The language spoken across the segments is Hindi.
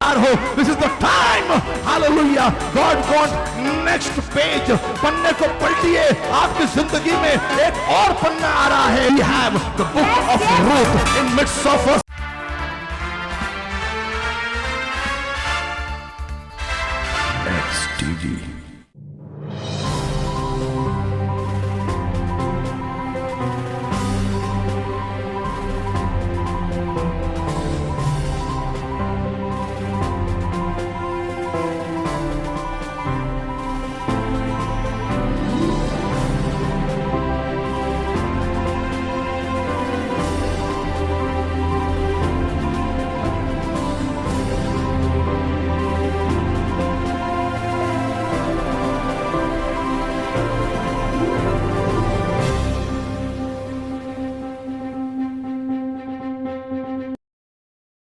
तैयार हो। This is the time, hallelujah. God want next page, पन्ने को पलटिए। आपकी जिंदगी में एक और पन्ना आ रहा है। We have the book of Ruth in midst of us. Next TV.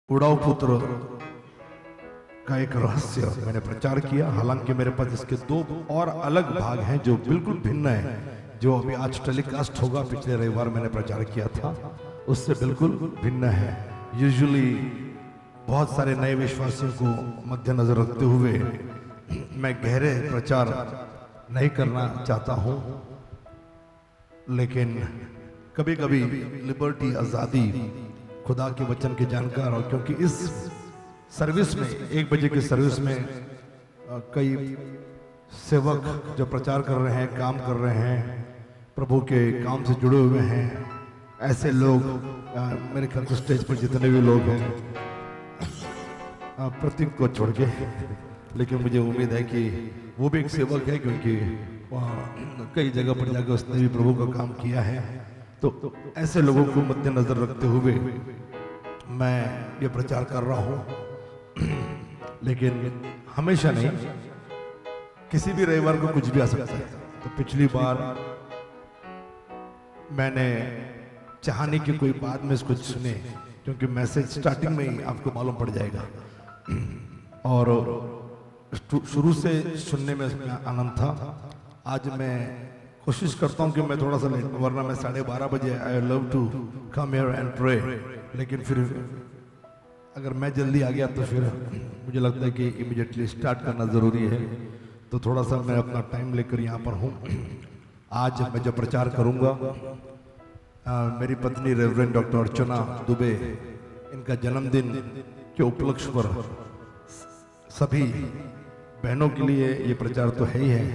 उड़ाऊ पुत्र का एक रहस्य मैंने प्रचार किया। हालांकि मेरे पास इसके दो और अलग भाग हैं जो बिल्कुल भिन्न है। जो अभी आज टेलीकास्ट होगा, पिछले रविवार मैंने प्रचार किया था, उससे बिल्कुल भिन्न है। यूजुअली बहुत सारे नए विश्वासियों को मद्देनजर रखते हुए मैं गहरे प्रचार नहीं करना चाहता हूं, लेकिन कभी कभी लिबर्टी, आजादी, खुदा के वचन के जानकार, और क्योंकि इस सर्विस में 1 बजे की सर्विस में कई सेवक जो प्रचार कर रहे हैं, काम कर रहे हैं, प्रभु के काम से जुड़े हुए हैं, ऐसे लोग मेरे ख्याल से स्टेज पर जितने भी लोग हैं, प्रतीक को छोड़ के, लेकिन मुझे उम्मीद है कि वो भी एक सेवक है, क्योंकि वहाँ कई जगह पर जाकर उसने भी प्रभु का काम किया है। तो ऐसे लोगों को मद्देनजर रखते हुए मैं ये प्रचार कर रहा हूं। लेकिन हमेशा नहीं, किसी भी रविवार को कुछ भी आ सकता है। तो पिछली बार मैंने चाहने की कोई बात में इसको सुने, क्योंकि मैसेज स्टार्टिंग में ही आपको मालूम पड़ जाएगा, और शुरू से सुनने में आनंद था। आज मैं कोशिश करता हूं कि मैं थोड़ा सा लेट, वरना मैं 12:30 बजे I love to come here and pray, लेकिन फिर अगर मैं जल्दी आ गया तो फिर मुझे लगता है कि इमीडिएटली स्टार्ट करना ज़रूरी है। तो थोड़ा सा मैं अपना टाइम लेकर यहाँ पर हूँ। आज मैं जो प्रचार करूँगा, मेरी पत्नी रेवरेंड डॉक्टर अर्चना दुबे, इनका जन्मदिन के उपलक्ष्य पर सभी बहनों के लिए ये प्रचार तो है ही है,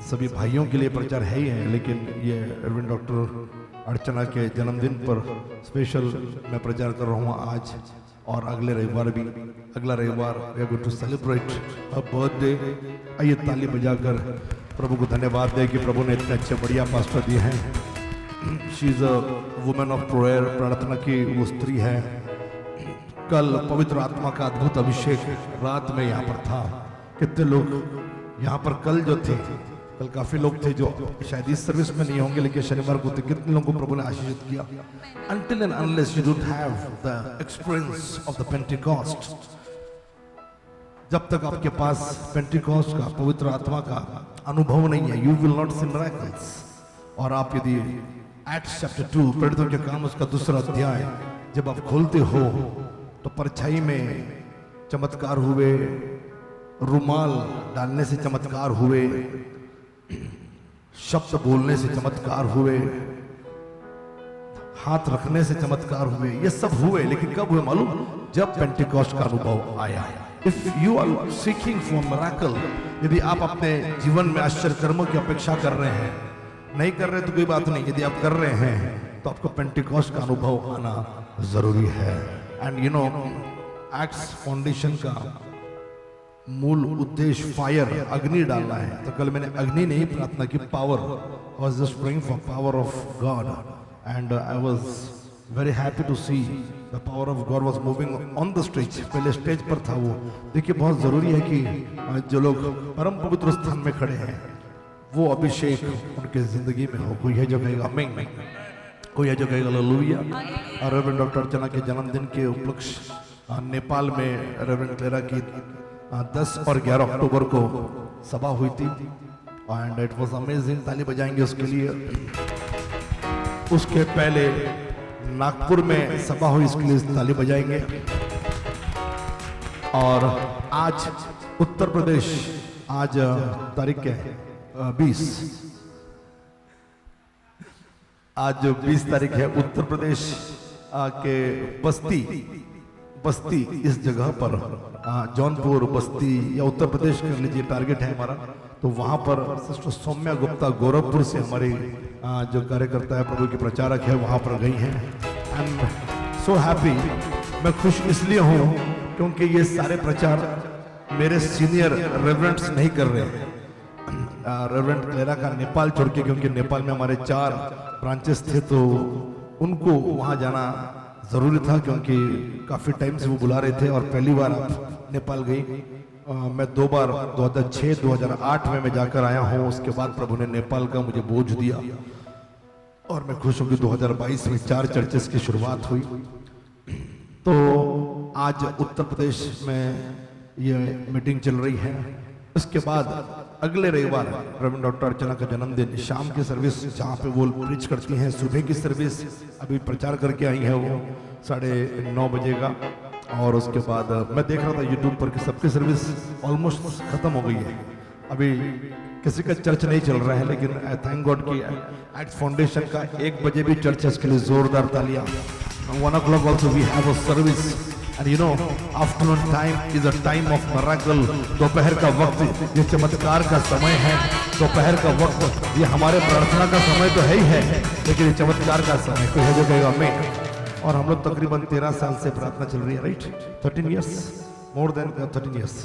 सभी भाइयों के लिए प्रचार है ही है, लेकिन ये रेवरेंड डॉक्टर अर्चना के जन्मदिन पर स्पेशल मैं प्रचार कर रहा हूँ आज और अगले रविवार भी। अगला रविवार we are going to celebrate her birthday. आइए ताली बजाकर प्रभु को धन्यवाद दें कि प्रभु ने इतने अच्छे बढ़िया पास्टर दिए हैं। She is a women of prayer, प्रार्थना की वो स्त्री है। कल पवित्र आत्मा का अद्भुत अभिषेक रात में यहाँ पर था। कितने लोग यहाँ पर कल जो थे, कल काफी लोग थे जो शायद इस सर्विस में नहीं होंगे, लेकिन शनिवार को थे। कितने लोगों को प्रभु ने आशीषित किया। Until and unless you don't have the experience of the Pentecost, जब तक आपके पास पेंटिकॉस्ट का, पवित्र आत्मा का अनुभव नहीं है, you will not see miracles। और आप यदि एक्ट्स चैप्टर 2 प्रेरितों के काम उसका 2रा अध्याय जब आप खोलते हो तो परछाई में चमत्कार हुए, रुमाल डालने से चमत्कार हुए, शब्द बोलने से चमत्कार हुए, हाथ रखने से चमत्कार हुए, ये सब हुए। लेकिन कब हुए मालूम? जब पेंटिकॉस्ट का अनुभव आया। If you are seeking for miracle, यदि आप अपने जीवन में आश्चर्य कर्मों की अपेक्षा कर रहे हैं, नहीं कर रहे तो कोई बात नहीं, यदि आप कर रहे हैं तो आपको पेंटिकॉस्ट का अनुभव आना जरूरी है। And you know, acts foundation का मूल उद्देश्य फायर, अग्नि डालना है। तो कल मैंने अग्नि नहीं प्रार्थना की, power. I was just praying for power of God and I was very happy to see the power of God was moving on the stage. पहले स्टेज पर था वो। देखिए, बहुत जरूरी है कि जो लोग परम पवित्र स्थान में खड़े हैं वो अभिषेक उनके जिंदगी में हो। कोई है जो कहेगा आमीन, कोई है जो कहेगा हालेलुया। और रेवरेंड डॉक्टर अर्चना के जन्मदिन के उपलक्ष्य नेपाल में रेवरेंड क्लेरा की 10 और 11 अक्टूबर को सभा हुई थी एंड इट वाज अमेजिंग। ताली बजाएंगे उसके लिए। उसके पहले नागपुर में सभा हुई, इसके लिए ताली बजाएंगे। और आज उत्तर प्रदेश, आज तारीख क्या है? 20, आज जो 20 तारीख है, उत्तर प्रदेश के बस्ती इस जगह पर, जौनपुर बस्ती या उत्तर प्रदेश कर लीजिए, टारगेट है हमारा। तो वहां पर सिस्टर सौम्या गुप्ता गोरखपुर से हमारी जो कार्यकर्ता है, प्रभु की प्रचारक है, वहां पर गई हैं। आई एम सो हैप्पी, मैं खुश इसलिए हूं क्योंकि ये सारे प्रचार मेरे सीनियर रेवरेंट्स नहीं कर रहे हैं। रेवरेंट क्लेरा का नेपाल छोड़ के, क्योंकि नेपाल में हमारे 4 ब्रांचेस थे, तो उनको वहां जाना जरूरी था, क्योंकि काफी टाइम से वो बुला रहे थे। और पहली बार आप नेपाल गई, मैं 2 बार 2006 2008 में मैं जाकर आया हूँ। उसके बाद प्रभु ने नेपाल का मुझे बोझ दिया और मैं खुश हूँ कि 2022 में 4 चर्चेस की शुरुआत हुई। तो आज उत्तर प्रदेश में ये मीटिंग चल रही है। उसके बाद अगले रविवार रेवरेंड डॉक्टर अर्चना का जन्मदिन, शाम की सर्विस जहाँ पे वो प्रीच करती हैं, सुबह की सर्विस अभी प्रचार करके आई है, वो 9:30 बजे का। और उसके बाद मैं देख रहा था यूट्यूब पर कि सबकी सर्विस ऑलमोस्ट खत्म हो गई है। अभी किसी का चर्च नहीं चल रहा है, लेकिन आई थैंक गॉड की एक्ट फाउंडेशन का 1 बजे भी चर्च है, इसके लिए जोरदार तालियां। 1 o'clock also we have a service, and you know afternoon time is a time of miracle। दोपहर का वक्त ये चमत्कार का समय है। दोपहर का वक्त ये हमारे प्रार्थना का समय तो है ही है, लेकिन ये चमत्कार का समय कोई है जो कहेगा मैं। और हम लोग तकरीबन 13 साल से प्रार्थना चल रही है, right? 13 years, more than 13 years,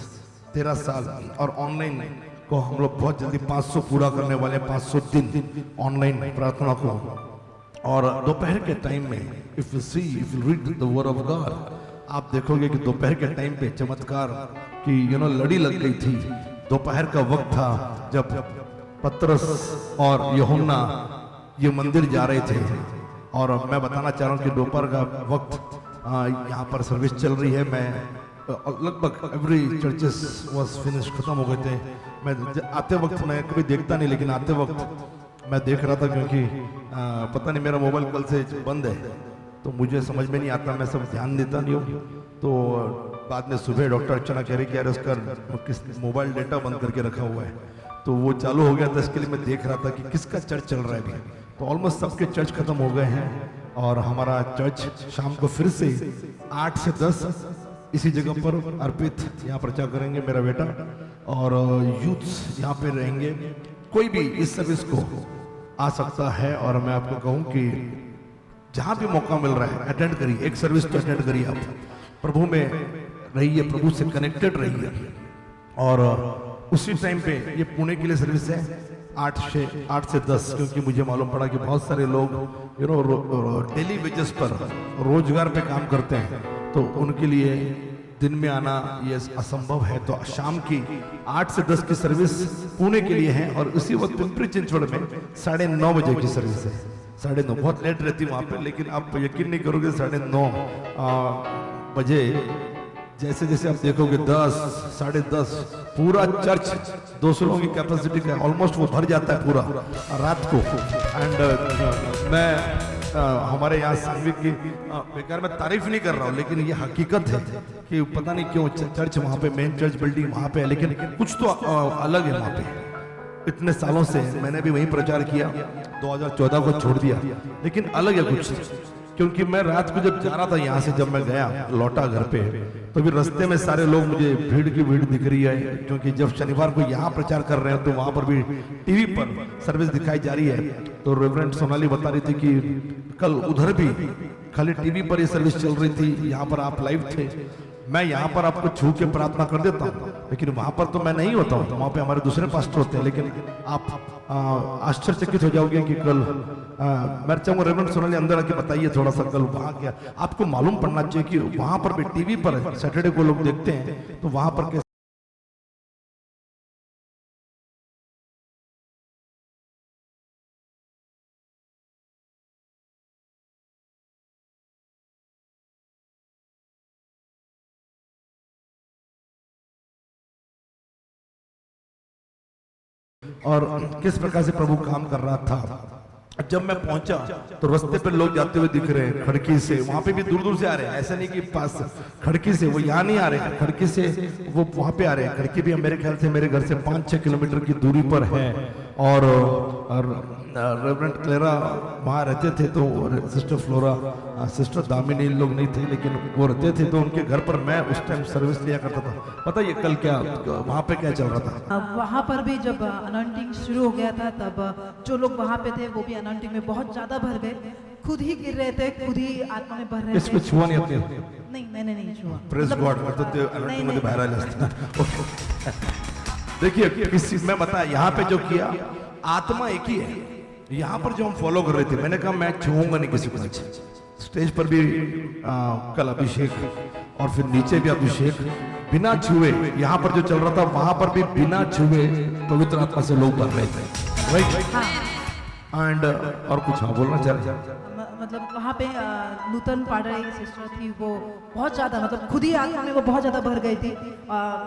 13 साल। और ऑनलाइन को हम लोग बहुत जल्दी 500 पूरा करने वाले, 500 दिन ऑनलाइन प्रार्थना को। और दोपहर के टाइम में if you read the word of God, आप देखोगे कि दोपहर के टाइम पे चमत्कार की लड़ी लग गई थी। दोपहर का वक्त था जब पतरस और यूहन्ना ये मंदिर जा रहे थे। और मैं बताना चाह रहा हूँ कि दोपहर का वक्त यहाँ पर सर्विस चल रही है। मैं लगभग एवरी चर्चेस वाज फिनिश, खत्म हो गए थे। मैं आते वक्त मैं कभी देखता नहीं, लेकिन आते वक्त मैं देख रहा था, क्योंकि पता नहीं मेरा मोबाइल कल से बंद है, तो मुझे समझ में नहीं आता, मैं सब ध्यान देता नहीं हूँ। तो बाद में सुबह डॉक्टर अर्चना कह रही कि यार उसका मोबाइल डेटा बंद करके रखा हुआ है, तो वो चालू हो गया था। इसके लिए मैं देख रहा था कि किसका चर्च चल रहा है अभी। तो ऑलमोस्ट सबके चर्च खत्म हो गए हैं और हमारा चर्च शाम को फिर से 8 से 10 इसी जगह पर अर्पित यहाँ प्रचार करेंगे, मेरा बेटा और यूथ्स यहाँ पे रहेंगे। कोई भी इस सर्विस को आ सकता है और मैं आपको कहूँ कि जहाँ भी मौका मिल रहा है अटेंड करिए, एक सर्विस तो अटेंड करिए। आप प्रभु में रहिए, प्रभु से कनेक्टेड रहिए। और उसी टाइम पे ये पुणे के लिए सर्विस है 8 से 10, क्योंकि मुझे मालूम पड़ा कि बहुत सारे लोग डेली वेजेस पर रोजगार पे काम करते हैं, तो उनके लिए दिन में आना ये असंभव है। तो शाम की 8 से 10 की सर्विस पुणे के लिए है और उसी वक्त पिंपरी चिंचवड़ में 9:30 बजे की सर्विस है। 9:30 बहुत लेट रहती वहां पे, लेकिन आप यकीन नहीं करोगे 9:30 बजे जैसे जैसे आप देखोगे 10, 10:30 पूरा चर्च 200 लोगों की कैपेसिटी का ऑलमोस्ट वो भर जाता है पूरा रात को। एंड मैं हमारे यहाँ सामने की बेकार में तारीफ नहीं कर रहा हूँ, लेकिन ये हकीकत है कि पता नहीं क्यों चर्च वहाँ पे, मेन चर्च बिल्डिंग वहाँ पे है, लेकिन कुछ तो अलग है वहाँ पे। इतने सालों से मैंने भी वहीं प्रचार किया, 2014 को छोड़ दिया, लेकिन अलग है कुछ। क्योंकि मैं रात को जब जा रहा था यहाँ से, जब मैं गया लौटा घर पे, तो फिर रास्ते में सारे लोग मुझे भीड़ की भीड़ दिख रही है, क्योंकि जब शनिवार को यहाँ प्रचार कर रहे हैं तो वहां पर भी टीवी पर सर्विस दिखाई जा रही है। तो रेवरेंड सोनाली बता रही थी कि कल उधर भी खाली टीवी पर ये सर्विस चल रही थी, यहाँ पर आप लाइव थे। मैं यहाँ पर आपको छू के प्रार्थना कर देता हूँ, लेकिन वहां पर तो मैं नहीं होता हूँ, तो वहां पे हमारे दूसरे पास्टर होते हैं। लेकिन आप आश्चर्यचकित हो जाओगे कि कल मैं चाहूंगा रेवरेंड सोनाली अंदर आके बताइए थोड़ा सा कल वहां क्या आपको मालूम पड़ना चाहिए कि वहां पर भी टीवी पर सैटरडे को लोग देखते हैं, तो वहां पर कैसे। और किस प्रकार से प्रभु काम कर रहा था। जब मैं पहुंचा तो रास्ते पे लोग जाते हुए दिख रहे हैं खड़की से, वहां पे भी दूर दूर से आ रहे हैं, ऐसा नहीं कि पास खड़की से, वो यहाँ नहीं आ रहे हैं, खड़की से वो वहां पे आ रहे हैं। खड़की भी मेरे ख्याल से मेरे घर से 5-6 किलोमीटर की दूरी पर है। और रेवरेंड क्लेरा वहाँ रहते थे, तो सिस्टर फ्लोरा, सिस्टर दामिनी लोग नहीं थे, लेकिन वो रहते थे, तो उनके घर पर मैं उस टाइम सर्विस लिया करता था। पता ये कल क्या वहाँ पे क्या चल रहा था? वहाँ पर भी जब अनॉइंटिंग शुरू हो गया था, तब जो लोग वहाँ पे थे वो भी अनॉइंटिंग में बहुत ज्यादा भर गए, खुद ही गिर रहे थे, खुद ही आत्मा में भर रहे थे। इसको छुआ नहीं अपने? नहीं, मैंने नहीं छुआ। प्रेस गॉड, मतलब अनॉइंटिंग में बाहर आ जाता। देखिए किसी मैं बता, यहाँ पे जो किया आत्मा एक ही है। यहाँ पर जो हम फॉलो कर रहे थे, मैंने कहा मैं छूऊंगा नहीं किसी को। स्टेज पर भी कल अभिषेक और फिर नीचे भी अभिषेक बिना छुए, यहाँ पर जो चल रहा था वहां पर भी बिना छुए पवित्र आत्मा से लोग भर रहे थे, राइट? एंड और कुछ हाँ बोलना चाह रहे? मतलब वहाँ पे नूतन पाड़ा एक सिस्टर थी, वो बहुत ज़्यादा मतलब खुद ही आत्मा में वो बहुत ज़्यादा भर गई थी,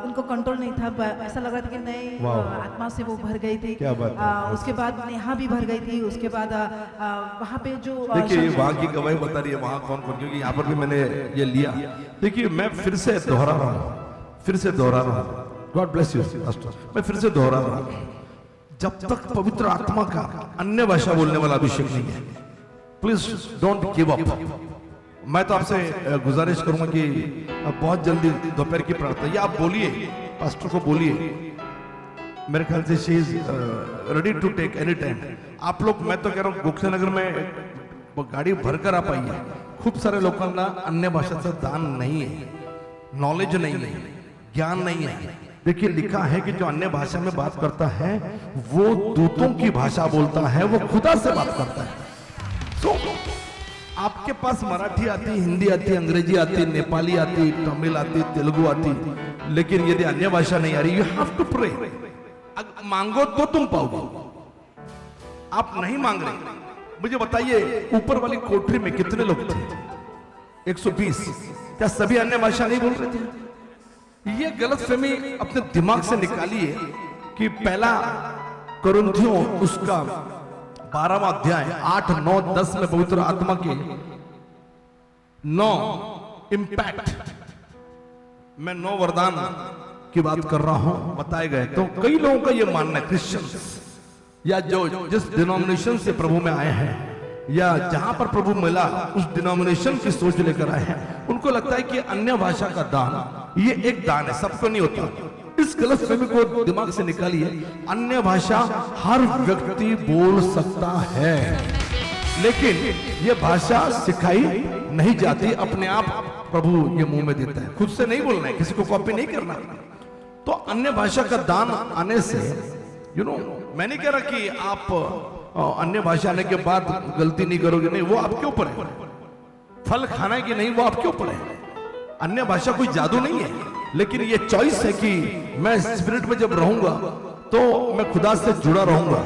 उनको कंट्रोल नहीं था, ऐसा लग रहा था कि नहीं आत्मा से वो भर गई थी। क्या बात है? उसके बाद नेहा भी भर गई थी। उसके बाद वहाँ पे जो देखिए वहाँ की गवाही बता रही है वहाँ कौन कौन, क्योंकि यहाँ पर भी मैंने ये लिया। देखिए मैं फिर से दोहरा रहा हूँ, गॉड ब्लेस यू पास्टर, मैं फिर से दोहरा रहा हूँ, जब तक पवित्र आत्मा का अन्य भाषा बोलने वाला अभिषेक नहीं है, प्लीज डोंट गिव अप। मैं तो आपसे गुजारिश करूंगा कि बहुत जल्दी दोपहर की प्रार्थना या आप बोलिए, पास्टर को बोलिए, मेरे ख्याल से she is ready to take any time. आप लोग, मैं तो कह रहा हूँ गोखले नगर में गाड़ी भरकर आ पाई है। खूब सारे लोगों का अन्य भाषा से दान नहीं है, नॉलेज नहीं है, ज्ञान नहीं है। देखिए लिखा है कि जो अन्य भाषा में बात करता है वो दूतों की भाषा बोलता है, वो खुदा से बात करता है। तो आपके पास मराठी आती, हिंदी आती, अंग्रेजी आती, नेपाली आती, तमिल आती, तेलुगु आती, लेकिन यदि अन्य भाषा नहीं आ रही, यू हैव टू प्रे। मांगो तो तुम पाओगे, आप नहीं मांग रहे। मुझे बताइए ऊपर वाली कोठरी में कितने लोग थे? 120। क्या सभी अन्य भाषा नहीं बोल रहे थे? ये गलतफहमी अपने दिमाग से निकालिए कि पहला कुरिन्थियों उसका 12वां अध्याय 8, 9, 10 में पवित्र आत्मा के 9 इंपैक्ट, मैं 9 वरदान की बात कर रहा हूं, बताए गए। तो कई लोगों का यह मानना है, क्रिश्चियंस या जो जिस डिनोमिनेशन से प्रभु में आए हैं या जहां पर प्रभु मिला उस डिनोमिनेशन की सोच लेकर आए हैं, उनको लगता है कि अन्य भाषा का दान ये एक दान है, सबको नहीं होता। इस गलतफहमी को दिमाग से निकालिए। अन्य भाषा हर व्यक्ति बोल सकता है, लेकिन ये भाषा सिखाई नहीं जाती, अपने आप प्रभु ये मुंह में देता है, खुद से नहीं बोलना है, किसी को कॉपी नहीं करना। तो अन्य भाषा का दान आने से मैं नहीं कह रहा कि आप अन्य भाषा आने के बाद गलती नहीं करोगे, नहीं, वो आपके ऊपर है। फल खाना है कि नहीं वो आपके ऊपर है। अन्य भाषा कोई जादू नहीं है, लेकिन ये चॉइस है कि मैं स्पिरिट में जब रहूंगा तो मैं खुदा से जुड़ा रहूंगा।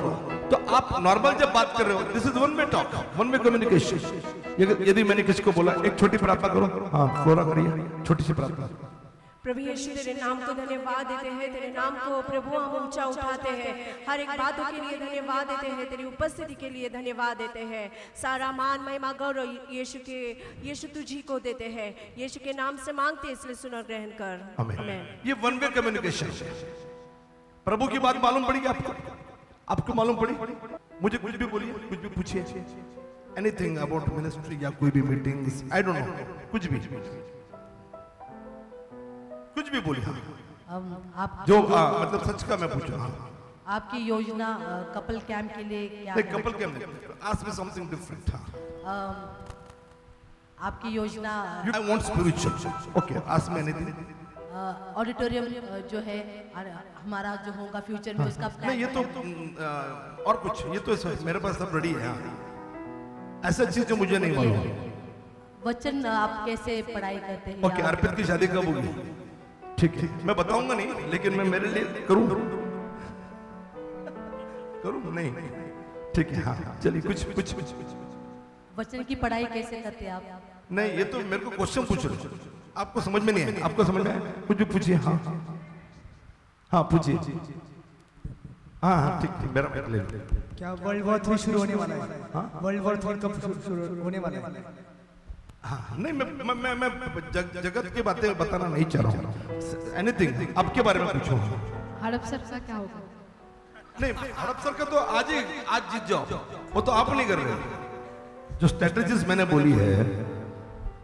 तो आप नॉर्मल जब बात कर रहे हो, this is one way talk, one way communication. यदि मैंने किसी को बोला एक छोटी प्रार्थना करो, हाँ फ्लोरा करिए छोटी सी प्रार्थना। प्रभु यीशु तेरे नाम को धन्यवाद देते हैं, तेरे नाम को प्रभु हम ऊंचा उठाते हैं, हर एक बातों के लिए धन्यवाद देते हैं, तेरी उपस्थिति के लिए धन्यवाद देते हैं। सारा मान महिमा गौरव यीशु तुझी को देते हैं, यीशु के नाम से मांगते इसलिए सुन और ग्रहण कर, आमीन। ये वन वे कम्युनिकेशन है। प्रभु की बात मालूम पड़ी आपको? आपको मालूम पड़ी? मुझे कुछ भी बोलिए, कुछ भी पूछिए, एनीथिंग अबाउट मिनिस्ट्री या कोई भी मीटिंग्स, आई डोंट नो, कुछ भी बोलिए। आप जो मतलब सच का मैं पूछूं। आपकी योजना कपल कैंप के लिए क्या है? कपल कैंप नहीं, आस्क मी समथिंग डिफरेंट। आपकी योजना I want spiritual, okay ask me anything. Auditorium जो है हमारा जो होगा फ्यूचर में, उसका प्लान नहीं, ये तो और कुछ, ये तो मेरे पास सब रेडी है। ऐसा चीज जो मुझे नहीं मालूम। वचन आप कैसे पढ़ाई करते हैं? ओके, अर्पित की शादी कब होगी? ठीक है, मैं बताऊंगा नहीं, लेकिन मैं मेरे लिए करूं नहीं, ठीक है, हाँ चलिए कुछ वचन की पढ़ाई कैसे करते हैं आप? नहीं, ये तो मेरे को क्वेश्चन पूछ रहे हो, आपको समझ में नहीं है, आपको समझ में आया? कुछ भी पूछिए। हाँ पूछिए। हाँ हाँ ठीक ठीक, मेरा ले लो। क्या वर्ल्ड वॉर 3 शुरू होने वाला है? वर्ल्ड वॉर 3 कब शुरू होने वाला है? हाँ नहीं, मैं जगत की बातें बताना नहीं चाह रहा हूँ। एनीथिंग आपके बारे में पूछो। हड़प सर का क्या होगा? नहीं, हड़प सर का तो आज जीत जाओ, वो तो आप नहीं कर रहे। जो स्ट्रेटेजीज मैंने बोली है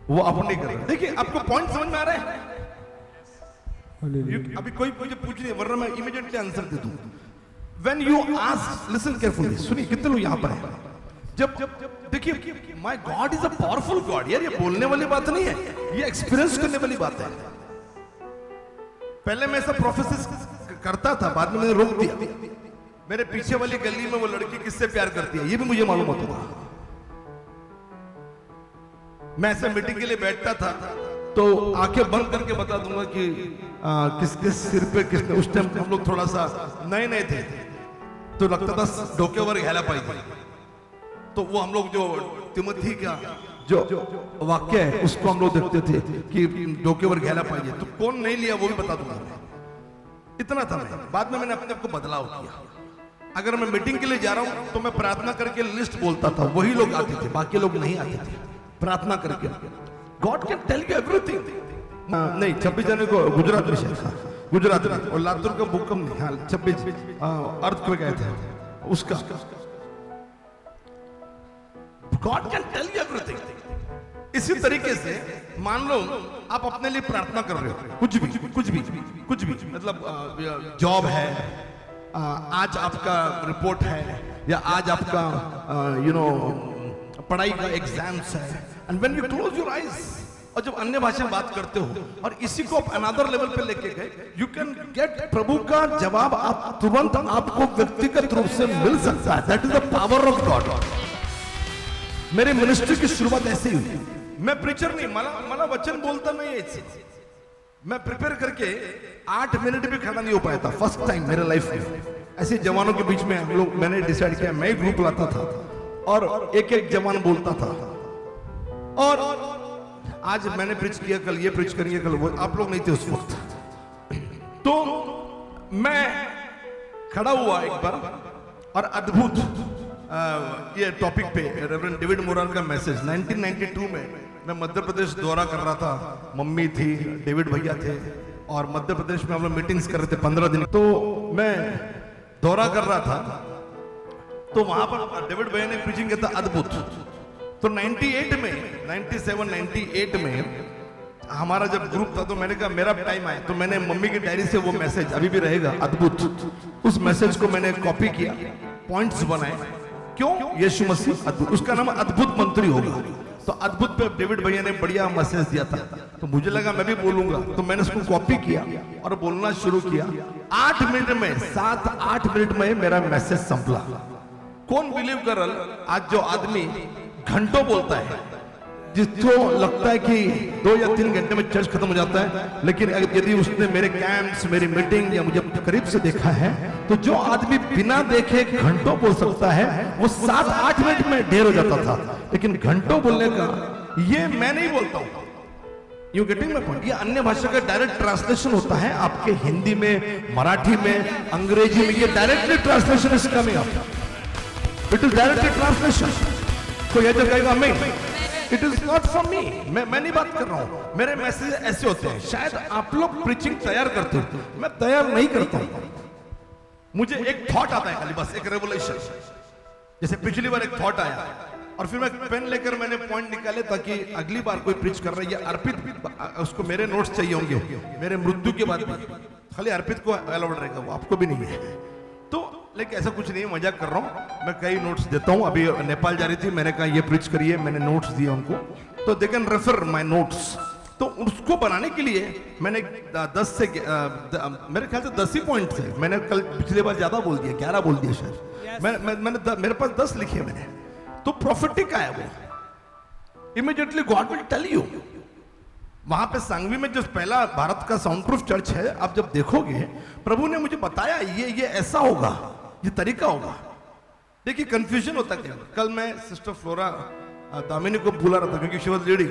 वो आप नहीं कर रहे। देखिए आपको पॉइंट समझ में आ रहा है? अभी कोई मुझे पूछ नहीं, वरना मैं इमीडिएटली आंसर दे दूं। When you ask, listen carefully, सुनिए कितने लोग यहाँ पर हैं। जब देखिए my God is a powerful God. यार ये बोलने वाली बात नहीं है, ये एक्सपीरियंस करने वाली बात है। पहले मैं ऐसा प्रोफेसिस करता था, बाद में मैंने रोक दिया। मेरे पीछे वाली गली में वो लड़की किससे प्यार करती है ये भी मुझे मालूम होता था। मैं ऐसे मीटिंग के लिए बैठता था तो आंखें बंद करके बता दूंगा कि किसके सिर पे किसने। उस टाइम हम लोग थोड़ा सा नए थे तो लगता था डोकेवर घ्यायला पाहिजे। तो वो हम लोग जो तिमोथी का जो वाक्य है उसको हम लोग देखते थे कि डोकेवर घ्यायला पाहिजे। तो कौन नहीं लिया वो भी बता दूंगा। इतना था मैं। बाद में मैंने अपने आप को बदलाव किया। अगर मैं मीटिंग के लिए जा रहा हूं तो मैं प्रार्थना करके लिस्ट बोलता था, वही लोग आते थे, बाकी लोग नहीं आते थे। प्रार्थना करके God can tell you everything. नहीं 26 जनवरी को गुजरात में शायद था, गुजरात में। और लातूर का भूकंप नहीं, हाँ 26 अर्थ को गए थे उसका। God can tell you everything. इसी तरीके से मान लो आप अपने लिए प्रार्थना कर रहे हो, कुछ भी मतलब जॉब है, आज आपका रिपोर्ट है, या आज आपका पढ़ाई का एग्जाम्स है। And when you close your eyes, और जब अन्य भाषा में बात करते हो और इसी को आप अनदर लेवल पे लेके गए, यू कैन गेट प्रभु का जवाब आप तुरंत आपको व्यक्तिगत रूप से मिल सकता है। That is the power of God. मेरी मिनिस्ट्री की शुरुआत ऐसे ही हुई। मैं प्रीचर नहीं, मला वचन बोलता नहीं है। मैं प्रिपेयर करके 8 मिनट भी खड़ा नहीं हो पाया था फर्स्ट टाइम मेरे लाइफ में। ऐसे जवानों के बीच में हम लोग, मैंने डिसाइड किया मैं ग्रुप लाता था और एक जवान बोलता था। और आज मैंने प्रीच किया, कल ये प्रीच करेंगे, कल वो। आप लोग नहीं थे उस वक्त। तो मैं खड़ा हुआ एक बार और अद्भुत ये टॉपिक पे रेवरेंड डेविड मोरार का मैसेज 1992 में मैं मध्य प्रदेश दौरा कर रहा था। मम्मी थी, डेविड भैया थे, और मध्य प्रदेश में हम लोग मीटिंग्स कर रहे थे 15 दिन। तो मैं दौरा कर रहा था तो वहां पर डेविड भैया ने प्रीचिंग किया था अद्भुत। तो 97-98 में हमारा जब ग्रुप था तो मैंने कहा मेरा टाइम आया, तो मैंने मम्मी की डायरी से वो मैसेज अभी भी रहेगा अद्भुत, उस मैसेज को मैंने कॉपी किया, पॉइंट्स बनाए। क्यों? यीशु मसीह अद्भुत, उसका नाम अद्भुत मंत्री होगा। तो अद्भुत पे डेविड भैया ने बढ़िया मैसेज दिया था, तो मुझे लगा मैं भी बोलूंगा। तो मैंने उसको कॉपी किया और बोलना शुरू किया। 8 मिनट में, 7-8 मिनट में मेरा मैसेज संपला। कौन बिलीव करल? आज जो आदमी घंटों बोलता है, जिसको लगता है कि 2 या 3 घंटे में चर्च खत्म हो जाता है, लेकिन यदि उसने मेरे कैंप्स, मेरी मीटिंग या मुझे करीब से देखा है, तो जो आदमी बिना देखे घंटों बोल सकता है वो 7-8 मिनट में ढेर हो जाता था। लेकिन घंटों बोलने का ये मैं नहीं बोलता हूं। You getting my point? ये अन्य भाषा का डायरेक्ट ट्रांसलेशन होता है आपके हिंदी में, मराठी में, अंग्रेजी में। ये directly translation is coming up. It is directly translation. कोई ऐसा कहेगा मैं, it is not for me. मैं नहीं बात कर रहा हूं। मेरे मैसेज ऐसे होते हैं। शायद आप लोग प्रीचिंग तैयार करते हो, मैं तैयार नहीं करता हूं। मुझे एक थॉट आता है खाली, बस एक रेवोल्यूशन। जैसे पिछली बार एक थॉट आया और फिर मैं पेन लेकर मैंने पॉइंट निकाले ताकि अगली बार कोई प्रीच कर रहा है, या अर्पित उसको मेरे नोट्स चाहिए होंगे मेरे मृत्यु के बाद भी। खाली अर्पित को अलाउड रहेगा, वो आपको भी नहीं है। तो लेकिन ऐसा कुछ नहीं है, मजाक कर रहा हूं। मैं कई नोट्स देता हूं। अभी नेपाल जा रही थी, मैंने कहा ये प्रीच करिए, मैंने नोट्स दिए उनको, तो they can refer my notes. तो उसको बनाने के लिए मैंने 10 से मेरे ख्याल से 10 ही पॉइंट थे। मैंने कल पिछले बार ज्यादा बोल दिया, 11 बोल दिया शायद। मैंने मेरे पास 10 लिखे मैंने। तो प्रॉफिटिक आया वो। Immediately God will tell you. वहां पे सांगवी में जो पहला भारत का साउंड प्रूफ चर्च है, आप जब देखोगे, प्रभु ने मुझे बताया ये ऐसा होगा, ये तरीका होगा। देखिए कंफ्यूजन होता क्या। कल मैं सिस्टर फ्लोरा दामिनी को बुला रहा था क्योंकि शी वाज लीडिंग।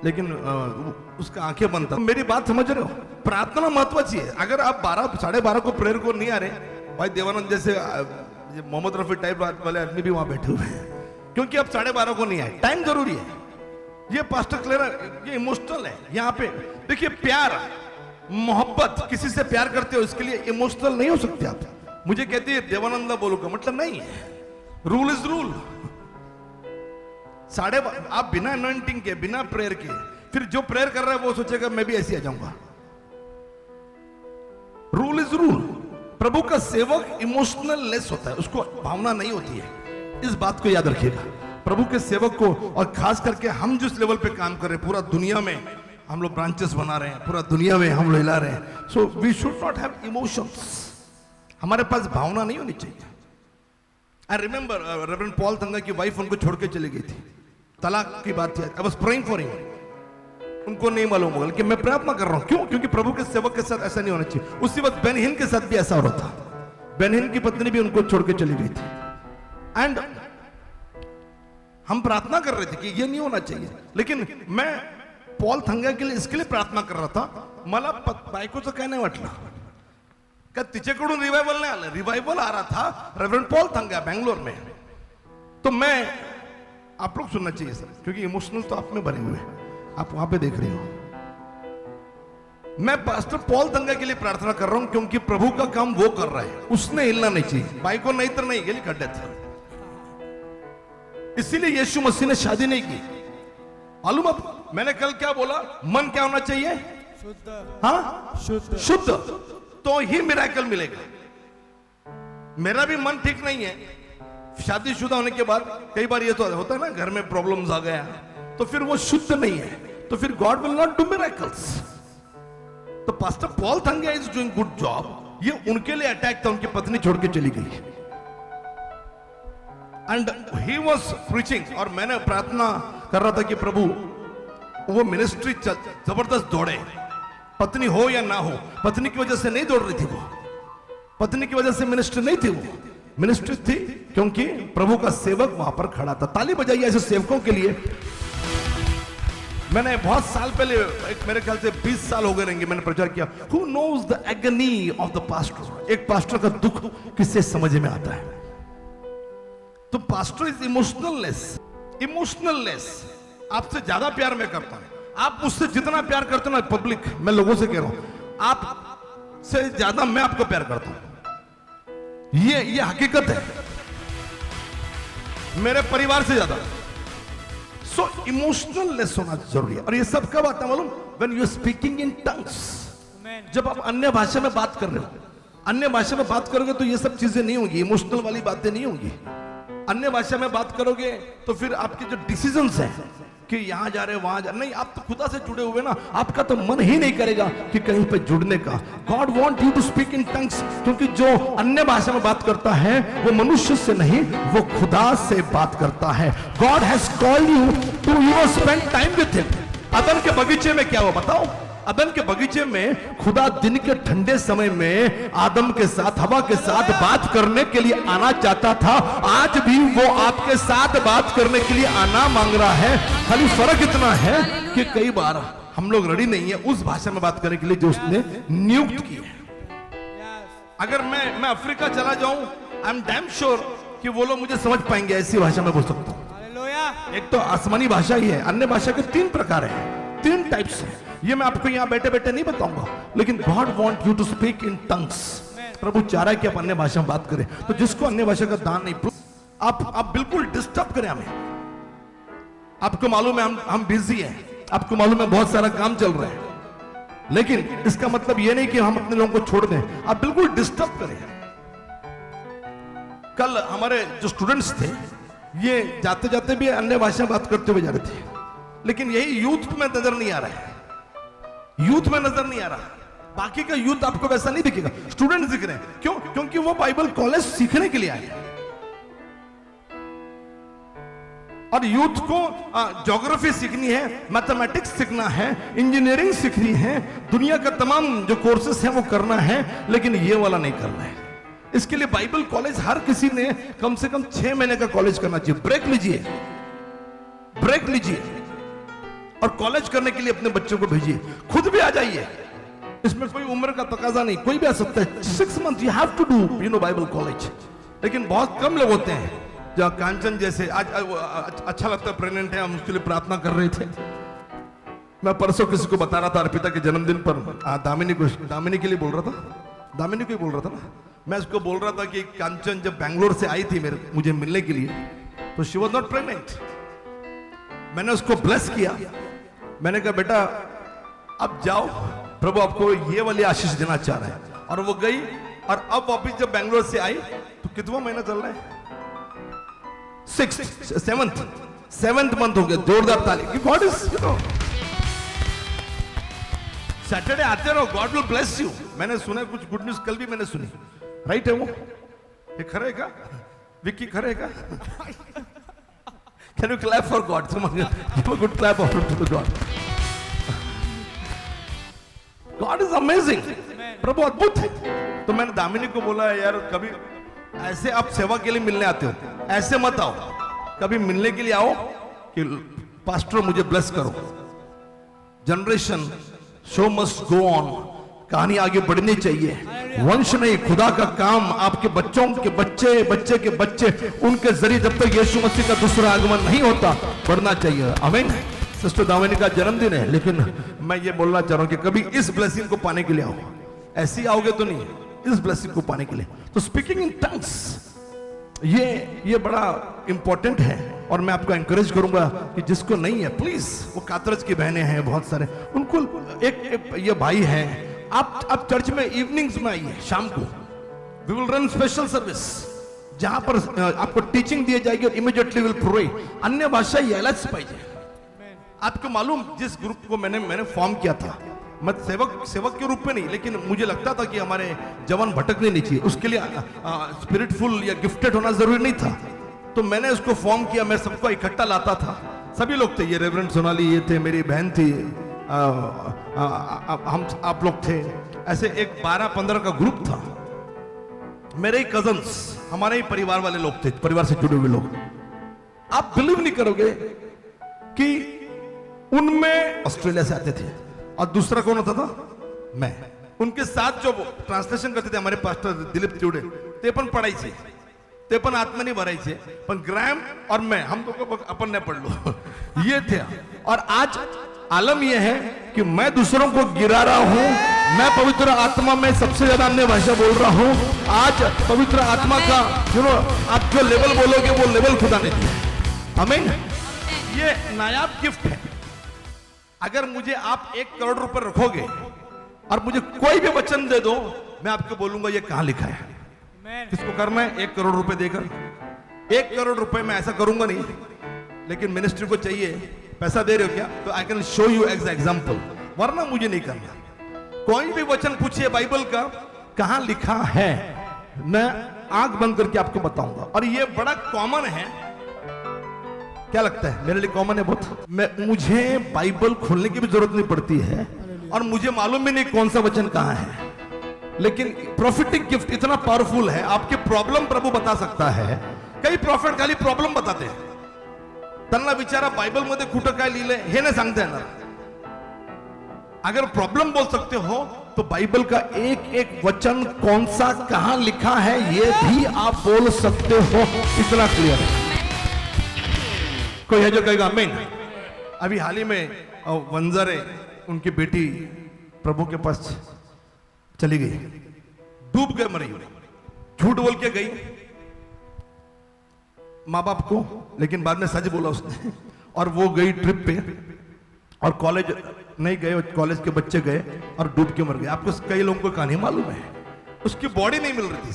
लेकिन उसका आंखें बंद था। मेरी बात समझ रहे हो? प्रार्थना महत्वाची है। अगर आप 12 साढ़े 12 को प्रेयर को नहीं आ रहे, भाई देवानंद जैसे मोहम्मद रफी टाइप वाले आदमी भी वहां बैठे हुए हैं, क्योंकि आप 12:30 को नहीं आए। टाइम जरूरी है। ये पास्टर क्लेरा, ये इमोशनल है। यहाँ पे देखिए, प्यार मोहब्बत, किसी से प्यार करते हो इसके लिए इमोशनल नहीं हो सकते आप। मुझे कहती है देवानंद बोलूंगा, मतलब नहीं है। Rule is rule. आप बिना अनॉइंटिंग के, बिना प्रेयर के, फिर जो प्रेयर कर रहा है वो सोचेगा मैं भी ऐसे आ जाऊंगा। Rule is rule. प्रभु का सेवक इमोशनल लेस होता है, उसको भावना नहीं होती है। इस बात को याद रखिएगा। प्रभु के सेवक को, और खास करके हम जिस लेवल पे काम कर रहे हैं, पूरा दुनिया में हम लोग ब्रांचेस बना रहे हैं, पूरा दुनिया में हम लोग हिला रहे हैं, so we should not have emotions. हमारे पास भावना नहीं होनी चाहिए। I remember reverend Paul Thanga की वाइफ उनको छोड़ के चली गई थी, तलाक की बात थी। I was praying for him. उनको नहीं मालूम होगा कि मैं प्रार्थना कर रहा हूं। क्यों? क्योंकि प्रभु के सेवक के साथ ऐसा नहीं होना चाहिए। उसी वक्त बेन हिन के साथ भी ऐसा हो रहा था। बेन हिन की पत्नी भी उनको छोड़ के चली गई थी। एंड हम प्रार्थना कर रहे थे कि ये नहीं होना चाहिए, लेकिन मैं पॉल थंगा के लिए इसके लिए प्रार्थना कर रहा था। मला बायकोचं काय नाही वाटलं का तिच्याकडून रिवाइवल नाही आलं। रिवाइवल आ रहा था रेवरेंड पॉल थंगा बैंगलोर में। तो मैं, आप लोग सुनना चाहिए सर, क्योंकि इमोशनल तो आप में भरे हुए हैं, आप वहां पे देख रहे हो। मैं पास्टर पॉल थंगा के लिए प्रार्थना कर रहा हूं, क्योंकि प्रभु का काम वो कर रहा है, उसने हिलना नहीं चाहिए। बायको नहीं तर नहीं गेली खड्ड्यात। इसीलिए यीशु मसीह ने शादी नहीं की। मालूम आप मैंने कल क्या बोला? मन क्या होना चाहिए? शुद्ध। हाँ, शुद्ध, तो ही मिरेकल मिलेगा। मेरा भी मन ठीक नहीं है। शादीशुदा होने के बाद कई बार ये तो होता है ना, घर में प्रॉब्लम्स आ गया, तो फिर वो शुद्ध नहीं है, तो फिर God will not do miracles. तो pastor Paul Thanga is doing good job. ये उनके लिए अटैक था, उनकी पत्नी छोड़ के चली गई। एंड ही वॉज प्रीचिंग, और मैंने प्रार्थना कर रहा था कि प्रभु वो मिनिस्ट्री जबरदस्त दौड़े, पत्नी हो या ना हो। पत्नी की वजह से नहीं दौड़ रही थी वो, पत्नी की वजह से मिनिस्ट्री नहीं थी, वो मिनिस्ट्री थी क्योंकि प्रभु का सेवक वहां पर खड़ा था। ताली बजाइए ऐसे सेवकों के लिए। मैंने बहुत साल पहले, एक मेरे ख्याल से 20 साल हो गए रहेंगे, मैंने प्रचार किया, Who knows the agony of the pastor? एक पास्टर का दुख किससे समझ में आता है? तो पास्टर इज इमोशनललेस। इमोशनललेस। आपसे ज्यादा प्यार मैं करता हूं। आप मुझसे जितना प्यार करते हो ना, पब्लिक, मैं लोगों से कह रहा हूं, आप से ज्यादा मैं आपको प्यार करता हूं। ये हकीकत है, मेरे परिवार से ज्यादा। सो इमोशनललेस होना जरूरी है। और ये सब कब आता है मालूम? When you are speaking in tongues. जब आप अन्य भाषा में बात कर रहे हो, अन्य भाषा में बात करोगे तो ये सब चीजें नहीं होंगी, इमोशनल वाली बातें नहीं होंगी। अन्य भाषा में बात करोगे तो फिर आपके जो डिसीजंस हैं कि यहां जा रहे वहां जा, नहीं, आप तो खुदा से जुड़े हुए ना, आपका तो मन ही नहीं करेगा कि कहीं पे जुड़ने का। God want you to speak in tongues, क्योंकि जो अन्य भाषा में बात करता है वो मनुष्य से नहीं, वो खुदा से बात करता है। God has called you to you spend time with him. अदन के बगीचे में क्या हुआ बताओ? अदन के बगीचे में खुदा दिन के ठंडे समय में आदम के साथ, हवा के साथ बात करने के लिए आना चाहता था। आज भी वो आपके साथ बात करने के लिए आना मांग रहा है। खाली फर्क इतना है कि कई बार हम लोग रेडी नहीं है उस भाषा में बात करने के लिए जो उसने नियुक्त की है। अगर मैं अफ्रीका चला जाऊं, आई एम डैम श्योर कि वो लोग मुझे समझ पाएंगे, ऐसी भाषा में बोल सकता हूं। एक तो आसमानी भाषा ही है। अन्य भाषा के 3 प्रकार है, 3 टाइप्स है। ये मैं आपको यहां बैठे बैठे नहीं बताऊंगा, लेकिन God want you to speak in tongues. प्रभु चाह रहा है कि आप अन्य भाषा में बात करें। तो जिसको अन्य भाषा का दान नहीं, आप बिल्कुल डिस्टर्ब करें हमें। आपको मालूम है हम बिजी हैं, आपको मालूम है बहुत सारा काम चल रहा है, लेकिन इसका मतलब ये नहीं कि हम अपने लोगों को छोड़ दें। आप बिल्कुल डिस्टर्ब करें। कल हमारे जो स्टूडेंट्स थे, ये जाते जाते भी अन्य भाषा में बात करते हुए जा रहे थे, लेकिन यही यूथ में नजर नहीं आ रहा है। यूथ में नजर नहीं आ रहा। बाकी का यूथ आपको वैसा नहीं दिखेगा। स्टूडेंट्स दिख रहे हैं। क्यों? क्योंकि वो बाइबल कॉलेज सीखने के लिए आए हैं। और यूथ को ज्योग्राफी सीखनी है, मैथमेटिक्स सीखना है, इंजीनियरिंग सीखनी है, दुनिया का तमाम जो कोर्सेस हैं वो करना है, लेकिन ये वाला नहीं करना है। इसके लिए बाइबल कॉलेज हर किसी ने कम से कम 6 महीने का कॉलेज करना चाहिए। ब्रेक लीजिए, ब्रेक लीजिए। और कॉलेज करने के लिए अपने बच्चों को भेजिए, खुद भी आ जाइए, इसमें कोई उम्र का तकाजा नहीं, कोई भी आ सकता है। 6 month you have to do you know Bible college. लेकिन बहुत कम लोग होते हैं जहाँ कांचन जैसे आज अच्छा लगता है, प्रेग्नेंट है, हम उसके लिए प्रार्थना कर रहे थे। मैं परसों किसी को बता रहा था अर्पिता के जन्मदिन पर, दामिनी के लिए बोल रहा था, दामिनी को ही बोल रहा था ना, मैं उसको बोल रहा था कि कांचन जब बैंगलोर से आई थी मुझे मिलने के लिए, तो शी वॉज नॉट प्रेग्नेंट। मैंने उसको ब्लेस किया, मैंने कहा बेटा अब जाओ, प्रभु आपको ये वाली आशीष देना चाह रहा है। और वो गई, और अब वापिस जब बैंगलोर से आई तो कितना महीना चल रहा है, 7th मंथ हो गया। जोरदार ताली। God is you know, Saturday आते रहो, गॉड विल ब्लेस यू। मैंने सुना कुछ गुड न्यूज कल भी मैंने सुनी, राइट है वो, ये खरे का विक्की, खरे का। Can you clap for God? Give a good clap for God. God is amazing, प्रभु अद्भुत है। तो मैंने दामिनी को बोला यार कभी ऐसे आप सेवा के लिए मिलने आते हो, ऐसे मत आओ, कभी मिलने के लिए आओ कि पास्टर मुझे ब्लेस करो। Generation show must go on, कहानी आगे बढ़नी चाहिए। वंश नहीं, खुदा का काम आपके बच्चों के बच्चे, बच्चे के बच्चे, उनके जरिए जब तक यीशु मसीह का दूसरा आगमन नहीं होता बढ़ना चाहिए। आमीन। सिस्टर दामिनी का जन्मदिन है, लेकिन मैं ये बोलना चाह रहा हूं कि कभी इस ब्लेसिंग को पाने के लिए आओ, ऐसे ही आओगे तो नहीं, इस ब्लेसिंग को पाने के लिए। तो स्पीकिंग इन टंग्स ये बड़ा इंपॉर्टेंट है, और मैं आपको एनकरेज करूंगा कि जिसको नहीं है प्लीज, वो कातरज की बहनें हैं बहुत सारे, उनको एक ये भाई है, आप चर्च में इवनिंग्स में आइए, शाम को we will run special service जहां पर आपको टीचिंग दी जाएगी और इमीडिएटली विल प्रे। अन्य भाषा यालाच पाहिजे। आपको मालूम जिस ग्रुप को मैंने फॉर्म किया था, मैं सेवक के रूप में नहीं, लेकिन मुझे लगता था कि हमारे जवान भटकने नहीं चाहिए, उसके लिए स्पिरिटफुल या गिफ्टेड होना जरूरी नहीं था। तो मैंने उसको फॉर्म किया, मैं सबको इकट्ठा लाता था, सभी लोग थे, ये रेवरेंड सोनाली ये थे, मेरी बहन थी, हम आप लोग थे, ऐसे एक 12-15 का ग्रुप था। मेरे ही कजन्स, हमारे ही परिवार वाले लोग थे, परिवार से जुड़े हुए लोग। आप बिलीव नहीं करोगे कि उनमें ऑस्ट्रेलिया से आते थे, और दूसरा कौन होता था? मैं। उनके साथ जो ट्रांसलेशन करते थे हमारे पास्टर दिलीप तिवड़े, ते पण पढ़ाई, ते पण आत्मनी भराई, पण ग्रैम और मैं, हम तो अपन ने पढ़ लो, ये थे। और आज आलम यह है कि मैं दूसरों को गिरा रहा हूं, मैं पवित्र आत्मा में सबसे ज्यादा अन्य भाषा बोल रहा हूं। आज पवित्र आत्मा का आप जो लेवल बोलोगे वो लेवल खुदा ने दिया। आमीन। ये नायाब गिफ्ट है। अगर मुझे आप 1 करोड़ रुपए रखोगे और मुझे कोई भी वचन दे दो, मैं आपको बोलूंगा ये कहां लिखा है, किसको करना है 1 करोड़ रुपए देकर। 1 करोड़ रुपए मैं ऐसा करूंगा नहीं, लेकिन मिनिस्ट्री को चाहिए, पैसा दे रहे हो क्या, तो I can show you as example, वरना मुझे नहीं करना। कोई भी वचन पूछिए बाइबल का कहां लिखा है, मैं आंख बंद करके आपको बताऊंगा। और ये बड़ा कॉमन है, क्या लगता है मेरे लिए कॉमन है बहुत। मुझे बाइबल खोलने की भी जरूरत नहीं पड़ती है, और मुझे मालूम भी नहीं कौन सा वचन कहां है, लेकिन प्रोफेटिक गिफ्ट इतना पावरफुल है, आपके प्रॉब्लम प्रभु बता सकता है। कई प्रॉफिट खाली प्रॉब्लम बताते हैं, त्यांना विचारा बाइबल मध्ये कुठं काय लिहिलंय हे नाही सांगता येणार। अगर प्रॉब्लम बोल सकते हो तो बाइबल का एक एक वचन कौन सा कहां लिखा है ये भी आप बोल सकते हो, इतना क्लियर है। कोई है जो कहेगा आमीन। अभी हाल ही में वंजारे उनकी बेटी प्रभु के पास चली गई, डूब गए, मरी, झूठ बोल के गई माँ बाप को, लेकिन बाद में सच बोला उसने, और वो गई ट्रिप पे, और कॉलेज नहीं गए, कॉलेज के बच्चे गए और डूब के मर गए। आपको कई लोगों को कहानी मालूम है, उसकी बॉडी नहीं मिल रही थी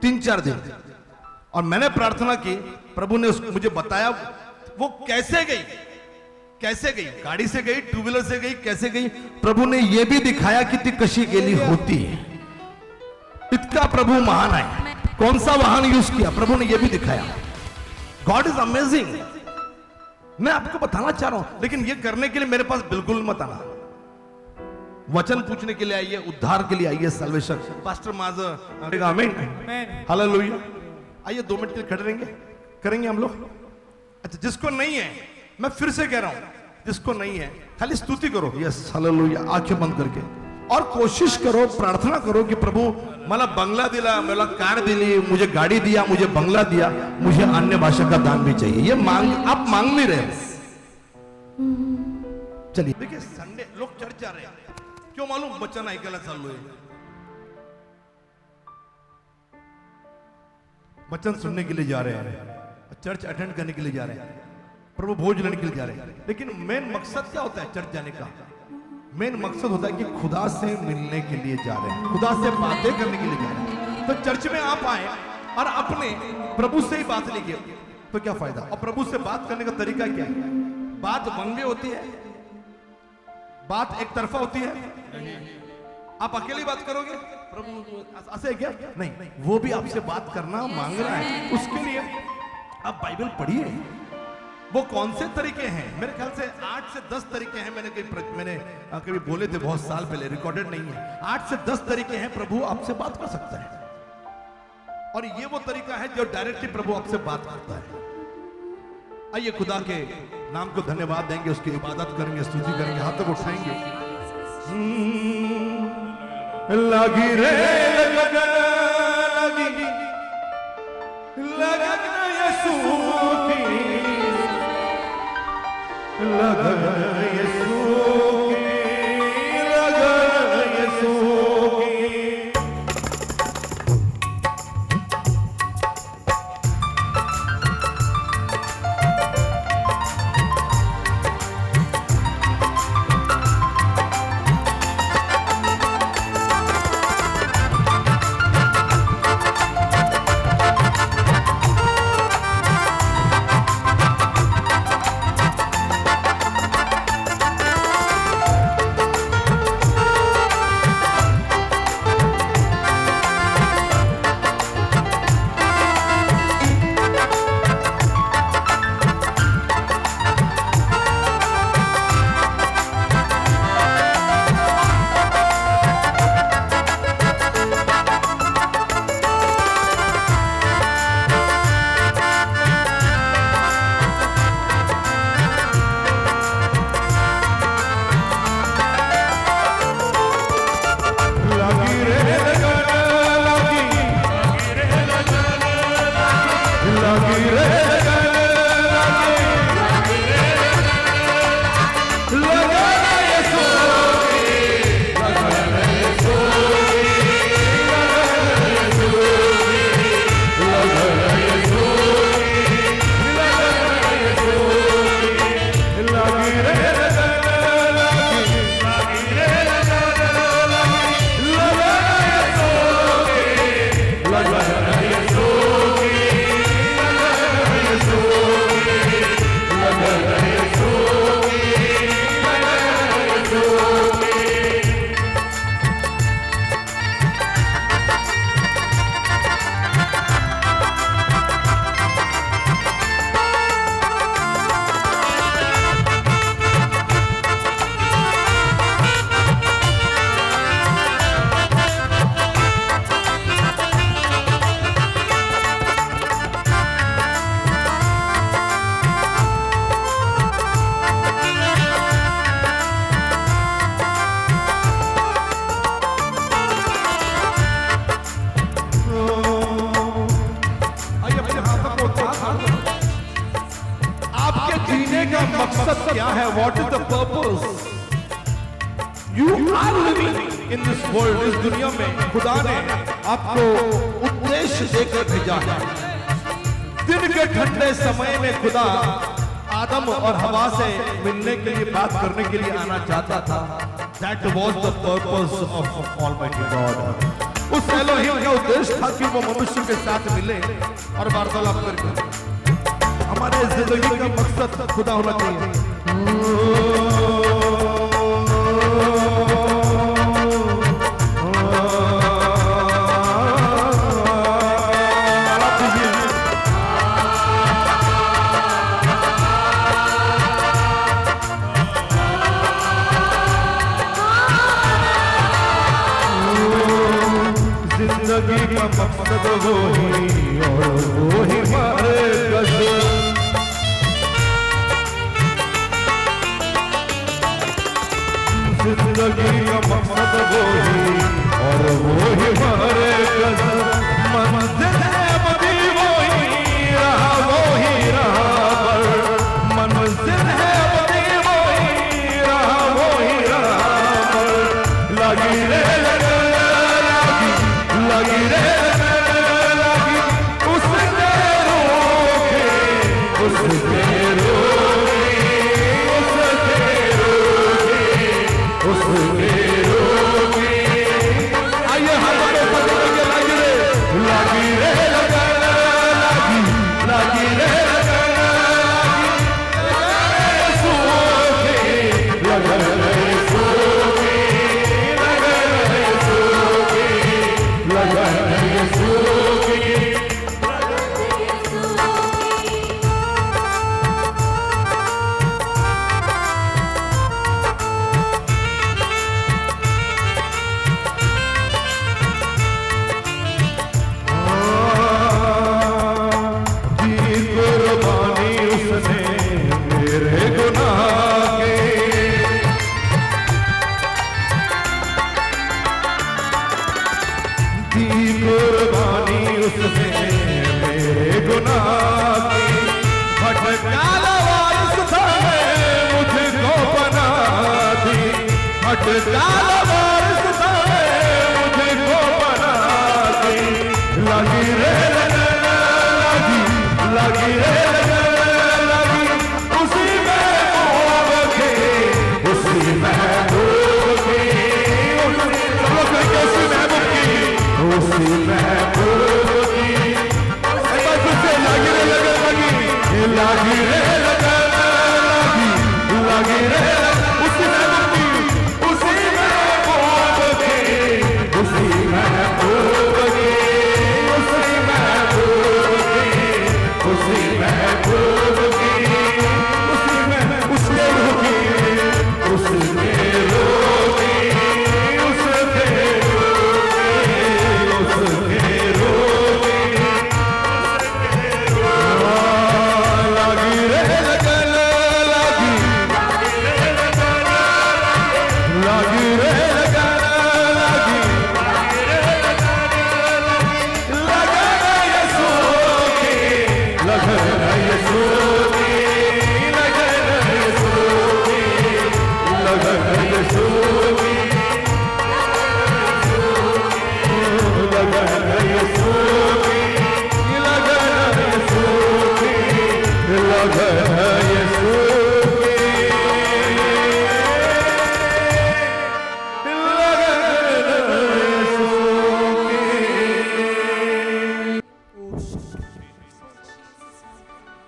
3-4 दिन, और मैंने प्रार्थना की, प्रभु ने मुझे बताया वो कैसे गई, गाड़ी से गई, 2 व्हीलर से गई, कैसे गई, प्रभु ने यह भी दिखाया कि ती कशी गेली होती है। इतना प्रभु महान है, कौन सा वाहन यूज किया प्रभु ने यह भी दिखाया। God is amazing. मैं आपको बताना चाह रहा हूं, लेकिन यह करने के लिए मेरे पास बिल्कुल मत आना। वचन पूछने के लिए आइए, उद्धार के लिए आइए, सल्वेशन। पास्टर माझ आमीन, हालेलुया। आइए 2 मिनट के लिए खड़े रहेंगे, करेंगे हम लोग। अच्छा, जिसको नहीं है मैं फिर से कह रहा हूं, जिसको नहीं है खाली स्तुति करो, यस हालेलुया, आंखें बंद करके, और कोशिश करो, प्रार्थना करो कि प्रभु मला बंगला दिला, मला कार दिली, मुझे गाड़ी दिया, मुझे बंगला दिया, मुझे अन्य भाषा का दान भी चाहिए। ये मांग, आप मांग नहीं रहे। चलिए देखिए, संडे लोग चर्च जा रहे हैं, क्यों मालूम? वचन ऐकायला चालू है, वचन सुनने के लिए जा रहे हैं, चर्च अटेंड करने के लिए जा रहे हैं, प्रभु भोज लेने के लिए जा रहे हैं। लेकिन मेन मकसद क्या होता है चर्च जाने का? मेन मकसद होता है कि खुदा से मिलने के लिए जा रहे हैं, खुदा से बातें करने के लिए जा रहे हैं। तो चर्च में आप आए और अपने प्रभु से ही बात लीजिए, तो क्या फायदा? और प्रभु से बात करने का तरीका क्या है? बात वन वे होती है, बात एक तरफा होती है। आप अकेली बात करोगे प्रभु ऐसे क्या? नहीं, वो भी आपसे बात करना मांग रहा है। उसके लिए आप बाइबल पढ़िए। वो कौन से तरीके हैं? मेरे ख्याल से 8 से 10 तरीके हैं। मैंने कभी बोले थे बहुत साल पहले, रिकॉर्डेड नहीं है। 8 से 10 तरीके हैं प्रभु आपसे बात कर सकता है, और ये वो तरीका है जो डायरेक्टली प्रभु आपसे बात करता है। आइए खुदा के नाम को धन्यवाद देंगे, उसकी इबादत करेंगे, स्तुति करेंगे, हाथ तक उठाएंगे। लगी रे लगन, लगन यीशु की, लगन यीशु की, लगन यीशु की। मकसद क्या है? What is the purpose? You are living in this world, इस दुनिया में खुदा ने आपको उद्देश्य देकर भेजा है। दिन के ठंडे समय में खुदा आदम और हवा से मिलने के लिए, बात करने के लिए आना चाहता था। That was the purpose of Almighty God। उस एलोहिम का उद्देश्य था कि वो मनुष्य के साथ मिले और वार्तालाप करें। हमारे जिंदगी का मकसद खुदा होना चाहिए। जिंदगी का मकसद वो ही और वो ही मार्गदर्शन।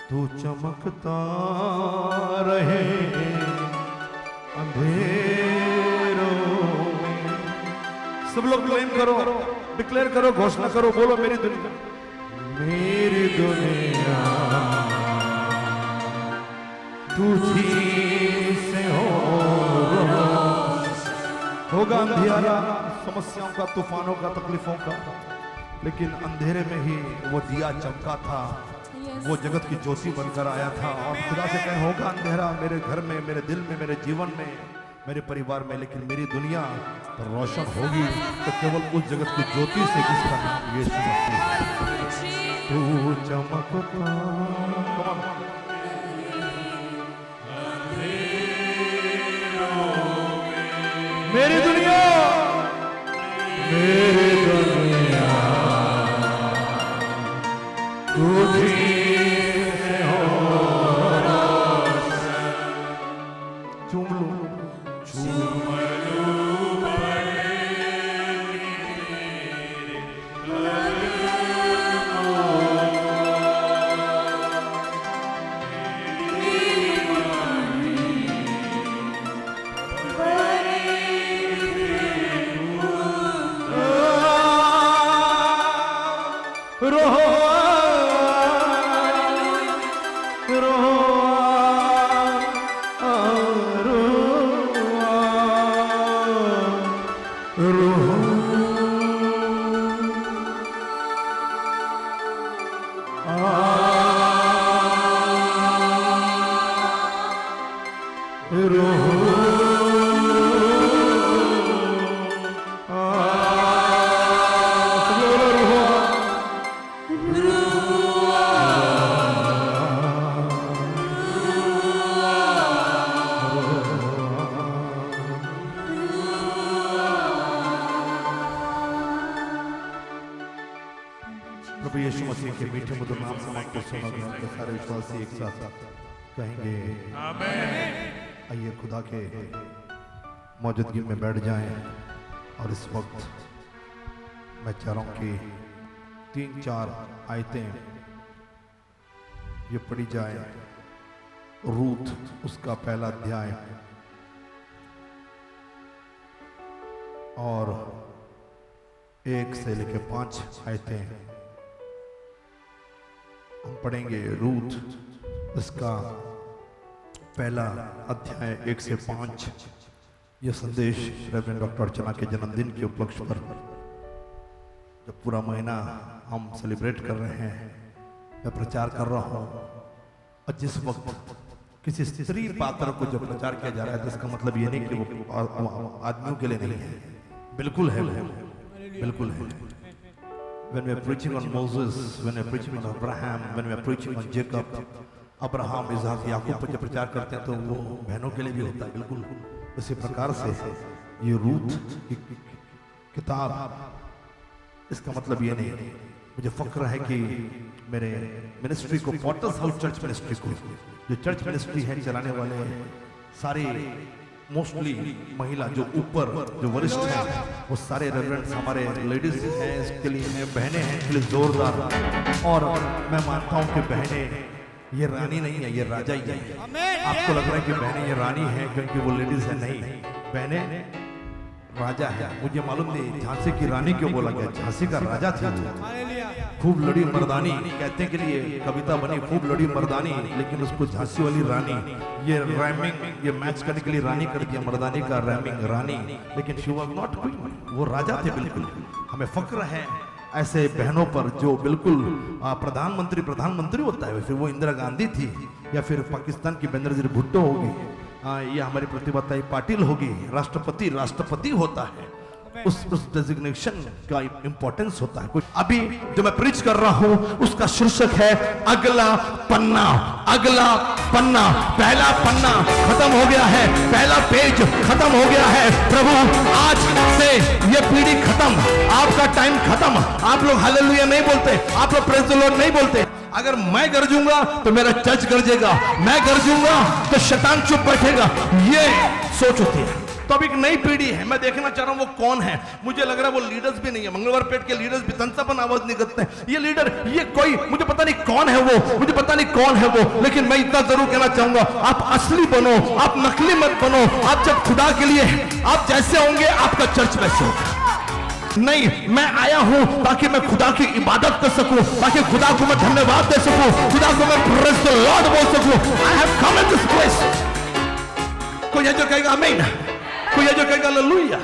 तू चमकता रहे अंधेरों में। सब लोग क्लेम करो, डिक्लेयर करो, घोषणा करो, बोलो मेरी दुनिया, मेरी दुनिया तुझी से होगा अंधियारा, समस्याओं का, तूफानों का, तकलीफों का, लेकिन अंधेरे में ही वो दिया चमका था, वो जगत की ज्योति बनकर आया था। और खुदा से कहें होगा अंधेरा मेरे घर में, मेरे दिल में, मेरे जीवन में, मेरे परिवार में, लेकिन मेरी दुनिया तो रोशन होगी तो केवल उस जगत की ज्योति से जिसका नाम यीशु मसीह। तू चमकता, मेरी दुनिया, मेरी दुनिया तुझी से हो रोशन। चूम लूं, चूम लूं मसीह के मीठे मधुर नाम से आपको सुनोगे, हम सारे विश्वासी एक साथ कहेंगे आमीन। आइए खुदा के मौजूदगी में बैठ जाएं और इस वक्त मैं चाह रहा हूं कि 3-4 आयतें ये पढ़ी जाए। रूथ उसका पहला अध्याय और 1 से लेकर 5 आयतें हम पढ़ेंगे। रूथ इसका पहला अध्याय 1 से 5। यह संदेश रेवरेंड डॉक्टर अर्चना के जन्मदिन के उपलक्ष्य पर जब पूरा महीना हम सेलिब्रेट कर रहे हैं, मैं प्रचार कर रहा हूं। और जिस वक्त किसी स्त्री पात्र को जब प्रचार किया जा रहा है तो इसका मतलब ये नहीं कि वो आदमियों के लिए नहीं है, बिल्कुल है, बिल्कुल है। When we are preaching on Moses, when we are preaching on Abraham, when we are preaching on Jacob, Abraham, Isaac, याकूब पर जब प्रचार करते हैं तो वो बहनों के लिए भी होता है, बिल्कुल उसी प्रकार से ये रूथ की किताब, इसका मतलब ये नहीं। मुझे फक्र है कि मेरे मिनिस्ट्री को, पॉटर्स हाउस चर्च मिनिस्ट्री को, जो चर्च मिनिस्ट्री है चलाने वाले सारे मोस्टली महिला जो ऊपर जो वरिष्ठ हैं वो सारे रेवरेंड्स हमारे लेडीज हैं, इसके लिए हैं, बहनें हैं, इसके लिए जोरदार। और मैं मानता हूं कि बहनें ये रानी नहीं है, ये राजा ही है। आपको लग रहा है कि बहनें ये रानी है क्योंकि वो लेडीज है, नहीं, बहनें राजा है। मुझे मालूम नहीं झांसी की रानी क्यों बोला गया, झांसी का राजा था। खूब लड़ी मर्दानी कहते के लिए कविता बनी, खूब लड़ी मर्दानी, लेकिन उसको झांसी वाली रानी, ये रैमिंग, ये मैच करने के लिए रानी कर दिया, मर्दानी का रैमिंग रानी, लेकिन शी वाज नॉट क्वीन, वो राजा थे। बिल्कुल हमें फक्र है ऐसे बहनों पर जो बिल्कुल प्रधानमंत्री होता है, फिर वो इंदिरा गांधी थी या फिर पाकिस्तान की बेनजीर भुट्टो होगी, या हमारी प्रतिभा पाटिल होगी, राष्ट्रपति होता है। उस डेजिग्नेशन का इंपॉर्टेंस होता है कुछ। अभी जो मैं प्रीच कर रहा हूं उसका शीर्षक है अगला पन्ना। अगला पन्ना, पहला पन्ना खत्म हो गया है, पहला पेज खत्म हो गया है। प्रभु आज से ये पीढ़ी खत्म, आपका टाइम खत्म। आप लोग हालेलुया नहीं बोलते, आप लोग प्रेज द लॉर्ड नहीं बोलते। अगर मैं गरजूंगा तो मेरा चर्च गरजेगा, मैं गरजूंगा तो शैतान चुप बैठेगा, ये सोच होती है। तो अब एक नई पीढ़ी है, मैं देखना चाह रहा हूं वो कौन है। मुझे लग रहा है वो लीडर्स भी नहीं है, मंगलवार पेट के लीडर्स भी तनसापन आवाज नहीं करते हैं। ये लीडर, ये कोई, मुझे पता नहीं कौन है वो, मुझे पता नहीं कौन है वो, लेकिन मैं इतना जरूर कहना चाहूंगा, आप असली बनो, आप नकली मत बनो। आप जब खुदा के लिए आप जैसे होंगे आपका चर्च वैसे होगा। नहीं, मैं आया हूं ताकि मैं खुदा की इबादत कर सकूं, ताकि खुदा को मैं धन्यवाद दे सकूं, खुदा को मैं प्रेज द लॉर्ड बोल सकूं। I have come in this place. कोई है जो कहेगा आमीन, कोई है जो कहेगा हालेलुया।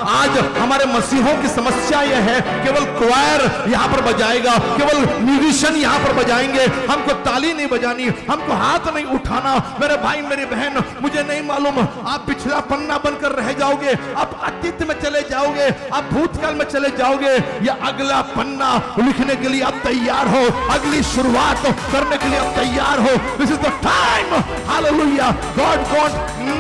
आज हमारे मसीहों की समस्या यह है, केवल क्वायर यहां पर बजाएगा, केवल म्यूजिशियन यहां पर बजाएंगे, हमको ताली नहीं बजानी, हमको हाथ नहीं उठाना। मेरे भाई मेरी बहन, मुझे नहीं मालूम आप पिछला पन्ना बनकर रह जाओगे, आप अतीत में चले जाओगे, आप भूतकाल में चले जाओगे, या अगला पन्ना लिखने के लिए आप तैयार हो, अगली शुरुआत करने के लिए आप तैयार हो। This is the time, hallelujah. God want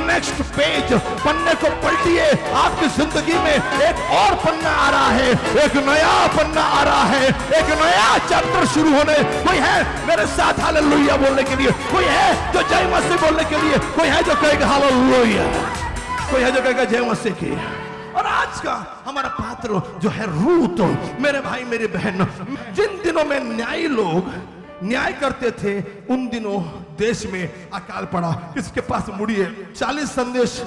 next page, पन्ने को पलटिए। आपकी जिंदगी में एक और पन्ना आ रहा है, एक नया पन्ना आ रहा है, एक नया चैप्टर शुरू होने। कोई है मेरे साथ हालेलुया बोलने के लिए? कोई है जो जय मसीह बोलने के लिए? कोई है जो कहेगा हालेलुया? कोई है जो कहेगा जय मसीह की? और आज का हमारा पात्र जो है रूथ। मेरे भाई मेरी बहन, जिन दिनों में न्यायी लोग न्याय करते थे उन दिनों देश में अकाल पड़ा। किसके पास मुड़िए, 40 संदेश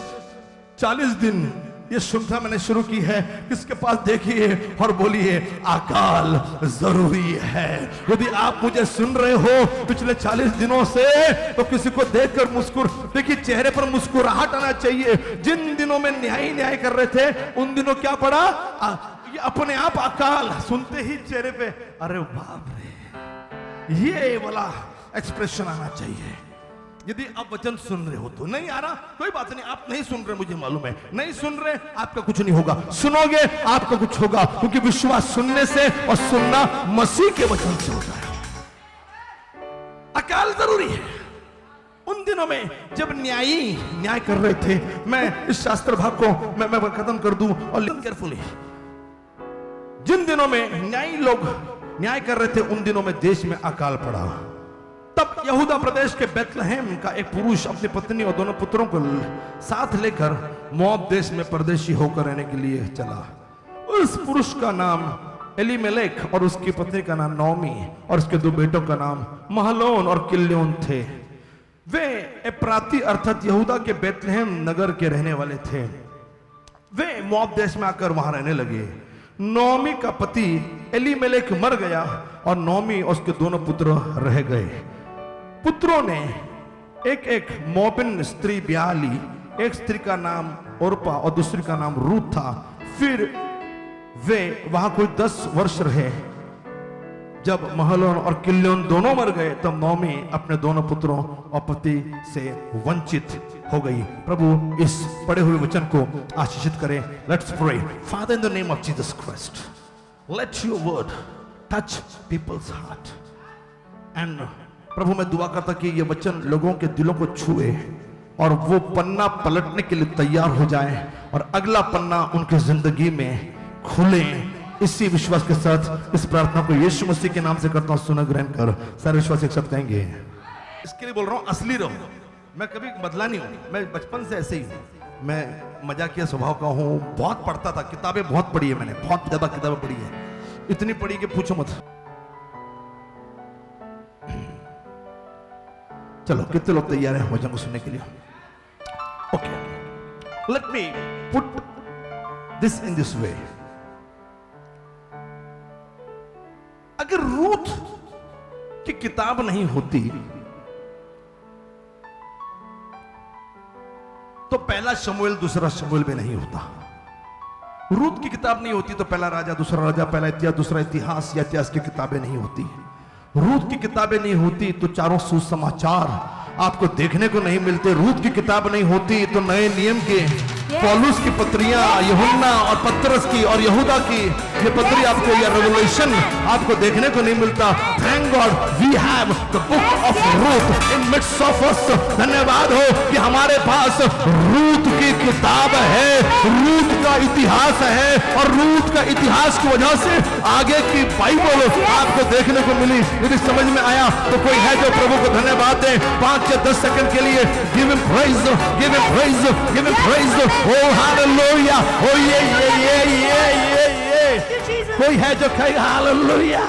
40 दिन ये श्रृंखला मैंने शुरू की है। किसके पास देखिए और बोलिए अकाल जरूरी है। यदि आप मुझे सुन रहे हो पिछले 40 दिनों से, तो किसी को देखकर देखिए चेहरे पर मुस्कुराहट आना चाहिए। जिन दिनों में न्याय कर रहे थे उन दिनों क्या पड़ा? ये अपने आप अकाल सुनते ही चेहरे पे अरे बाप रे, ये वाला एक्सप्रेशन आना चाहिए। यदि आप वचन सुन रहे हो तो, नहीं आ रहा कोई बात नहीं, आप नहीं सुन रहे मुझे मालूम है, नहीं सुन रहे आपका कुछ नहीं होगा, सुनोगे आपका कुछ होगा, क्योंकि विश्वास सुनने से और सुनना मसीह के वचन से होता है। अकाल जरूरी है। उन दिनों में जब न्याय कर रहे थे, मैं इस शास्त्र भाग को मैं खत्म कर दूं और लिसन केयरफुली। जिन दिनों में न्यायी लोग न्याय कर रहे थे, उन दिनों में देश में अकाल पड़ा। तब यहूदा प्रदेश के बेथलेहेम का एक पुरुष अपनी पत्नी और दोनों पुत्रों को साथ लेकर मोआब देश में परदेशी होकर रहने के लिए चला। उस पुरुष का नाम एलीमेलेक और उसकी पत्नी का नाम नौमी और उसके 2 बेटों का नाम महलोन और किल्योन थे। वे एप्राती अर्थात यहूदा के बेथलेहेम नगर के रहने वाले थे। वे मोआब देश में आकर वहां रहने लगे। नौमी का पति एलीमेलेक मर गया और नौमी और उसके दोनों पुत्र रह गए। पुत्रों ने एक एक मोआबिन स्त्री ब्याह ली। एक स्त्री का नाम ओरपा और दूसरी का नाम रूत था। फिर वे वहां कोई 10 वर्ष रहे। जब महलोन और किल्योन दोनों मर गए तब नौमी अपने दोनों पुत्रों और पति से वंचित हो गई। प्रभु इस पढ़े हुए वचन को आशीषित करें। Let's pray. Father, in the name of Jesus Christ, let your word touch people's heart. And प्रभु मैं दुआ करता कि ये वचन लोगों के दिलों को छुए और वो पन्ना पलटने के लिए तैयार हो जाए और अगला पन्ना उनकी जिंदगी में खुले। इसी विश्वास के साथ इस प्रार्थना को यीशु मसीह के नाम से करता हूं, सुना ग्रहण कर। सारे विश्वास एक साथ कहेंगे। इसके लिए बोल रहा हूं, असली रहो। मैं कभी बदला नहीं हूं, मैं बचपन से ऐसे ही हूं। मैं मजाकिया स्वभाव का हूं। बहुत पढ़ता था, किताबें बहुत पढ़ी है मैंने, बहुत ज्यादा किताबें पढ़ी है, इतनी पढ़ी कि पूछो मत। चलो कितने लोग तैयार हैं वचन को सुनने के लिए? Okay, let me put this in this way. अगर रूथ की किताब नहीं होती तो पहला शमूएल दूसरा शमूएल भी नहीं होता। रूथ की किताब नहीं होती तो पहला राजा दूसरा राजा, पहला इतिहास दूसरा इतिहास या इतिहास की किताबें नहीं होती। रूथ की किताबें नहीं होती तो चारों सुसमाचार आपको देखने को नहीं मिलते। रूथ की किताब नहीं होती तो नए नियम के पौलुस की पत्रियां, यूहन्ना और पतरस की और यहूदा की ये पत्री आपको या रेवलेशन आपको देखने को नहीं मिलता। Thank God we have the book of Ruth in midst of us. धन्यवाद हो कि हमारे पास रूथ की किताब है, रूथ का इतिहास है और रूथ का इतिहास की वजह से आगे की बाइबल आपको देखने को मिली। यदि समझ में आया तो कोई है जो प्रभु को धन्यवाद दे 5 या 10 सेकंड के लिए। Give him praise, give him praise, give him praise. Oh hallelujah! Oh yeah. कोई है जो कहेगा हालेलुया?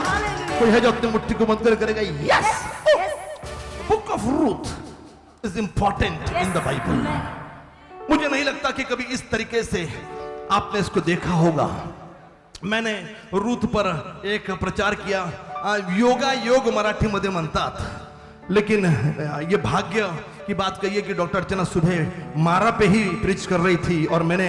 कोई है जो अपनी मुट्ठी को बंद कर करेगा yes? Book of Ruth is important in the Bible. मुझे नहीं लगता कि कभी इस तरीके से आपने इसको देखा होगा। मैंने रूथ पर एक प्रचार किया, योगा योग मराठी मध्ये म्हणतात, लेकिन ये भाग्य की बात कही है कि डॉक्टर अर्चना सुबह मारा पे ही प्रीच कर रही थी और मैंने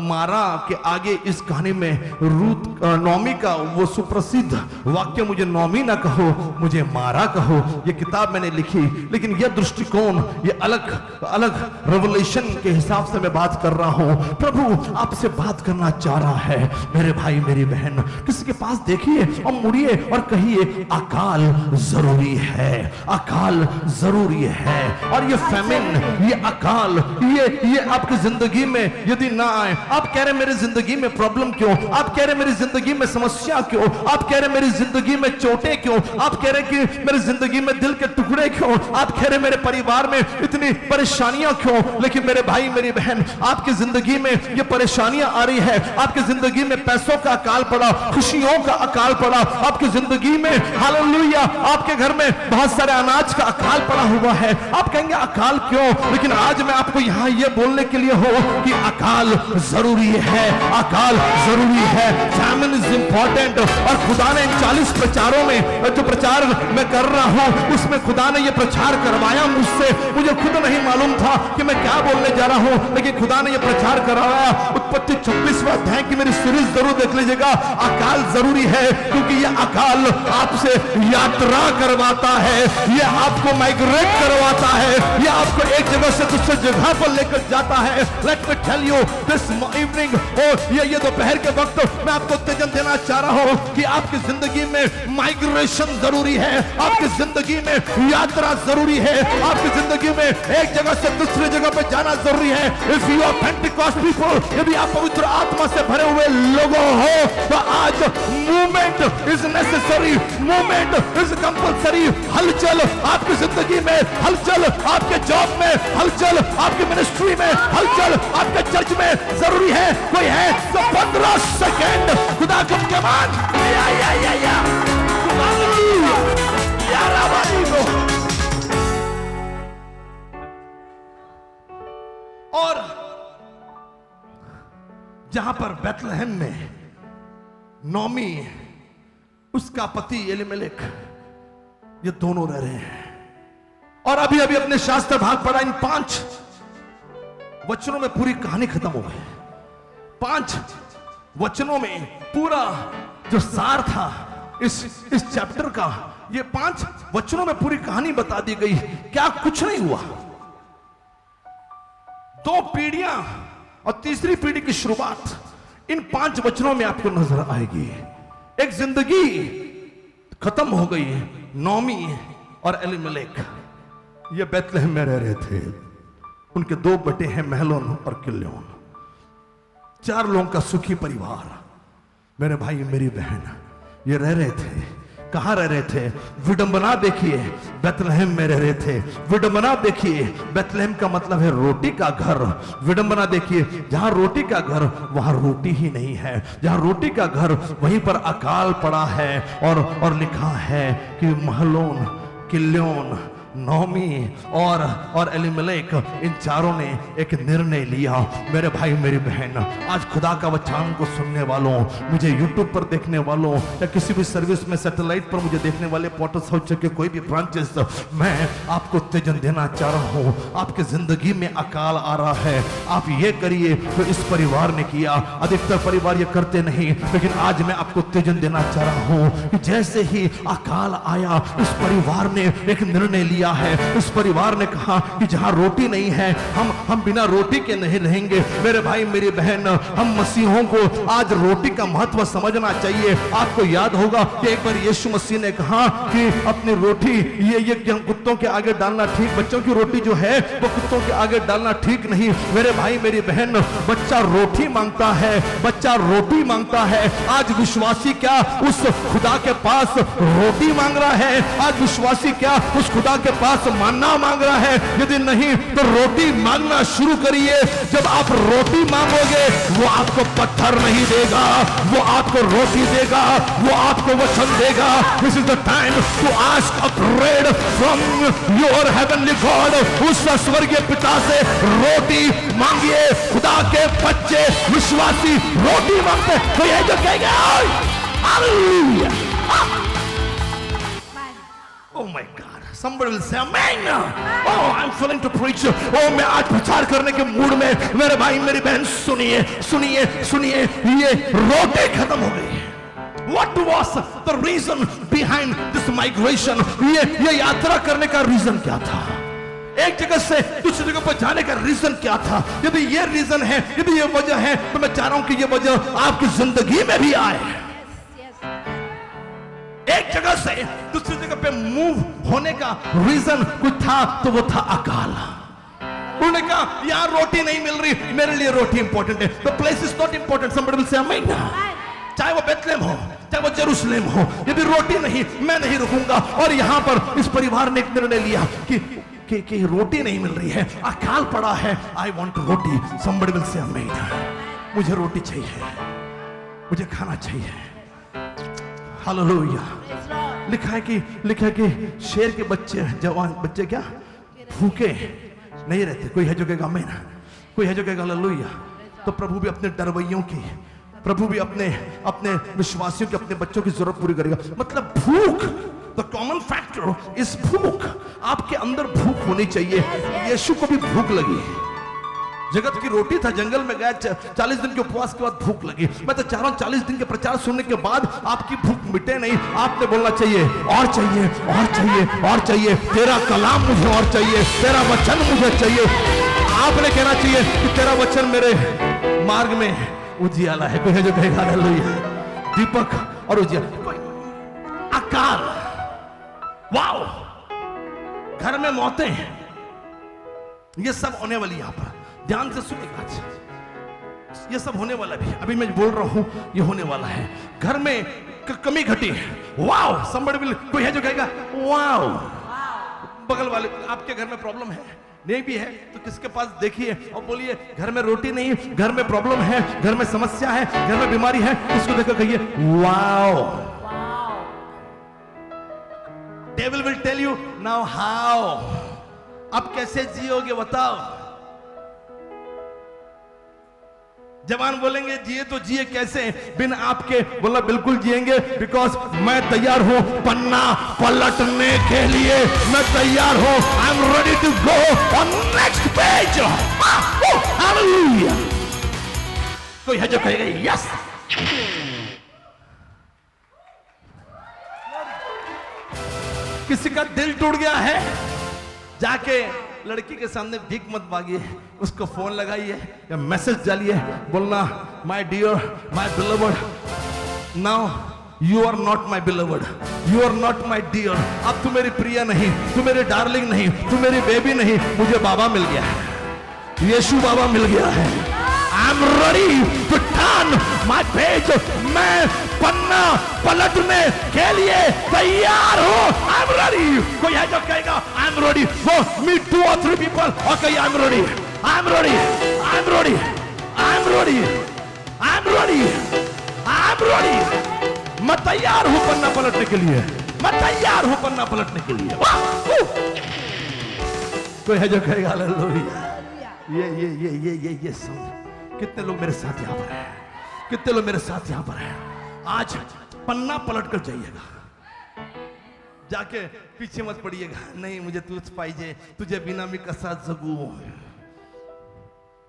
मारा के आगे इस कहानी में रूथ नौमी का वो सुप्रसिद्ध वाक्य, मुझे नौमी ना कहो मुझे मारा कहो, ये किताब मैंने लिखी। लेकिन यह दृष्टिकोण, ये अलग अलग रेवलेशन के हिसाब से मैं बात कर रहा हूं। प्रभु आपसे बात करना चाह रहा है। मेरे भाई मेरी बहन, किसी के पास देखिए और मुड़िए और कहिए अकाल जरूरी है, अकाल जरूरी है। और ये फैमिन, ये अकाल, ये आपकी जिंदगी में यदि ना आए, आप कह रहे मेरी जिंदगी में प्रॉब्लम क्यों, आप कह रहे मेरी जिंदगी में समस्या क्यों, आप कह रहे मेरी जिंदगी में चोटें क्यों, आप कह रहे कि मेरी जिंदगी में दिल के टुकड़े क्यों, आप कह रहे मेरे परिवार में इतनी परेशानियां क्यों। लेकिन मेरे भाई मेरी बहन, आपकी जिंदगी में ये परेशानियां आ रही है, आपकी जिंदगी में पैसों का अकाल पड़ा, खुशियों का अकाल पड़ा, आपकी जिंदगी में हालेलुया आपके घर में बहुत सारे अनाज का अकाल पड़ा हुआ है। आप कहेंगे अकाल क्यों, लेकिन आज मैं आपको यहां ये बोलने के लिए हो कि अकाल जरूरी है, अकाल जरूरी है। Famine is important. और खुदा ने 40 प्रचारों में जो प्रचार मैं कर रहा हूं उसमें खुदा ने ये प्रचार करवाया मुझसे। मुझे खुद नहीं मालूम था कि मैं क्या बोलने जा रहा हूं, लेकिन खुदा ने ये प्रचार करवाया। उत्पत्ति 26वां अध्याय की मेरी सीरीज जरूर देख लीजिएगा। अकाल जरूरी है क्योंकि ये अकाल आपसे यात्रा करवाता है, ये आपको माइग्रेट करवाता है, ये आपको एक जगह से दूसरी जगह पर लेकर जाता है। Let me tell you this evening, ये दोपहर के वक्त मैं आपको उत्तेजन देना चाह रहा हूं कि आपकी जिंदगी में माइग्रेशन जरूरी है, आपकी जिंदगी में यात्रा जरूरी है, आपकी जिंदगी में एक जगह से दूसरी जगह पे जाना जरूरी है। If you are Pentecost people, यदि आप पवित्र आत्मा से भरे हुए लोगों हो, तो आज movement is necessary, movement is compulsory. हलचल आपकी जिंदगी में, हलचल आपके जॉब में, हलचल आपकी मिनिस्ट्री में, हलचल आपके चर्च में जरूरी है। कोई है तो 15 सेकेंड खुदा को कमान या और जहां पर बैतलहम में नोमी, उसका पति एलीमेलेक, ये दोनों रह रहे हैं। और अभी अभी अपने शास्त्र भाग पढ़ा, इन 5 वचनों में पूरी कहानी खत्म हो गई। 5 वचनों में पूरा जो सार था इस चैप्टर का, ये 5 वचनों में पूरी कहानी बता दी गई। क्या कुछ नहीं हुआ? 2 पीढ़ियां और तीसरी पीढ़ी की शुरुआत इन 5 वचनों में आपको नजर आएगी। एक जिंदगी खत्म हो गई। नोमी और एलीमेलेक ये बैतलहम में रह रहे थे। उनके 2 बेटे हैं, महलोन और किल्योन। 4 लोगों का सुखी परिवार। मेरे भाई मेरी बहन ये रह रहे थे। कहां रह रहे थे? विडंबना देखिए, बैतलहम में रह रहे थे। विडंबना देखिए, बैतलहम का मतलब है रोटी का घर। विडंबना देखिए, जहां रोटी का घर वहां रोटी ही नहीं है। जहां रोटी का घर वहीं पर अकाल पड़ा है। और लिखा है कि महलोन, किल्योन, नोमी और एलीमेलेक, इन चारों ने एक निर्णय लिया। मेरे भाई मेरी बहन, आज खुदा का वचन को सुनने वालों, मुझे यूट्यूब पर देखने वालों या किसी भी सर्विस में सैटेलाइट पर मुझे देखने वाले पॉटर्स हाउस के कोई भी ब्रांचेस, मैं आपको उत्तेजन देना चाह रहा हूं। आपकी जिंदगी में अकाल आ रहा है, आप ये करिए तो इस परिवार ने किया। अधिकतर परिवार ये करते नहीं, लेकिन आज मैं आपको उत्तेजन देना चाह रहा हूं कि जैसे ही अकाल आया, इस परिवार ने एक निर्णय लिया है। इस परिवार ने कहा कि जहां रोटी नहीं है, हम बिना रोटी के नहीं रहेंगे। मेरे भाई मेरी बहन, हम मसीहों को आज रोटी का महत्व समझना चाहिए। आपको याद होगा कि एक बार यीशु मसीह ने कहा कि अपनी रोटी ये कुत्तों के आगे डालना ठीक, बच्चों की रोटी जो है वो कुत्तों के आगे डालना ठीक नहीं। मेरे भाई मेरी बहन, बच्चा रोटी मांगता है, बच्चा रोटी मांगता है। आज विश्वासी क्या उस खुदा के पास रोटी मांग रहा है? आज विश्वासी क्या उस खुदा के पास मानना मांग रहा है? यदि नहीं तो रोटी मांगना शुरू करिए। जब आप रोटी मांगोगे, वो आपको पत्थर नहीं देगा, वो आपको रोटी देगा, वो आपको वचन देगा। This is the time to ask a bread from your heavenly God. उस स्वर्गीय पिता से रोटी मांगिए। खुदा के बच्चे विश्वासी रोटी मांगते तो ये जो कहेगा, hallelujah, oh my God, somebody will say amen. Oh, I'm feeling to preach. Oh, मैं आज प्रचार करने के मूड में। मेरे भाई मेरी बहन सुनिए सुनिए सुनिए, ये रोटी खत्म हो गई। What was the reason behind this migration? ये यात्रा करने का रीजन क्या था? एक जगह से दूसरी जगह पर जाने का रीजन क्या था? यदि ये रीजन है, यदि ये वजह है, तो मैं चाह रहा हूं कि ये वजह आपकी जिंदगी में भी आए। एक जगह से दूसरी जगह पे मूव होने का रीजन कुछ था, तो वो था अकाल। उन्होंने कहा यार रोटी नहीं मिल रही, मेरे लिए रोटी इंपॉर्टेंट है। The place is not important, somebody will say आमीन। चाहे वो बेथलेहम हो, चाहे वो जेरूशलेम हो, यदि रोटी नहीं, मैं नहीं रुकूंगा। और यहां पर इस परिवार ने एक निर्णय लिया कि रोटी नहीं मिल रही है, अकाल पड़ा है। I want roti, somebody will say आमीन। मुझे रोटी चाहिए, मुझे खाना चाहिए। हालेलुया। लिखा है कि शेर के बच्चे, जवान बच्चे क्या भूखे नहीं रहते। कोई है जो कहेगा आमीन, कोई है जो कहेगा हालेलुया। तो प्रभु भी अपने डरवैयों की, प्रभु भी अपने विश्वासियों के, अपने बच्चों की जरूरत पूरी करेगा। मतलब भूख, द कॉमन फैक्टर इज भूख। आपके अंदर भूख होनी चाहिए। यीशु को भी भूख लगी। जगत की रोटी था, जंगल में गया, 40 दिन के उपवास के बाद भूख लगी। मैं तो चाह रहा हूं 40 दिन के प्रचार सुनने के बाद आपकी भूख मिटे नहीं। आपने बोलना चाहिए और चाहिए और चाहिए और चाहिए, तेरा कलाम मुझे और चाहिए, तेरा वचन मुझे चाहिए। आपने कहना चाहिए कि तेरा वचन मेरे मार्ग में उजियाला है। कोई है जो कहेगा हालेलुया? दीपक और उजियाला, अकाल, वाओ, घर में मौतें, ये सब होने वाली। यहां पर ध्यान से सुनिएगा, ये सब होने वाला भी, अभी मैं बोल रहा हूं ये होने वाला है। घर में कमी घटी, वाओ, somebody will, कोई है जो कहेगा वाओ? बगल वाले, आपके घर में प्रॉब्लम है, नहीं भी है तो किसके पास देखिए और बोलिए घर में रोटी नहीं, घर में प्रॉब्लम है, घर में समस्या है, घर में बीमारी है, इसको देखकर कहिए wow. Devil will tell you now how, अब कैसे जियोगे बताओ। जवान बोलेंगे जिए तो जिए कैसे बिन आपके, बोला बिल्कुल जिएंगे, बिकॉज मैं तैयार हूं पन्ना पलटने के लिए, मैं तैयार हूं, I am ready to go on next page. Hallelujah. कोई है जो कहेगा यस? किसी का दिल टूट गया है, जाके लड़की के सामने भीख मत मांगिए, उसको फोन लगाइए या मैसेज डालिए, बोलना my dear, my beloved, now you are not my beloved, you are not my dear. अब तू मेरी प्रिया नहीं, तू मेरी डार्लिंग नहीं, तू मेरी बेबी नहीं, मुझे बाबा मिल गया है, यीशु बाबा मिल गया है। I am ready to turn my page, मैं पन्ना पलटने के लिए तैयार हूं। I am ready. कोई है जो कहेगा आई एम रेडी? वो मीट 2 or 3 people और कहिए I am ready, I am ready, I am ready, I am ready, I am ready, I am ready. मैं तैयार हूं पन्ना पलटने के लिए, मैं तैयार हूं पन्ना पलटने के लिए। कोई है जो कहेगा हालेलुया? ये सुन, कितने लोग मेरे साथ यहां पर हैं, कितने लोग मेरे साथ यहां पर हैं? आज पन्ना पलट कर जाइएगा, जाके पीछे मत पड़िएगा, नहीं मुझे तुझ पाइजे, तुझे बिना मी कसा जगू,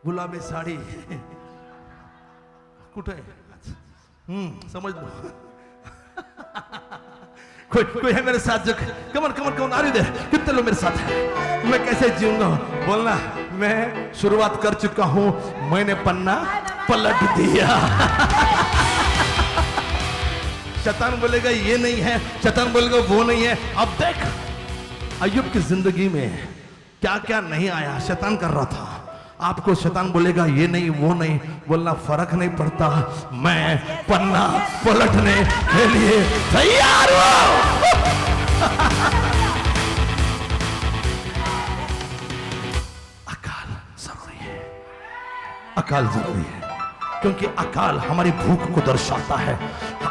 गुलाबी साड़ी कुठे, समझ लो। कोई है मेरे साथ जो कमर कमर कमर आ रही दे, कितने लोग मेरे साथ हैं? मैं कैसे जीऊंगा? बोलना मैं शुरुआत कर चुका हूं, मैंने पन्ना पलट दिया। शैतान बोलेगा ये नहीं है, शैतान बोलेगा वो नहीं है। अब देख अय्यूब की जिंदगी में क्या क्या नहीं आया, शैतान कर रहा था। आपको शैतान बोलेगा ये नहीं वो नहीं, बोलना फर्क नहीं पड़ता, मैं पन्ना पलटने के लिए तैयार हूं। अकाल जरूरी है, अकाल जरूरी है, क्योंकि अकाल हमारी भूख को दर्शाता है।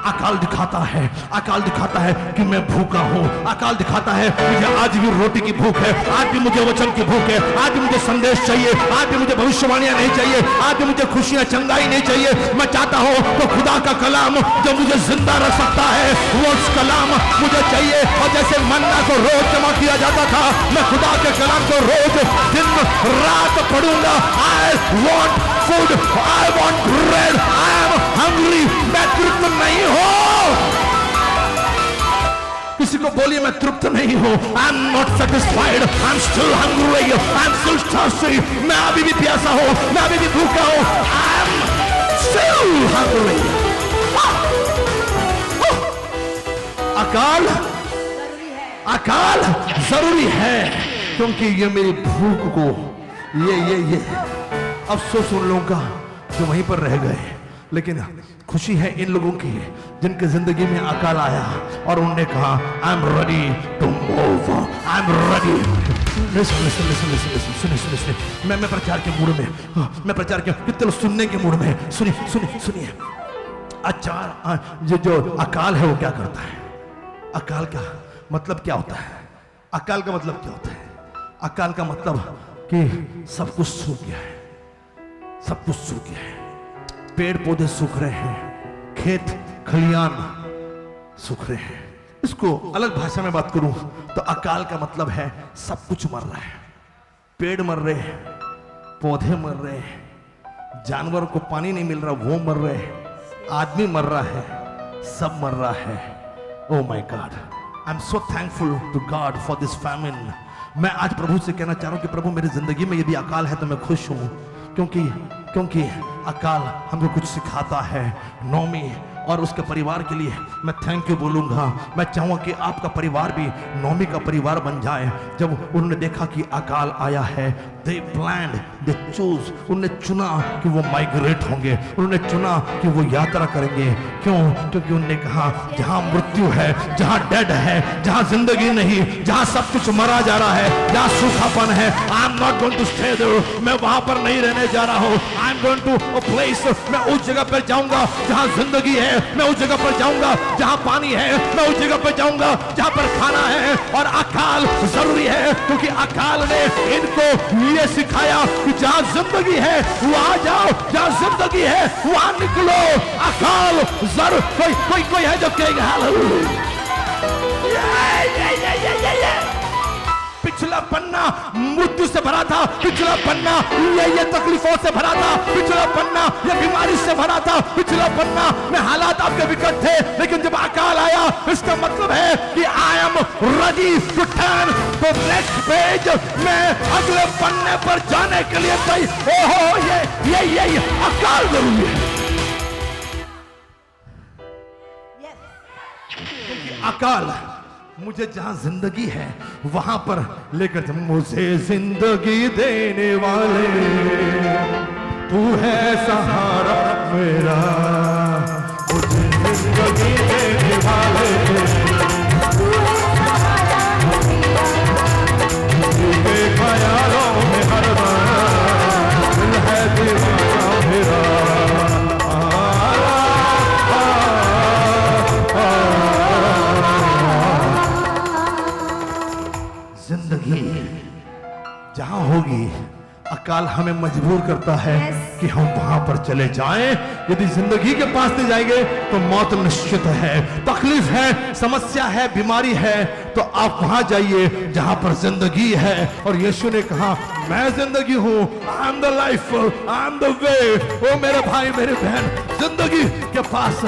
अकाल दिखाता है, अकाल दिखाता है कि मैं भूखा हूं, अकाल दिखाता है मुझे आज भी रोटी की भूख है, आज भी मुझे वचन की भूख है, आज भी मुझे संदेश चाहिए, आज भी मुझे भविष्यवाणियां नहीं चाहिए, आज भी मुझे खुशियां चंगाई नहीं चाहिए। मैं चाहता हूं तो खुदा का कलाम जो मुझे जिंदा रख सकता है, वो कलाम मुझे चाहिए। और जैसे मन्ना को रोज जमा किया जाता था, मैं खुदा के कलाम को रोज दिन रात पढ़ूंगा। I want food, I want bread, I am hungry. मैं तृप्त नहीं हूं। किसी को बोलिए मैं तृप्त नहीं हूं। I am not satisfied, I am still hungry, I am still thirsty. मैं अभी भी प्यासा हूं, मैं अभी भी भूखा हूं। I am still hungry. अकाल अकाल जरूरी है, क्योंकि ये मेरी भूख को ये अफसोस उन लोगों का जो वहीं पर रह गए, लेकिन खुशी है इन लोगों की जिनके जिंदगी में अकाल आया और उन्होंने कहा I am ready to move, I am ready. सुनिए, मैं प्रचार के मूड में, मैं प्रचार के, कितने लोग सुनने के मूड में, सुनिए। अच्छा, जो अकाल है वो क्या करता है? अकाल का मतलब क्या होता है? अकाल का मतलब क्या होता है? अकाल का मतलब कि सब कुछ सूख गया है, सब कुछ सूख गया है, पेड़ पौधे सूख रहे हैं, खेत खलियान सूख रहे हैं। इसको अलग भाषा में बात करूं तो अकाल का मतलब है सब कुछ मर रहा है, पेड़ मर रहे हैं, पौधे मर रहे हैं, जानवर को पानी नहीं मिल रहा वो मर रहे हैं, आदमी मर रहा है, सब मर रहा है। Oh my God, I am so thankful to God for this famine. मैं आज प्रभु से कहना चाह रहा हूं कि प्रभु मेरी जिंदगी में यदि अकाल है तो मैं खुश हूं, क्योंकि अकाल हमको कुछ सिखाता है। नौमी और उसके परिवार के लिए मैं थैंक यू बोलूंगा। मैं चाहूंगा कि आपका परिवार भी नौमी का परिवार बन जाए। जब उन्होंने देखा कि अकाल आया है, दे प्लान्ड, दे चूज, उन्होंने चुना कि वो माइग्रेट होंगे, उन्होंने चुना कि वो यात्रा करेंगे। क्यों? क्योंकि उन्होंने कहा जहां मृत्यु है, जहां डेड है, जहां जिंदगी नहीं, जहां सब कुछ मरा जा रहा है, जहां सूखापन है, I am not going to stay there, मैं वहां पर नहीं रहने जा रहा हूं। I am going to a place, मैं उस जगह पर जाऊंगा जहां जिंदगी है, मैं उस जगह पर जाऊंगा जहां पानी है, मैं उस जगह पर जाऊंगा जहां पर खाना है। और अकाल जरूरी है, क्योंकि अकाल ने इनको ये सिखाया कि जहां जिंदगी है वहां जाओ, जहां जिंदगी है वहां निकलो। अकाल जरूर कोई है जो कहेगा हालेलुया। पिछला पन्ना मृत्यु से भरा था, पिछला पन्ना ये तकलीफों से भरा था, पिछला पन्ना ये बीमारी से भरा था, पिछला पन्ना में हालात आपके विकट थे। लेकिन जब अकाल आया, इसका मतलब है कि I am ready to turn to next page. मैं अगले पन्ने पर जाने के लिए तैयार। ओहो, ये अकाल जरूरी है। क्योंकि अकाल मुझे जहां जिंदगी है वहां पर लेकर मुझे जिंदगी देने वाले तू है सहारा मेरा, मुझे जिंदगी देने वाले तू है सहारा मेरा, ख्यालों में हर बार दिल है दीवाना मेरा। जिंदगी जहां होगी, अकाल हमें मजबूर करता है कि हम वहां पर चले जाएं। यदि जिंदगी के पास नहीं जाएंगे तो मौत निश्चित है। तकलीफ है, समस्या है, बीमारी है, तो आप वहां जाइए जहां पर जिंदगी है। और यीशु ने कहा मैं जिंदगी हूं, I am the life, I am the way. ओ मेरे भाई मेरे बहन, जिंदगी के पास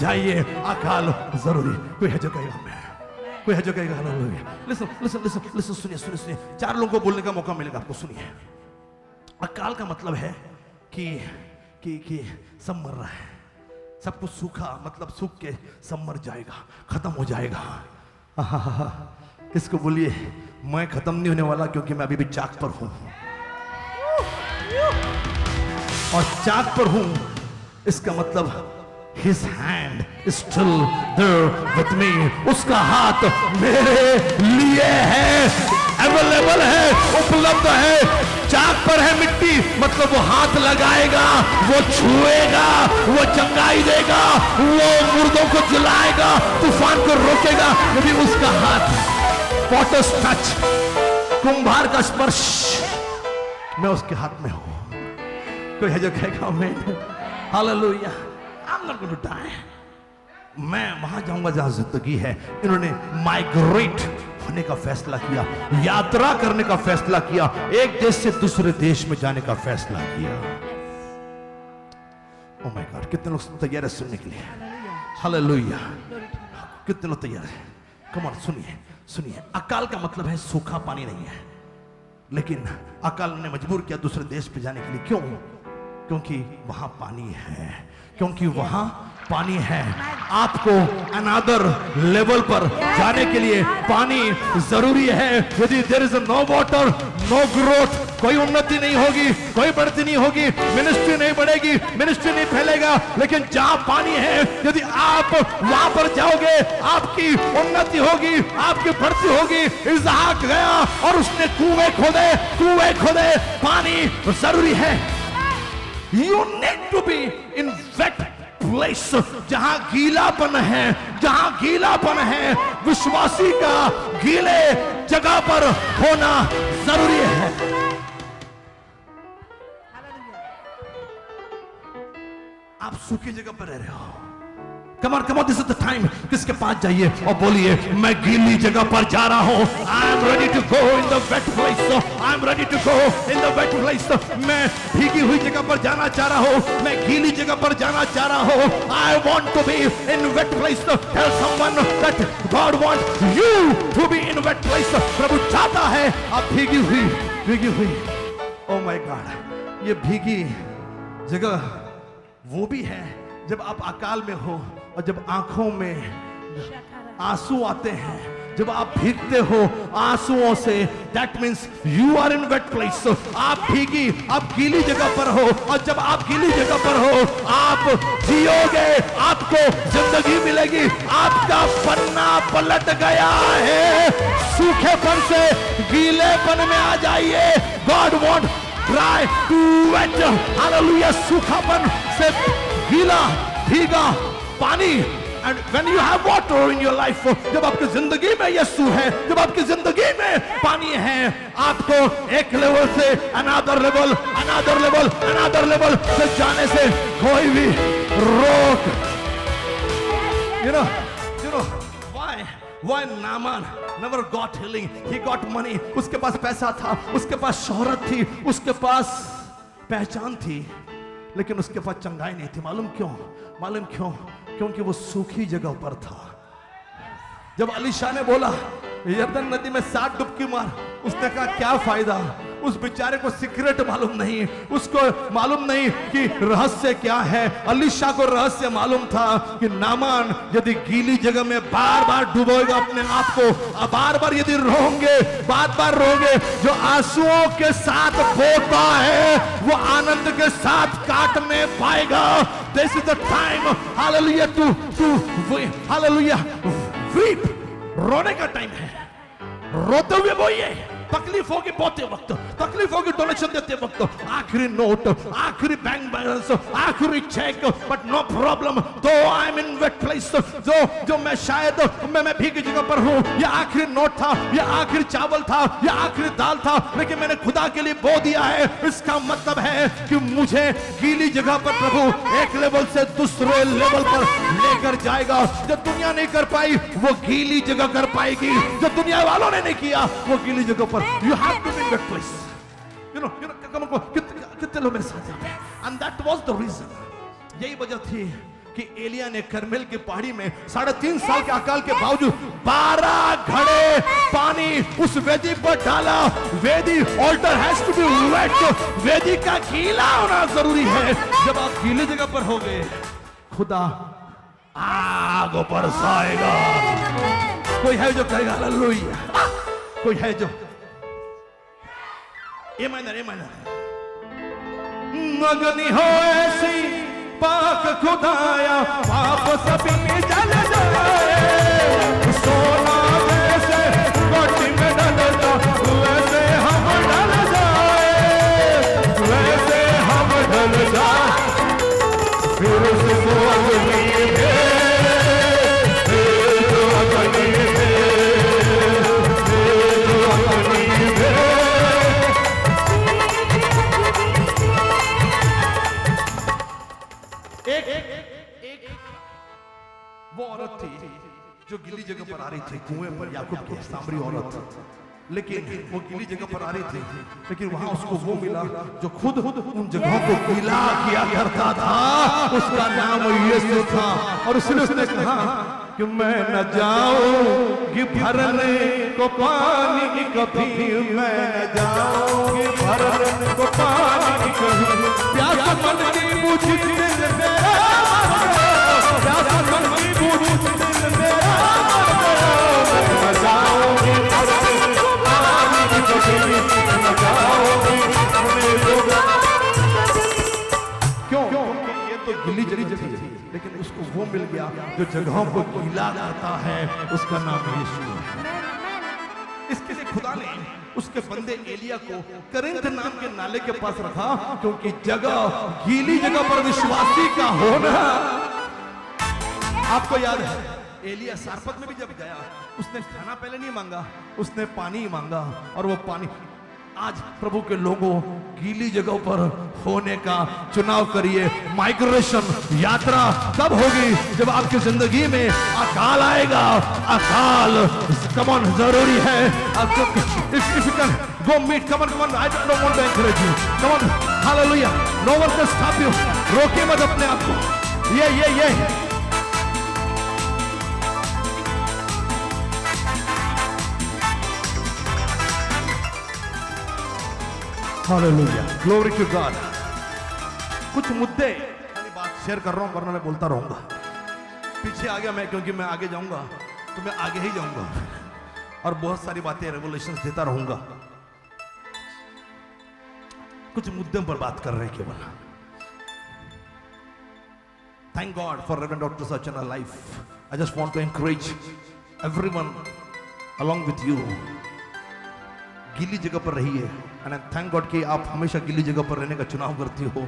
जाइए। अकाल जरूरी। कोई है जो कहेगा मैं, कोई है जो कहेगा hallelujah. Listen listen listen listen, सुनिए। 4 लोगों को बोलने का मौका मिलेगा आपको। सुनिए, अकाल का मतलब है कि सब मर रहा है, सब कुछ सूखा, मतलब सूख के सब मर जाएगा, खत्म हो जाएगा। किसको बोलिए मैं खत्म नहीं होने वाला, क्योंकि मैं अभी भी चाक पर हूं। और चाक पर हूं, इसका मतलब His hand is still there with me. उसका हाथ मेरे लिए है, अवेलेबल है, उपलब्ध है। चाक पर है मिट्टी, मतलब वो हाथ लगाएगा, वो छुएगा, वो चंगाई देगा, वो मुर्दों को जलाएगा, तूफान को रोकेगा। यदि उसका हाथ, पॉटर्स टच, कुंभार का स्पर्श, मैं उसके हाथ में हूं। कोई है जो कहेगा मैं, hallelujah. I'm not going to die. मैं वहां जाऊंगा जहां जिंदगी है। इन्होंने माइग्रेट होने का फैसला किया, यात्रा करने का फैसला किया, एक देश से दूसरे देश में जाने का फैसला किया। ओह माय गॉड, कितने लोग तैयार है सुनने के लिए? हालेलुया। कितने लोग तैयार है? कम ऑन, सुनिए। अकाल का मतलब है सूखा पानी नहीं है, लेकिन अकाल ने मजबूर किया दूसरे देश पे जाने के लिए। क्यों? क्योंकि वहां पानी है, क्योंकि वहां पानी है। आपको अनदर लेवल पर जाने के लिए पानी जरूरी है। यदि there is no water, no growth, कोई उन्नति नहीं होगी, कोई बढ़ती नहीं होगी, मिनिस्ट्री नहीं बढ़ेगी, मिनिस्ट्री नहीं फैलेगा। लेकिन जहां पानी है, यदि आप वहां पर जाओगे, आपकी उन्नति होगी, आपकी बढ़ती होगी। इसहाक गया और उसने कुएं खोदे। पानी जरूरी है। You need to be in wet place, जहां गीलापन है, विश्वासी का गीले जगह पर होना जरूरी है। आप सूखी जगह पर रह रहे हो, Come on, this is the time. किसके पास जाइए और बोलिए मैं गीली जगह पर जा रहा हूँ. I am ready to go in the wet place. I am ready to go in the wet place. मैं भीगी हुई जगह पर जाना चाह रहा हूँ. मैं गीली जगह पर जाना चाह रहा हूँ. I want to be in wet place. Tell someone that God wants you to be in wet place. प्रभु चाहता है आप भीगी हुई. Oh my God, ये भीगी जगह वो भी है जब आप अकाल में हो और जब आंखों में आंसू आते हैं, जब आप भीगते हो आंसुओं से, that means you are in wet place. आप गीली जगह पर हो और जब आप गीली जगह पर हो आप जियोगे, आपको जिंदगी मिलेगी. आपका पन्ना पलट गया है. सूखेपन से गीलेपन में आ जाइए. God wants dry to wet. Hallelujah. सूखापन से गीला भीगा पानी. And when you have water in your life, जब आपकी जिंदगी में यीशु है, जब आपकी जिंदगी में पानी है, आपको एक लेवल से another level से जाने से कोई भी रोक. You know why Naaman never got healing? He got money. उसके पास पैसा था, उसके पास शोहरत थी, उसके पास पहचान थी, लेकिन उसके पास चंगाई नहीं थी. मालूम क्यों? क्योंकि वो सूखी जगह पर था. जब अलीशा ने बोला यरदन नदी में 7 डुबकी मार, उसने कहा क्या फायदा. उस बेचारे को सीक्रेट मालूम नहीं, उसको मालूम नहीं कि रहस्य क्या है. अलीशा को रहस्य मालूम था कि नामान यदि गीली जगह में बार-बार डुबोएगा अपने आप को, बार-बार यदि बार-बार रोगे, जो आंसुओं के साथ बोता है वो आनंद के साथ काट में पाएगा. This is the time, hallelujah, hallelujah, weep. रोने का टाइम है. रोते हुए बोइए. तकलीफों की बोते वक्त, तकलीफों की डोनेशन देते वक्त, आखिरी नोट, आखिरी बैंक बैलेंस, आखिरी cheque, but no problem. Though I am in wet place. जो मैं शायद मैं भीगी जगह पर हूं. यह आखिरी नोट था, यह आखिरी चावल था, यह आखिरी दाल था, लेकिन मैंने खुदा के लिए बो दिया है. इसका मतलब है कि मुझे गीली जगह पर प्रभु एक लेवल से दूसरे लेवल पर लेकर जाएगा. जो दुनिया नहीं कर पाई वो गीली जगह कर पाएगी. जो दुनिया वालों ने नहीं किया वो गीली जगह पर. You have to be in that place. You know, come on, कितने लोग मेरे साथ हैं? And that was the reason. यही वजह थी कि एलिया ने कर्मेल की पहाड़ी में 3.5 साल के अकाल के बावजूद 12 घड़े पानी उस वेदी पर डाला. वेदी altar has to be wet. वेदी का गीला होना जरूरी है. जब आप गीली जगह पर होगे खुदा आग बरसाएगा. कोई है जो कहेगा हालेलुया? कोई है जो मगनी हो ऐसी पाक खुदाया, पाप सभी में जल जाए. सोना जैसे कोटी में डलता वैसे हम डल जाए, वैसे हम डल जाए. फिर उसको अगली वो औरत थी जो गीली जगह पर आ रही थी. कुएं पर याकूब की सामरी औरत, लेकिन वो गीली जगह पर आ रही थी, लेकिन वहां उसको वो मिला जो खुद उन जगहों को गीला किया करता था. उसका नाम यीशु था. और इसलिए उसने कहा कि मैं न जाऊंगी भरने को पानी कभी, मैं न जाऊंगी भरने को पानी कभी. प्यास मन की मुझे दिल मेरा, प्यास मन की मुझे दिल मेरा, न जाऊंगी भरने को पानी कभी, न जाऊंगी भरने को पानी. क्यों? ये तो गिली जगह थी, लेकिन उसको वो मिल गया जो जगहों को गीला करता है. उसका नाम यीशु है. इसके लिए खुदा ने उसके बंदे एलिया को करिंथ नाम के नाले के पास रखा, क्योंकि जगह गीली जगह पर विश्वासी का होना. आपको याद है एलिया सारपत में भी जब गया उसने खाना पहले नहीं मांगा, उसने पानी मांगा. और वो पानी आज प्रभु के लोगों गीली जगहों पर होने का चुनाव करिए। माइग्रेशन यात्रा तब होगी जब आपकी जिंदगी में अकाल आएगा। अकाल कमन जरूरी है। Go meet, come on, I don't want to encourage you. Come on, hallelujah. No one can stop you. रोके मत अपने आप को। ये। Hallelujah. Glory to God. कुछ मुद्दे वाली बात शेयर कर रहा हूं, वरना मैं बोलता रहूंगा। पीछे आ गया मैं, क्योंकि मैं आगे जाऊंगा तो मैं आगे ही जाऊंगा और बहुत सारी बातें रेवोल्यूशंस देता रहूंगा। कुछ मुद्दों पर बात कर रहे हैं केवल। Thank God for Reverend Dr. Sachin life. I just want to encourage everyone along with you. गीली जगह पर रहिए। And I thank God कि आप हमेशा गीली जगह पर रहने का चुनाव करती हो,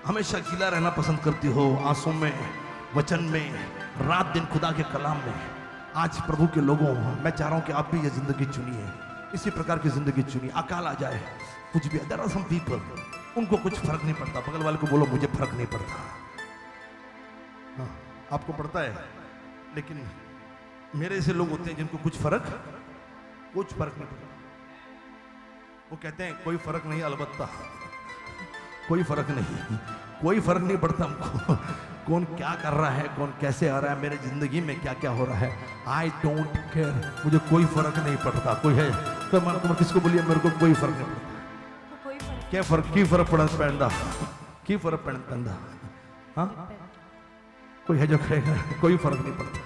हमेशा गीला रहना पसंद करती हो, आंसू में, वचन में, रात दिन खुदा के कलाम में। आज प्रभु के लोगों, मैं चाह रहा हूं कि आप भी ये जिंदगी चुनिए, इसी प्रकार की जिंदगी चुनिए। अकाल आ जाए, कुछ भी, there are some people, उनको कुछ फर्क नहीं पड़ता। बगल वाले को बोलो मुझे फर्क नहीं पड़ता। हाँ, आपको पड़ता है, लेकिन मेरे ऐसे लोग होते हैं जिनको कुछ फर्क नहीं पड़ता। वो कहते हैं कोई फर्क नहीं, अलबत्ता कोई फर्क नहीं पड़ता हमको। कौन क्या कर रहा है, कौन कैसे आ रहा है, मेरे जिंदगी में क्या क्या हो रहा है, आई डोंट केयर, मुझे कोई फर्क नहीं पड़ता। कोई है तो मैं किसको बोलिए मेरे को कोई फर्क नहीं पड़ता। क्या फर्क की फर्क पड़ता। हाँ, कोई है जो कहेगा कोई फर्क नहीं पड़ता।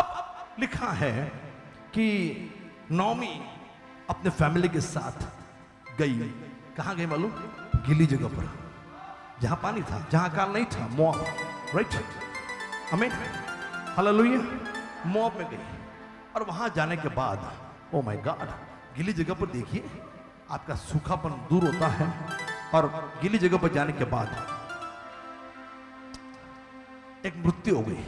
अब लिखा है कि नौमी अपने फैमिली के साथ गई। कहां गई मालूम? गीली जगह पर, जहां पानी था, जहां अकाल नहीं था। मोआब, राइट? आमीन, हालेलुया। मोआब में गई और वहां जाने के बाद, ओ माय गॉड, गीली जगह पर देखिए आपका सूखापन दूर होता है। और गीली जगह पर जाने के बाद एक मृत्यु हो गई।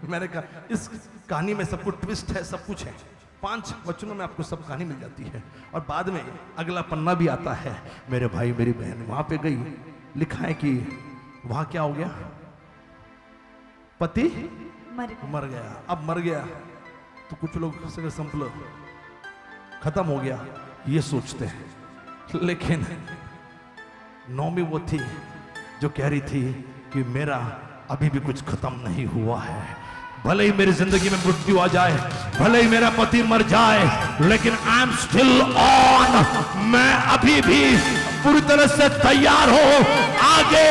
मैंने कहा इस कहानी में सब कुछ ट्विस्ट है, सब कुछ है। 5 वचनों में आपको सब कहानी मिल जाती है और बाद में अगला पन्ना भी आता है। मेरे भाई मेरी बहन वहां पे गई, लिखा है कि वहां क्या हो गया? पति मर गया। अब मर गया तो कुछ लोग संपल खत्म हो गया ये सोचते हैं, लेकिन नौमी वो थी जो कह रही थी कि मेरा अभी भी कुछ खत्म नहीं हुआ है। भले ही मेरी जिंदगी में मृत्यु आ जाए, भले ही मेरा पति मर जाए, लेकिन आई एम स्टिल ऑन। मैं अभी भी पूरी तरह से तैयार हूं आगे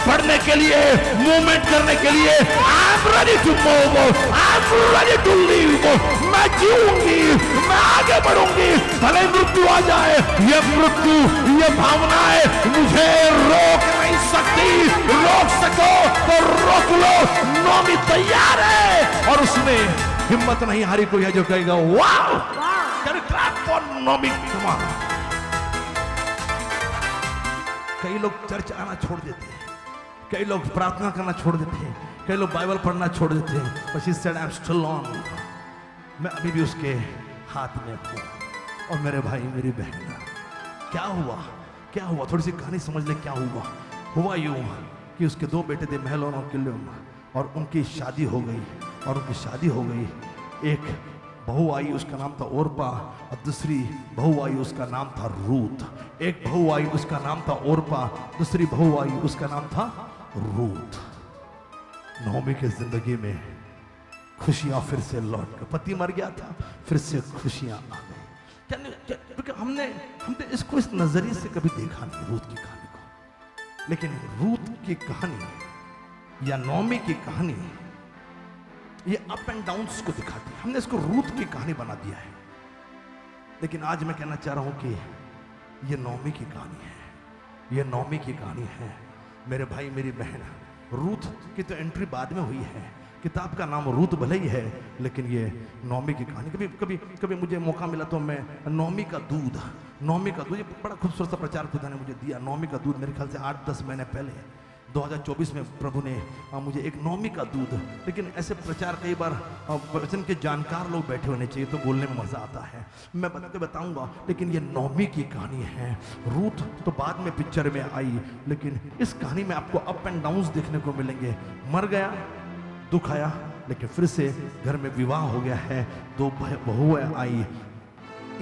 बढ़ने के लिए, मूवमेंट करने के लिए। I am ready to move, I am ready to leave. मैं जीऊंगी, मैं आगे बढ़ूंगी, भले ही मृत्यु आ जाए। ये मृत्यु, ये भावनाएं मुझे रोक नहीं सकती। रोक सको तो रोक लो। नौमी तैयार है और उसने हिम्मत नहीं हारी। कोई है जो कहेगा wow, can you clap for Naomi? कई लोग चर्च आना छोड़ देते हैं, कई लोग प्रार्थना करना छोड़ देते हैं, कई लोग बाइबल पढ़ना छोड़ देते हैं, but she said, I'm still on. मैं अभी भी उसके हाथ में हूँ। और मेरे भाई मेरी बहन, क्या हुआ? थोड़ी सी कहानी समझ ले। क्या हुआ यूं कि उसके 2 बेटे थे, महलोन और किल्योन, और उनकी शादी हो गई। एक बहू आई, उसका नाम था ओरपा, और दूसरी बहू आई, उसका नाम था रूथ। एक बहू आई, उसका नाम था ओरपा, दूसरी बहू आई, उसका नाम था रूथ। नौमी की जिंदगी में खुशियां फिर से लौट गई। पति मर गया था, फिर से खुशियां आ गई। क्योंकि हमने इसको इस नजरिए से कभी देखा नहीं, रूथ की कहानी को। लेकिन रूथ की कहानी या नौमी की कहानी ये अप एंड डाउन्स को दिखाती है। हमने इसको रूथ की कहानी बना दिया है, लेकिन आज मैं कहना चाह रहा हूं कि ये नौमी की कहानी है। मेरे भाई मेरी बहन, रूथ की तो एंट्री बाद में हुई है। किताब का नाम रूथ भले ही है, लेकिन ये नौमी की कहानी। कभी मुझे मौका मिला तो मैं नौमी का दूध, ये बड़ा खूबसूरत सा प्रचार खुदा ने मुझे दिया। नौमी का दूध मेरे ख्याल से 8-10 महीने पहले 2024 में प्रभु ने मुझे एक नौमी का दूध, लेकिन ऐसे प्रचार कई बार वचन के जानकार लोग बैठे होने चाहिए तो बोलने में मजा आता है, मैं बताऊंगा। लेकिन ये नौमी की कहानी है। रूथ तो बाद में पिक्चर में आई, लेकिन इस कहानी में आपको अप एंड डाउन्स देखने को मिलेंगे। मर गया, दुख आया, लेकिन फिर से घर में विवाह हो गया है, 2 बहुएं आई।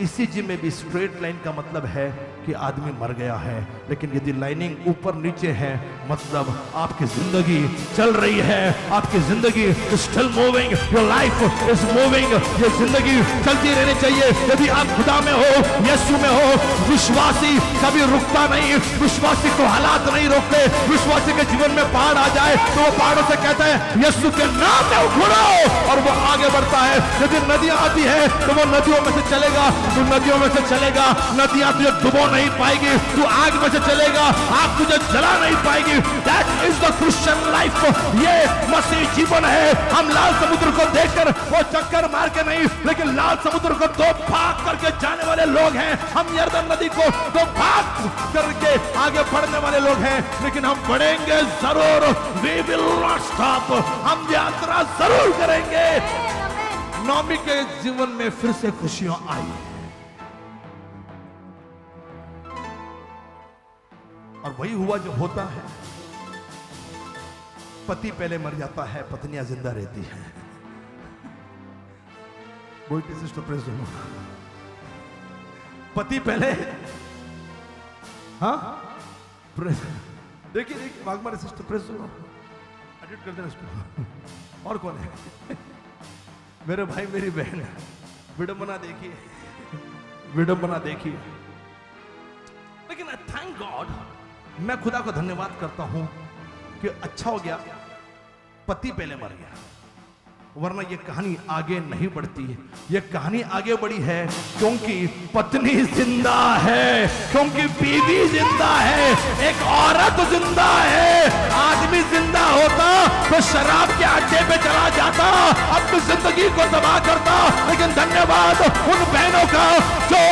ECG में भी स्ट्रेट लाइन का मतलब है कि आदमी मर गया है, लेकिन यदि लाइनिंग ऊपर नीचे है मतलब आपकी जिंदगी चल रही है, आपकी जिंदगी still moving, your life is moving. ये जिंदगी चलती रहनी चाहिए। यदि आप खुदा में हो, यीशु में हो, विश्वासी कभी रुकता नहीं, विश्वासी को हालात नहीं रोकते। विश्वासी के जीवन में पहाड़ आ जाए तो वो पहाड़ों से कहता है यीशु के नाम में उखड़ो, और वो आगे बढ़ता है। यदि नदियां आती है तो वो नदियों में से चलेगा, तू नदियों में से चलेगा, नदियां तुझे डुबो नहीं पाएगी, तू आग में से चलेगा, आग तुझे जला नहीं पाएगी। That is the Christian life. ये मसीह जीवन है। हम लाल समुद्र को देखकर वो चक्कर मार के नहीं, लेकिन लाल समुद्र को 2 भाग करके जाने वाले लोग हैं। हम यरदन नदी को 2 भाग करके आगे बढ़ने वाले लोग हैं, लेकिन हम बढ़ेंगे जरूर। We will not stop. हम यात्रा जरूर करेंगे। नौमी के जीवन में फिर से खुशियां आई और वही हुआ जो होता है। पति पहले मर जाता है, पत्नियां जिंदा रहती हैं। सिस्टर प्रेस दो। पति पहले, हाँ देखिए वाघमारे सिस्टर प्रेस दो, एडिट कर देना इसको। और कौन है? मेरे भाई मेरी बहन। विडंबना देखिए, विडंबना देखिए। लेकिन थैंक गॉड, मैं खुदा को धन्यवाद करता हूं कि अच्छा हो गया पति पहले मर गया, वरना ये कहानी आगे नहीं बढ़ती। ये कहानी आगे बढ़ी है क्योंकि पत्नी जिंदा है, क्योंकि बीवी जिंदा है, एक औरत जिंदा है। आदमी जिंदा होता तो शराब के अड्डे पे चला जाता, अपनी जिंदगी को तबाह करता। लेकिन धन्यवाद उन बहनों का जो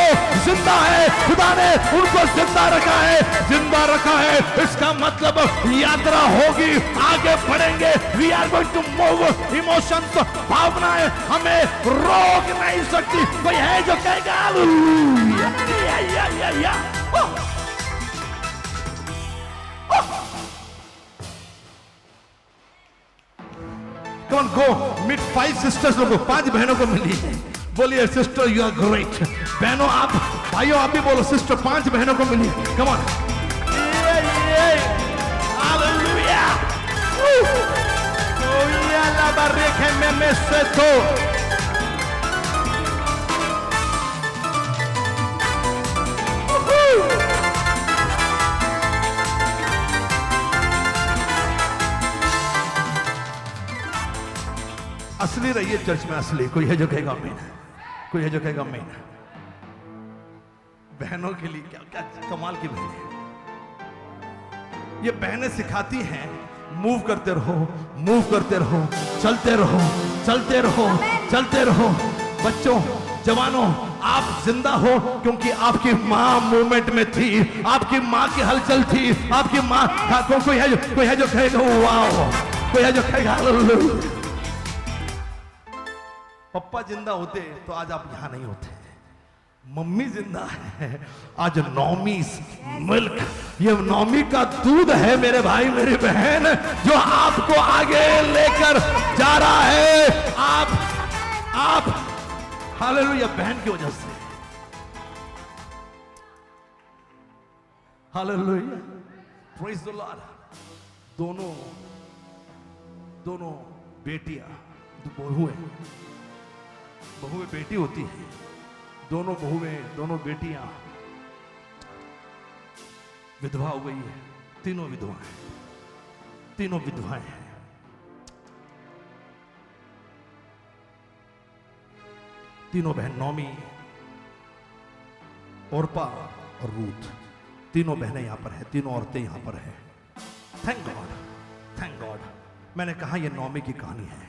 जिंदा है, खुदा ने उनको जिंदा रखा है, जिंदा रखा है। इसका मतलब यात्रा होगी, आगे बढ़ेंगे। We are going to move. Emotion, भावनाएं हमें रोक नहीं सकती। कोई है जो कहेगा कौन गो मीट 5 सिस्टर्स लोगों, 5 बहनों को मिली। बोलिए सिस्टर यू आर ग्रेट। बहनों आप, भाइयों आप भी बोलो सिस्टर 5 बहनों को मिली। Come on, hallelujah. La barriga me seto. असली रहिए चर्च में, असली। कोई है जो कहेगा आमीन, कोई है जो कहेगा आमीन। बहनों के लिए क्या क्या कमाल की बहनें। ये बहनें सिखाती हैं मूव करते रहो, मूव करते रहो, चलते रहो, चलते रहो, चलते रहो। बच्चों, जवानों, आप जिंदा हो क्योंकि आपकी माँ मूवमेंट में थी, आपकी माँ की हलचल थी, आपकी माँ। कोई है जो कहेगा वाह, कोई है जो कहेगा हालेलुया। पप्पा जिंदा होते तो आज आप यहां नहीं होते। मम्मी जिंदा है, आज नौमी मिल्क, ये नौमी का दूध है मेरे भाई मेरी बहन, जो आपको आगे लेकर जा रहा है। आप हालेलुया, बहन की वजह से। Hallelujah, praise the Lord. दोनों बेटियां, बहुएं बेटी होती है, दोनों बहुएं, दोनों बेटियां विधवा हो गई है। तीनों विधवाएं हैं। तीनों बहन, नौमी, ओरपा और रूथ, तीनों बहनें यहां पर है, तीनों औरतें यहां पर है। Thank God, thank God. मैंने कहा यह नौमी की कहानी है।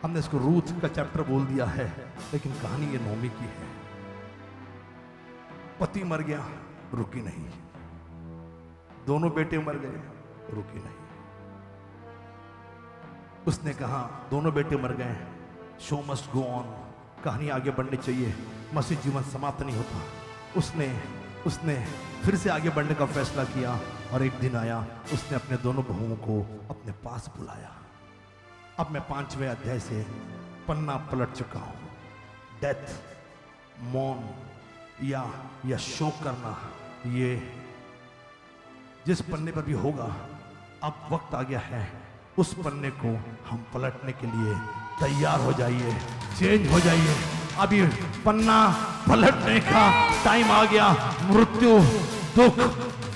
हमने इसको रूथ का चैप्टर बोल दिया है, लेकिन कहानी ये नौमी की है। पति मर गया, रुकी नहीं। दोनों बेटे मर गए, रुकी नहीं। उसने कहा दोनों बेटे मर गए, शो मस्ट गो ऑन, कहानी आगे बढ़नी चाहिए, मसीह जीवन समाप्त नहीं होता। उसने फिर से आगे बढ़ने का फैसला किया और एक दिन आया, उसने अपने दोनों बहुओं को अपने पास बुलाया। अब मैं 5वें अध्याय से पन्ना पलट चुका हूं। डेथ, मौन या शोक करना, ये जिस पन्ने पर भी होगा, अब वक्त आ गया है उस पन्ने को हम पलटने के लिए तैयार हो जाइए, चेंज हो जाइए। अभी पन्ना पलटने का टाइम आ गया। मृत्यु, दुख,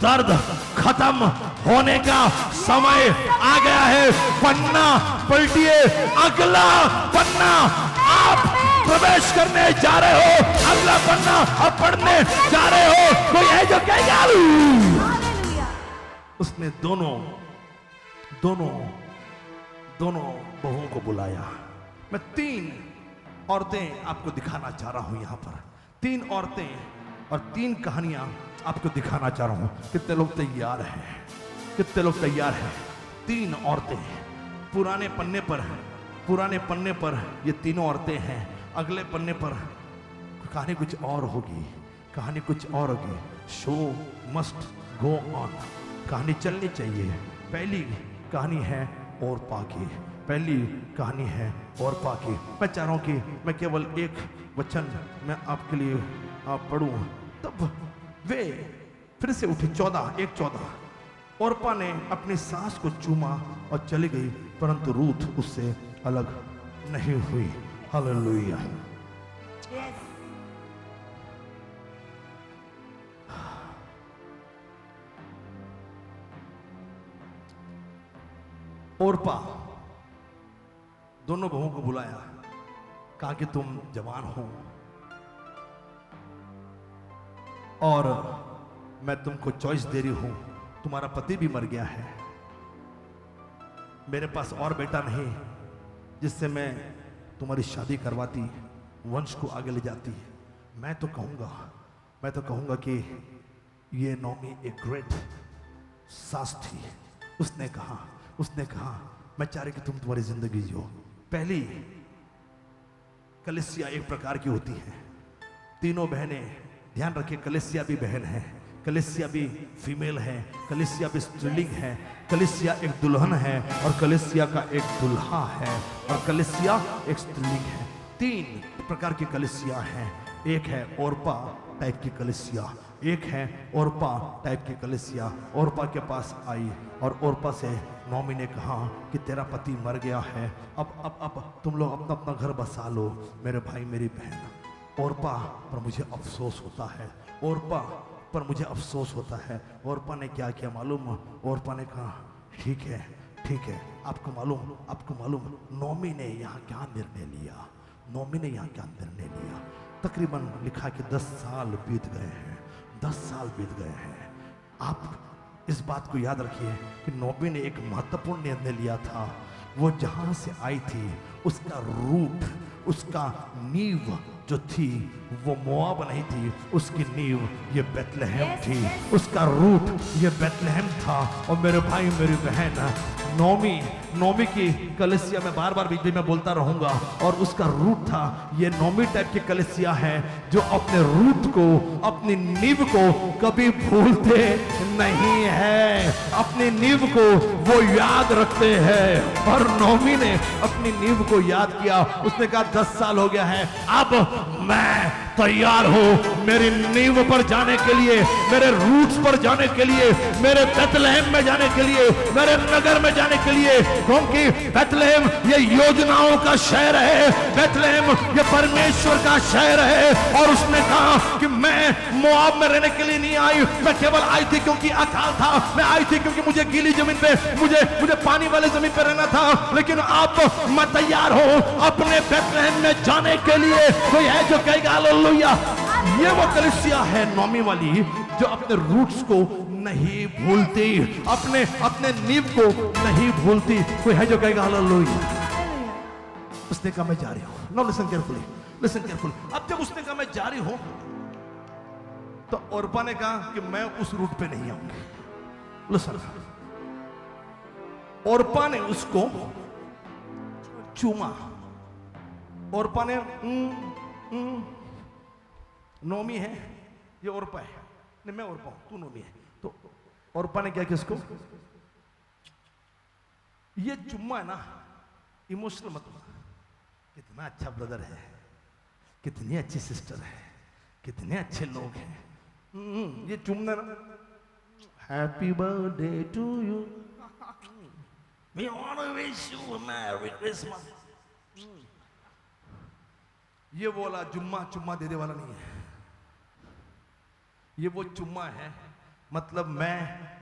दर्द खत्म होने का समय आ गया है। पन्ना पलटिए, अगला पन्ना आप प्रवेश करने जा रहे हो, अगला पन्ना आप पढ़ने जा रहे हो। कोई है जो कहेगा? उसने दोनों बहुओं को बुलाया। मैं 3 औरतें आपको दिखाना चाह रहा हूं यहां पर, 3 औरतें और 3 कहानियां आपको दिखाना चाह रहा हूं। कितने लोग तैयार हैं? कितने लोग तैयार हैं? 3 औरतें पुराने पन्ने पर ये तीनों औरतें हैं। अगले पन्ने पर कहानी कुछ और होगी। शो मस्ट गो ऑन, कहानी चलनी चाहिए। पहली कहानी है ओरपा की। मैं चाह रहा हूं कि मैं केवल एक वचन मैं आपके लिए पढ़ूं। तब वे फिर से उठी। 14 ओरपा ने अपनी सास को चूमा और चली गई, परंतु रूथ उससे अलग नहीं हुई। हालेलुया। ओरपा दोनों बहुओं को बुलाया, कहा कि तुम जवान हो और मैं तुमको चॉइस दे रही हूं। तुम्हारा पति भी मर गया है, मेरे पास और बेटा नहीं जिससे मैं तुम्हारी शादी करवाती, वंश को आगे ले जाती। मैं तो कहूंगा कि ये नौमी एक ग्रेट सास थी। उसने कहा मैं चाह रही कि तुम तुम्हारी जिंदगी जियो। पहली कलीसिया एक प्रकार की होती है। तीनों बहनें, ध्यान रखिए, कलीसिया भी बहन है, कलीसिया भी फीमेल है, कलीसिया भी स्त्रीलिंग है, कलीसिया एक दुल्हन है और कलीसिया का एक दुल्हा है और कलीसिया एक स्त्रीलिंग है। 3 प्रकार की कलीसिया हैं। एक है ओरपा टाइप की कलीसिया, एक है ओरपा टाइप की कलीसिया। ओरपा के पास आई और ओरपा से नौमी ने कहा कि तेरा पति मर गया है, अब तुम लोग अपना अपना घर बसा लो, मेरे भाई मेरी बहन। ओरपा पर मुझे अफसोस होता है, ओरपा ने क्या किया मालूम? ओरपा ने कहा ठीक है। आपको मालूम नौमी ने यहाँ क्या निर्णय लिया? तकरीबन लिखा कि 10 साल बीत गए हैं। आप इस बात को याद रखिए कि नौमी ने एक महत्वपूर्ण निर्णय लिया था। वो जहां से आई थी उसका रूट, उसका नींव जो थी वो मोआब नहीं थी, उसकी नींव ये बेथलेहम थी, उसका रूट ये बेथलेहम था। और मेरे भाई मेरी बहन, नौमी की कलीसिया में बार बीच में बोलता रहूंगा, और उसका रूट था ये नौमी टाइप की कलीसिया है जो अपने रूट को, अपनी नींव को कभी भूलते नहीं है, अपनी नींव को वो याद रखते हैं। और नौमी ने अपनी नींव को याद किया। उसने कहा 10 साल हो गया है, अब मैं तैयार हूं मेरी नींव पर जाने के लिए, मेरे रूट्स पर जाने के लिए, मेरे बेथलेहम में जाने के लिए, मेरे नगर में जाने के लिए। क्योंकि बेथलेहम ये योजनाओं का शहर है, बेथलेहम ये परमेश्वर का शहर है। और उसने कहा कि मैं मोआब में रहने के लिए नहीं आई, मैं केवल आई थी क्योंकि अकाल था, मैं आई थी क्योंकि मुझे गीली जमीन पे, मुझे पानी वाली जमीन पे रहना था। लेकिन अब मैं तैयार हूं अपने बेथलेहम में जाने के लिए। कोई है जो कहेगा हालेलुया? ये वो कलीसिया है नौमी वाली जो अपने रूट्स को नहीं भूलती, अपने नींव को नहीं भूलती। कोई है जो कहेगा हालेलुया? उसने कहा मैं जा रही हूं। Now listen carefully. अब जब उसने कहा मैं जा रही हूं तो ओरपा ने कहा कि मैं उस रूट पे नहीं आऊंगी। लिसन, ओरपा ने उसको चूमा। ओरपा ने नोमी है, ये ओरपा है, नहीं मैं ओरपा हूं, तू नोमी है। तो ओरपा ने क्या किसको, ये चुम्मा है ना, इमोशनल मत हो। कितना अच्छा ब्रदर है, कितनी अच्छी सिस्टर है, कितने अच्छे लोग हैं। ये चुम्मा ना, happy birthday to you, we want to wish you a merry Christmas। ये बोला जुम्मा चुम्मा दे दे वाला नहीं है, ये वो चुम्मा है, मतलब मैं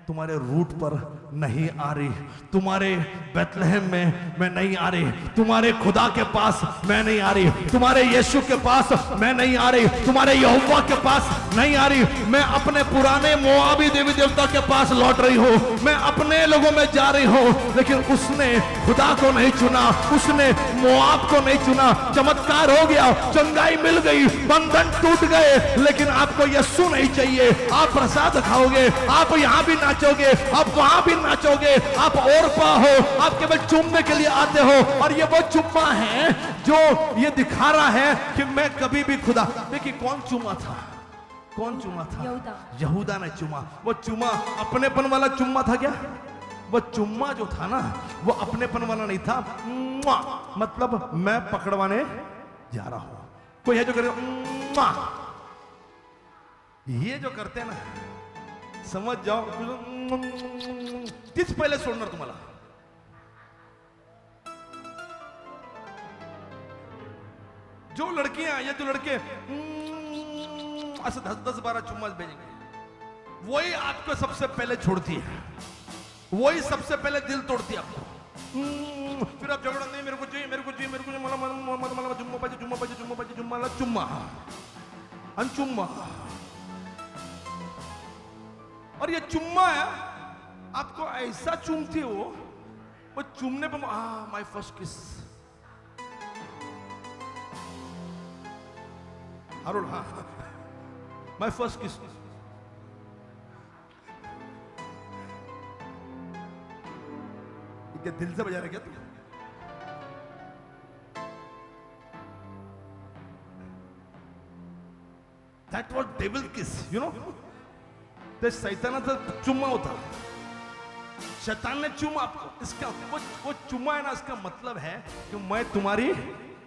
तुम्हारे रूट पर नहीं आ रही, तुम्हारे बैतलहम में मैं नहीं आ रही, तुम्हारे खुदा के पास मैं नहीं आ रही, तुम्हारे यीशु के पास मैं नहीं आ रही, तुम्हारे यहोवा के पास नहीं आ रही, मैं अपने पुराने मोआबी देवी देवता के पास लौट रही हूँ, मैं अपने लोगों में जा रही हूँ। लेकिन उसने खुदा को नहीं चुना, उसने मोआब को नहीं चुना। चमत्कार हो गया, चंगाई मिल गई, बंधन टूट गए, लेकिन आपको यीशु नहीं चाहिए। आप प्रसाद खाओगे, आप यहाँ भी नाचोगे, आप वहां भी नाचोगे, आप और पा हो, आप केवल चूमने के लिए आते हो। और ये वो चुम्मा है जो ये दिखा रहा है कि मैं कभी भी खुदा। देखिए कौन चुम्मा था, कौन चुम्मा था, यहूदा ने चुम्मा। वो चुम्मा अपनेपन वाला चुम्मा था क्या? वो चुम्मा जो था ना, वो अपनेपन वाला नहीं था, मतलब मैं पकड़वाने जा रहा हूं। कोई है जो करे, ये जो करते हैं ना, समझ जाओ, तीच पहिले सोडणार तुम्हाला। जो लड़कियां या जो लड़के ऐसे 10-12 चुम्मा भेजेंगे, वही आपको सबसे पहले छोड़ती है, वही सबसे पहले दिल तोड़ती है आपको। फिर आप झगड़ा, नहीं मेरे को चाहिए, मेरे को चाहिए, मेरे को चाहिए, मला जुम्मा पाहिजे, जुम्मा पाहिजे, जुम्मा पाहिजे, जुम्माला चुम्मा अनचुम्मा। और ये चुम्मा है, आपको ऐसा चूमती हो, वो चूमने पर माय फर्स्ट किस, अरुण, हाँ माय फर्स्ट किस। क्या दिल से बजा रहे क्या तुम? That was devil kiss, you know? ते शैतानाचा चुम्मा होता, शैतान ने चुम्मा आपको। इसका वो चुम्मा है ना, इसका मतलब है कि मैं तुम्हारी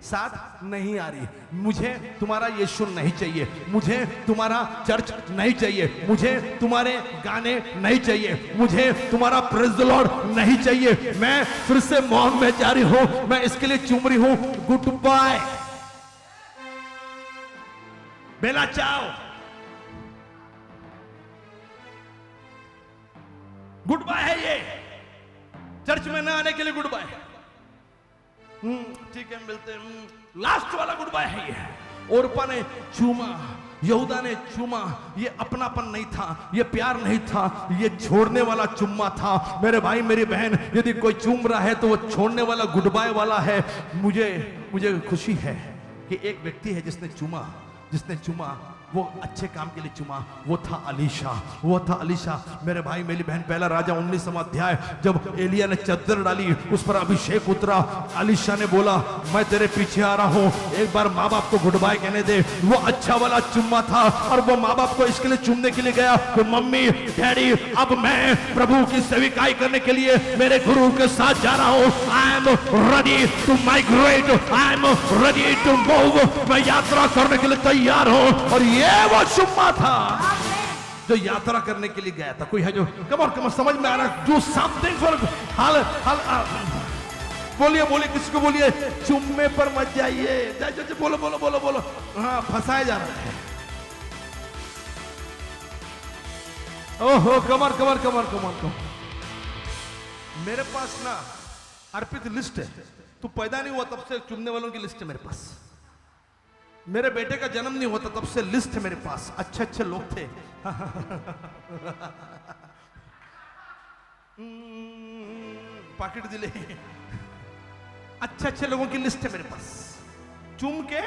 साथ नहीं आ रही, मुझे तुम्हारा यीशु नहीं चाहिए, मुझे तुम्हारा चर्च नहीं चाहिए, मुझे तुम्हारे गाने नहीं चाहिए, मुझे तुम्हारा प्रेज द लॉर्ड नहीं चाहिए। मैं फिर से मौन में जा रही हूं, मैं इसके लिए चूम रही हूं। गुड बाय, बेला चाओ, गुड बाय है ये, चर्च में ना आने के लिए गुड बाय। ठीक है मिलते हैं, लास्ट वाला गुड बाय है ये। ओरपा ने चूमा, यहूदा ने चूमा। ये अपनापन नहीं था, ये प्यार नहीं था, ये छोड़ने वाला चुम्मा था। मेरे भाई मेरी बहन, यदि कोई चूम रहा है तो वो छोड़ने वाला गुड बाय वाला है। मुझे खुशी है कि एक व्यक्ति है जिसने चूमा, वो अच्छे काम के लिए चुमा, वो था अलीशा। मेरे भाई मेरी बहन, पहला राजा 19वां अध्याय, जब एलिया ने चद्दर डाली, उस पर अभिषेक उतरा, अलीशा ने बोला मैं तेरे पीछे आ रहा हूं, एक बार माँ बाप को गुड बाय कहने दे। वो अच्छा वाला चुम्मा था, और वो माँ बाप को इसके लिए चूमने के लिए गया कि मम्मी डैडी, अब मैं प्रभु की सेविकाई करने के लिए मेरे गुरु के साथ जा रहा हूं। I am ready to migrate, I am ready to move, मैं यात्रा करने के लिए तैयार हूं। और ये वो चुम्मा था जो यात्रा करने के लिए गया था। कोई है जो कमर समझ में आ रहा? डू समथिंग फॉर हाल बोलिए किसी को बोलिए, चुम्मे पर मत जाइए। बोलो। हाँ, फंसाया जा रहा है। ओहो, कमर। मेरे पास ना अर्पित लिस्ट है, तू पैदा नहीं हुआ तब से चुमने वालों की लिस्ट है मेरे पास। मेरे बेटे का जन्म नहीं होता तब से लिस्ट है मेरे पास, अच्छे लोग थे। पाकिट दिले, अच्छे लोगों की लिस्ट है मेरे पास। चूम के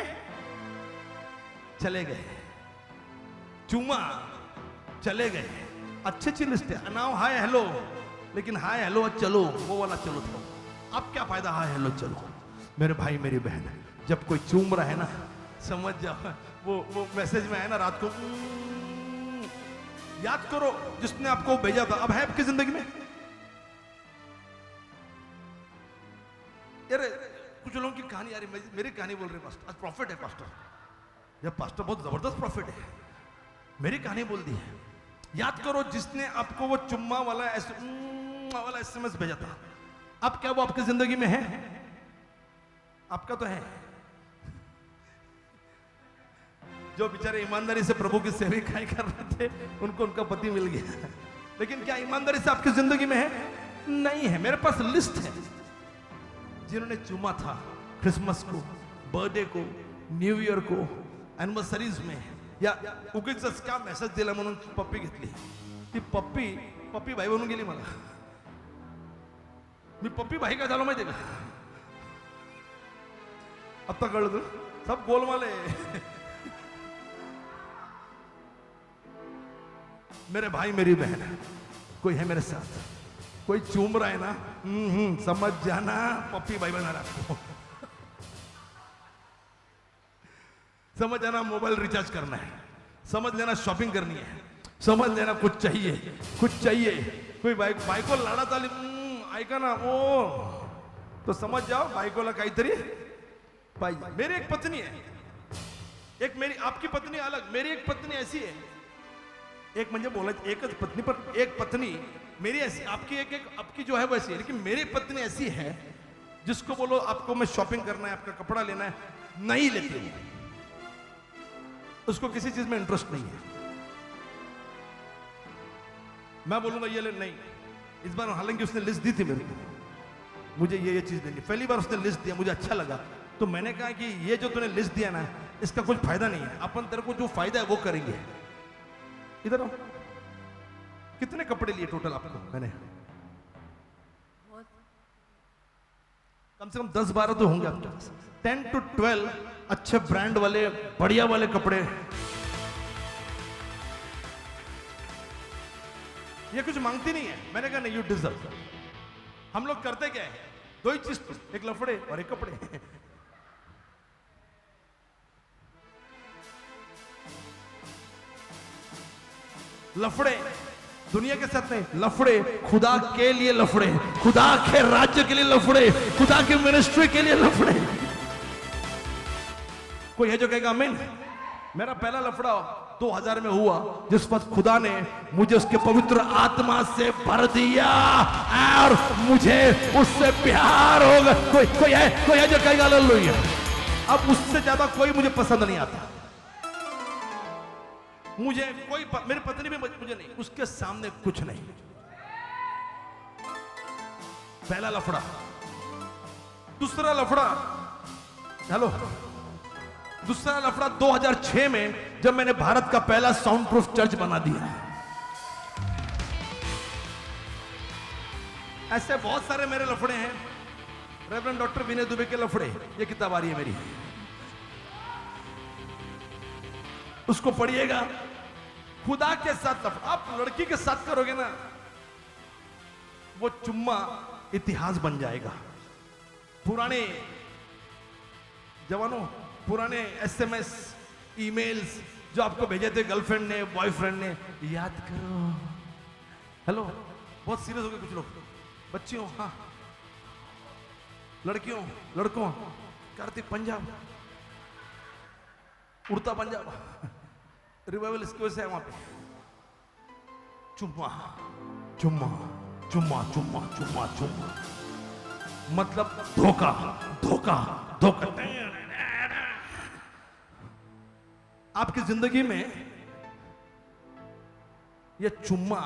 चले गए, चूमा चले गए, अच्छी लिस्ट है। नाउ हाय हेलो, लेकिन हाय हेलो चलो, वो वाला चलो था। अब क्या फायदा हाय हेलो चलो, मेरे भाई मेरी बहन, जब कोई चूम रहा है ना, समझ जाओ वो मैसेज में है ना रात को, याद करो जिसने आपको भेजा था, अब है आपकी जिंदगी में। यार कुछ लोगों की कहानी, यार मेरी कहानी बोल रहे पास्टर, आज प्रॉफिट है पास्टर, यह पास्टर बहुत जबरदस्त प्रॉफिट है, मेरी कहानी बोल दी है। याद करो जिसने आपको वो चुम्मा वाला SMS भेजा था, अब क्या वो आपकी जिंदगी में है? आपका तो है। जो बेचारे ईमानदारी से प्रभु की सेविकाई कर रहे थे, उनको उनका पति मिल गया, लेकिन क्या ईमानदारी से आपकी जिंदगी में है? नहीं है। मेरे पास लिस्ट है जिन्होंने चुमा था क्रिसमस को, बर्थडे को, न्यू ईयर को, एनिवर्सरीज में, या उगीच का मेसेज दिला म्हणून पप्पी घेतली, ती पप्पी भाई बनून गेली मला। मी पप्पी भाई का झालो माहिती का? आता कळलं तू, सब गोलमाल है। मेरे भाई मेरी बहन, कोई है मेरे साथ, कोई चूम रहा है ना, समझ जाना पप्पी भाई बना रहा आपको। समझ जाना मोबाइल रिचार्ज करना है, समझ लेना शॉपिंग करनी है, समझ लेना कुछ चाहिए। कोई बायको लाडात आली, ऐका ना ओ, तो समझ जाओ बायकोला काहीतरी पाहिजे। मेरी एक पत्नी है, एक मेरी आपकी पत्नी अलग, मेरी एक पत्नी ऐसी है, एक म्हणजे बोलायची एकच पत्नी, पर एक पत्नी मेरी ऐसी, आपकी जो है वैसी है, लेकिन मेरी पत्नी ऐसी है जिसको बोलो आपको मैं शॉपिंग करना है, आपका कपड़ा लेना है, नहीं लेती है, उसको किसी चीज में इंटरेस्ट नहीं है। मैं बोलूंगा ये ले, नहीं। इस बार हालांकि उसने लिस्ट दी थी मेरे को, मुझे ये चीज लेनी, पहली बार उसने लिस्ट दिया, मुझे अच्छा लगा, तो मैंने कहा कि ये जो तूने लिस्ट दिया ना, इसका कुछ फायदा नहीं है, अपन तेरे को जो फायदा है वो करेंगे। इधर आओ, कितने कपड़े लिए टोटल आपको? मैंने कम से कम 10-12 तो होंगे आपके पास, 10 to 12 अच्छे ब्रांड वाले, बढ़िया वाले कपड़े। ये कुछ मांगती नहीं है, मैंने कहा नहीं, यू डिजर्व। हम लोग करते क्या है, दो ही चीज, एक लफड़े और एक कपड़े। लफड़े दुनिया के साथ नहीं, लफड़े खुदा के लिए, लफड़े खुदा के राज्य के लिए, लफड़े खुदा के मिनिस्ट्री के लिए, लफड़े। कोई है जो कहेगा आमीन? मेरा पहला लफड़ा 2000 में हुआ, जिस वक्त खुदा ने मुझे उसके पवित्र आत्मा से भर दिया और मुझे उससे प्यार हो गया। कोई है जो कहेगा हालेलुया। अब उससे ज्यादा कोई मुझे पसंद नहीं आता, मुझे कोई, मेरी पत्नी भी मुझे नहीं, उसके सामने कुछ नहीं। पहला लफड़ा। दूसरा लफड़ा, हेलो, दूसरा लफड़ा 2006 में, जब मैंने भारत का पहला साउंड प्रूफ चर्च बना दिया। ऐसे बहुत सारे मेरे लफड़े हैं। रेवरेंड डॉक्टर विनय दुबे के लफड़े, ये किताब आ रही है मेरी, उसको पढ़िएगा। खुदा के साथ लफड़ा, आप लड़की के साथ करोगे ना, वो चुम्मा इतिहास बन जाएगा। पुराने जवानों, पुराने SMS, ईमेल्स जो आपको भेजे थे गर्लफ्रेंड ने, बॉयफ्रेंड ने, याद करो। हेलो, बहुत सीरियस हो गए कुछ लोग, बच्चियों, हाँ, लड़कियों, लड़कों, कार्तिक पंजाब, उड़ता पंजाब, रिवाइवल इसकी वजह से है वहां पे। चुम्मा चुम्मा चुम्मा चुम्मा चुम्मा चुम्मा, मतलब धोखा धोखा धोखा। आपकी जिंदगी में ये चुम्मा,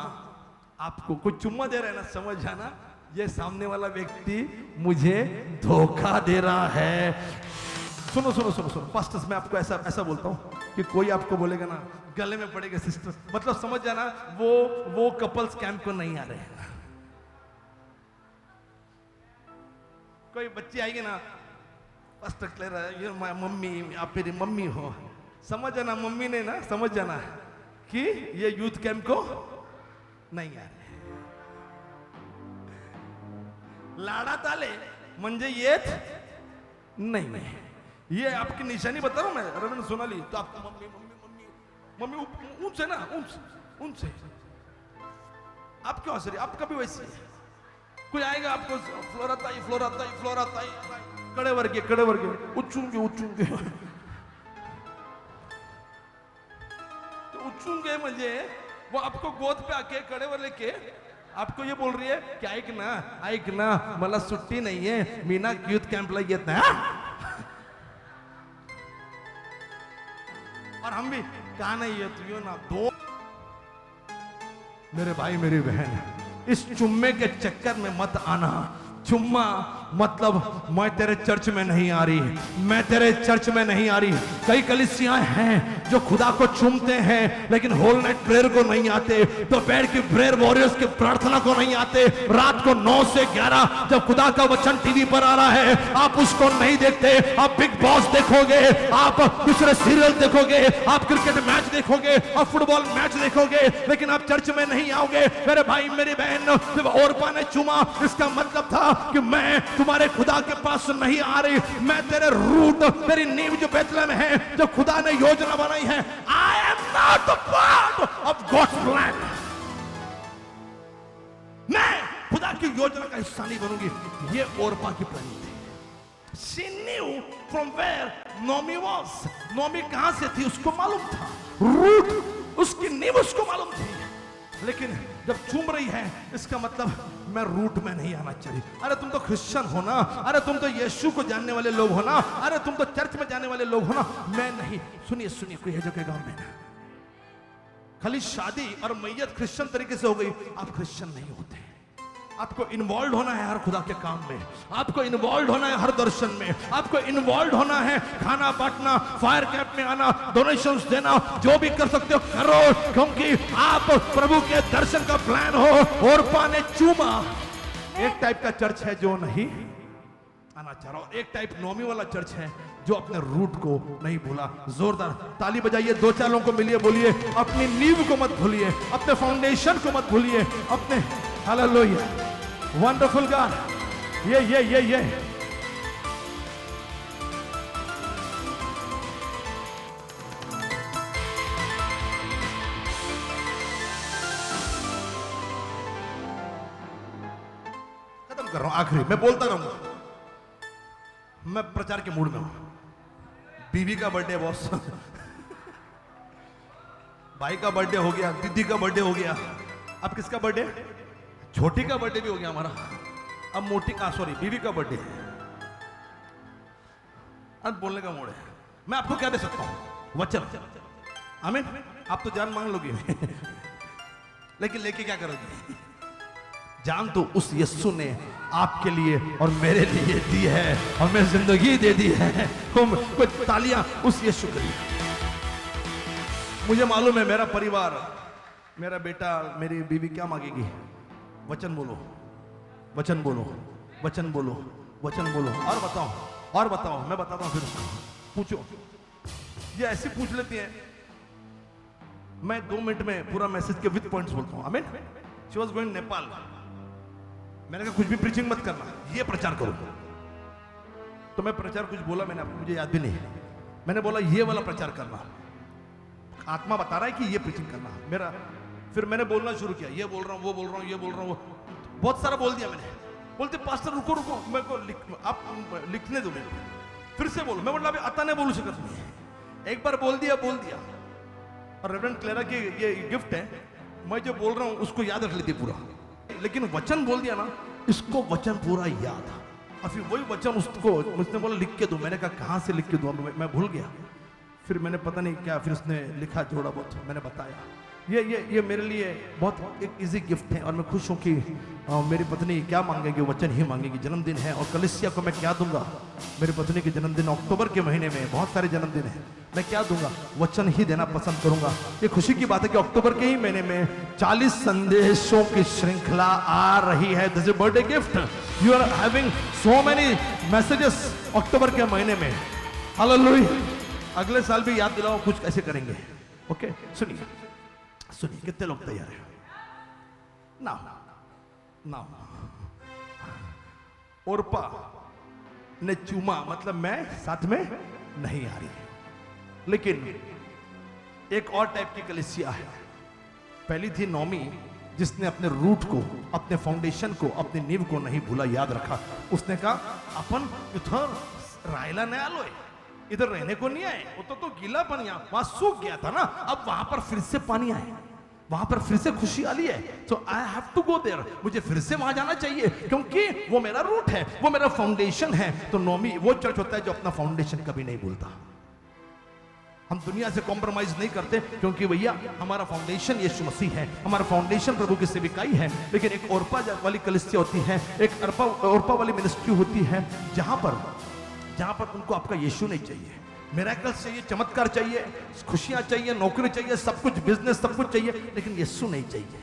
आपको कोई चुम्मा दे रहा है ना, समझ जाना ये सामने वाला व्यक्ति मुझे धोखा दे रहा है। सुनो सुनो सुनो सुनो, पास्टर्स मैं आपको ऐसा बोलता हूं कि कोई आपको बोलेगा ना गले में पड़ेगा सिस्टर, मतलब समझ जाना वो कपल्स कैंप को नहीं आ रहे हैं। कोई बच्ची आएगी ना, पास्टर कह रहा है ये मम्मी, आप मेरी मम्मी हो, समझ जाना मम्मी ने ना, समझ जाना कि ये यूथ कैंप को नहीं आ रहे। लाडात आले म्हणजे येत नहीं नहीं, ये आपकी निशानी बता रहा हूं मैं रविंद्र सोनाली। तो आप मम्मी मम्मी मम्मी मम्मी ऊंच है ना, ऊंच से आप क्यों हंस रहे? आपका भी वैसे कोई आएगा आपको फ्लोरा ताई कड़े वर्गे उच्चूंगे तो उच्चूंगे म्हणजे वो आपको गोद पे आके कड़े वर लेके आपको ये बोल रही है कि ऐक ना मला सुट्टी नाहीये, मी ना यूथ कॅम्पला येत नाही। और हम भी कहा नहीं है तू ना दो। मेरे भाई मेरी बहन, इस चुम्मे के चक्कर में मत आना। चुम्मा मतलब मैं तेरे चर्च में नहीं आ रही, मैं तेरे चर्च में नहीं आ रही। कई कलीसियां हैं जो खुदा को चूमते हैं लेकिन होल नाइट प्रेयर को नहीं आते, दोपहर की प्रेयर वॉरियर्स की प्रार्थना को नहीं आते, रात को 9 से 11 जब खुदा का वचन टीवी पर आ रहा है आप उसको नहीं देखते। आप बिग बॉस देखोगे, आप दूसरे सीरियल देखोगे, आप क्रिकेट मैच देखोगे, आप फुटबॉल मैच देखोगे, लेकिन आप चर्च में नहीं आओगे। मेरे भाई मेरी बहन, जब ओरपा ने चूमा इसका मतलब था कि मैं तुम्हारे खुदा के पास नहीं आ रही, मैं तेरे रूट, तेरी नींव जो बेथलेहम है, जो खुदा ने योजना बनाई है, I am not a part of God's plan. मैं खुदा की योजना का हिस्सा नहीं बनूंगी। ये ओरपा की प्लानिंग थी। She knew from where Naomi was. Naomi कहां से थी उसको मालूम था, रूट उसकी नींव उसको मालूम थी। लेकिन जब चूम रही है इसका मतलब मैं रूट में नहीं आना चाहिए। अरे तुम तो क्रिश्चियन हो ना, अरे तुम तो यीशु को जानने वाले लोग हो ना, अरे तुम तो चर्च में जाने वाले लोग हो ना, मैं नहीं। सुनिए कोई है जो कहेगा मैं ना। खाली शादी और मैयत क्रिश्चियन तरीके से हो गई, आप क्रिश्चियन नहीं होते। आपको इन्वॉल्व होना है हर खुदा के काम में, आपको इन्वॉल्व होना है हर दर्शन में, आपको इन्वॉल्व होना है, खाना बांटना, फायर कैंप में आना, डोनेशंस देना, जो भी कर सकते हो करो, क्योंकि आप प्रभु के दर्शन का प्लान हो। ओरपा ने चूमा। एक टाइप का चर्च है जो नहीं आना चाह रहा, और एक टाइप नौमी वाला चर्च है जो अपने रूट को नहीं भूला। जोरदार ताली बजाइए, 2-4 लोगों को मिलिए, बोलिए अपनी नींव को मत भूलिए, अपने फाउंडेशन को मत भूलिए, अपने हालेलुया वंडरफुल गॉड। ये खत्म कर रहा हूं, आखिरी मैं बोलता रहूंगा। मैं प्रचार के मूड में हूं। बीवी का बर्थडे बॉस, भाई का बर्थडे हो गया, दीदी का बर्थडे हो गया, अब किसका बर्थडे? छोटी का बर्थडे भी हो गया हमारा, अब मोटी का सॉरी बीवी का बर्थडे। अब बोलने का मूड है। मैं आपको क्या दे सकता हूं? वचन। आमीन। आप तो जान मांग लोगे लेकिन लेके क्या करोगे? जान तो उस यीशु ने आपके लिए और मेरे लिए दी है, हमें जिंदगी दे दी है। हम कुछ तालियां उस यीशु के लिए। मुझे मालूम है मेरा परिवार, मेरा बेटा, मेरी बीवी क्या मांगेगी? वचन बोलो, वचन बोलो, वचन बोलो, वचन बोलो। और बताओ, मैं बताता हूं फिर उसको पूछो। ये ऐसे पूछ लेती है, मैं 2 मिनट में पूरा मैसेज के विद पॉइंट्स बोलता हूं। आमीन। She was going Nepal. मैंने कहा कुछ भी प्रीचिंग मत करना, ये प्रचार करो। तो मैं प्रचार कुछ बोला मैंने, आपको मुझे याद भी नहीं। मैंने बोला ये वाला प्रचार करना, आत्मा बता रहा है कि ये प्रीचिंग करना मेरा। फिर मैंने बोलना शुरू किया, ये बोल रहा हूँ, वो बोल रहा हूँ, ये बोल रहा हूँ, बहुत सारा बोल दिया मैंने। बोलते पास्टर रुको, मेरे को आप लिखने दो मेरे को। फिर से बोलो। मैं बोला अभी आता नहीं बोलू सकत नहीं। एक बार बोल दिया। और रेवरेंड क्लेरा की ये गिफ्ट है, मैं जो बोल रहा हूँ उसको याद रख लेती पूरा। लेकिन वचन बोल दिया ना, इसको वचन पूरा याद। और फिर वही वचन उसने बोला लिख के दो। मैंने कहा कहाँ से लिख के दो? मैं भूल गया। फिर मैंने पता नहीं क्या, फिर उसने लिखा थोड़ा बहुत, मैंने बताया। ये मेरे लिए बहुत एक इजी गिफ्ट है। और मैं खुश हूँ कि मेरी पत्नी क्या मांगेगी? वचन ही मांगेगी। जन्मदिन है और कलीसिया को मैं क्या दूंगा? मेरी पत्नी के जन्मदिन अक्टूबर के महीने में, बहुत सारे जन्मदिन है, मैं क्या दूंगा? वचन ही देना पसंद करूंगा। ये खुशी की बात है कि अक्टूबर के ही महीने में 40 संदेशों की श्रृंखला आ रही है। This is birthday gift. You are having so many messages अक्टूबर के महीने में। हालेलुया। अगले साल भी याद दिलाओ कुछ कैसे करेंगे। ओके, सुनिए कितने लोग तैयार हैं? ना ओरपा ने चूमा, मतलब मैं साथ में नहीं आ रही। लेकिन एक और टाइप की कलीसिया है। पहली थी नौमी, जिसने अपने रूट को, अपने फाउंडेशन को, अपनी नींव को नहीं भूला, याद रखा। उसने कहा अपन इधर रायला नहीं आलो, इधर रहने को नहीं आए, वो तो गीलापन यहाँ वहां सूख गया था ना, अब वहां पर फिर से पानी आए, वहां पर फिर से खुशहाली है। तो I have to go there, मुझे फिर से वहां जाना चाहिए, क्योंकि वो मेरा रूट है, वो मेरा फाउंडेशन है। तो नौमी वो चर्च होता है जो अपना फाउंडेशन कभी नहीं भूलता। हम दुनिया से कॉम्प्रोमाइज नहीं करते, क्योंकि भैया हमारा फाउंडेशन यीशु मसीह है, हमारा फाउंडेशन प्रभु की सेविकाई है। लेकिन एक ओरपा वाली कलीसिया होती है, एक ओरपा वाली मिनिस्ट्री होती है, जहां पर उनको आपका यीशु नहीं चाहिए, मिरेकल्स चाहिए, चमत्कार चाहिए, खुशियां चाहिए, नौकरी चाहिए, सब कुछ, बिजनेस सब कुछ चाहिए, लेकिन यीशु नहीं चाहिए।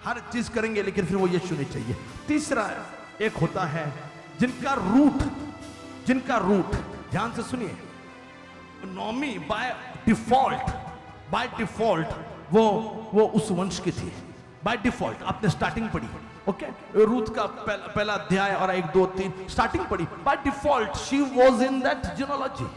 हर चीज करेंगे लेकिन फिर वो यीशु नहीं चाहिए। तीसरा एक होता है जिनका रूट, ध्यान से सुनिए, नौमी बाय डिफॉल्ट वो उस वंश की थी। बाय डिफॉल्ट आपने स्टार्टिंग पढ़ी, ओके, रूथ का पहला अध्याय और 1, 2, 3 स्टार्टिंग पढ़ी। By default she was in that genealogy,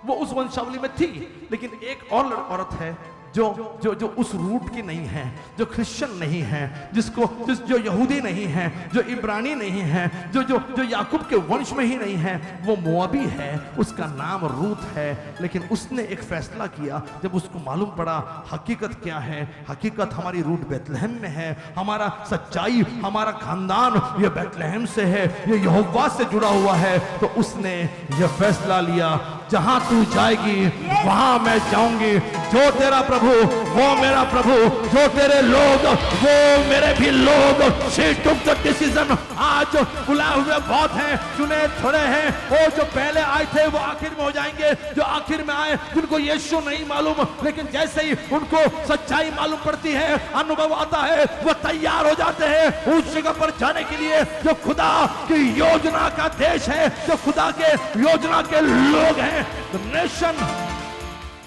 वो उस वंशावली में थी। लेकिन एक और औरत है जो उस रूट की नहीं है, जो क्रिश्चियन नहीं है, जो यहूदी नहीं है, जो इब्रानी नहीं है, जो याकूब के वंश में ही नहीं है, वो मोआबी है, उसका नाम रूत है। लेकिन उसने एक फैसला किया, जब उसको मालूम पड़ा हकीकत क्या है, हकीकत हमारी रूट बैतलहम में है, हमारा सच्चाई, हमारा खानदान ये बैतलहम से है, ये यहोवा से जुड़ा हुआ है। तो उसने ये फैसला लिया, जहां तू जाएगी वहां मैं जाऊंगी, जो तेरा प्रभु वो मेरा प्रभु, जो तेरे लोग वो मेरे भी लोग। She took the decision। आज बुलाए हुए बहुत हैं, चुने थोड़े हैं, वो जो पहले आए थे वो आखिर में हो जाएंगे, जो आखिर में आए जिनको यीशु नहीं मालूम, लेकिन जैसे ही उनको सच्चाई मालूम पड़ती है, अनुभव आता है, वो तैयार हो जाते हैं उस जगह पर जाने के लिए जो खुदा की योजना का देश है, जो खुदा के योजना के लोग हैं। The nation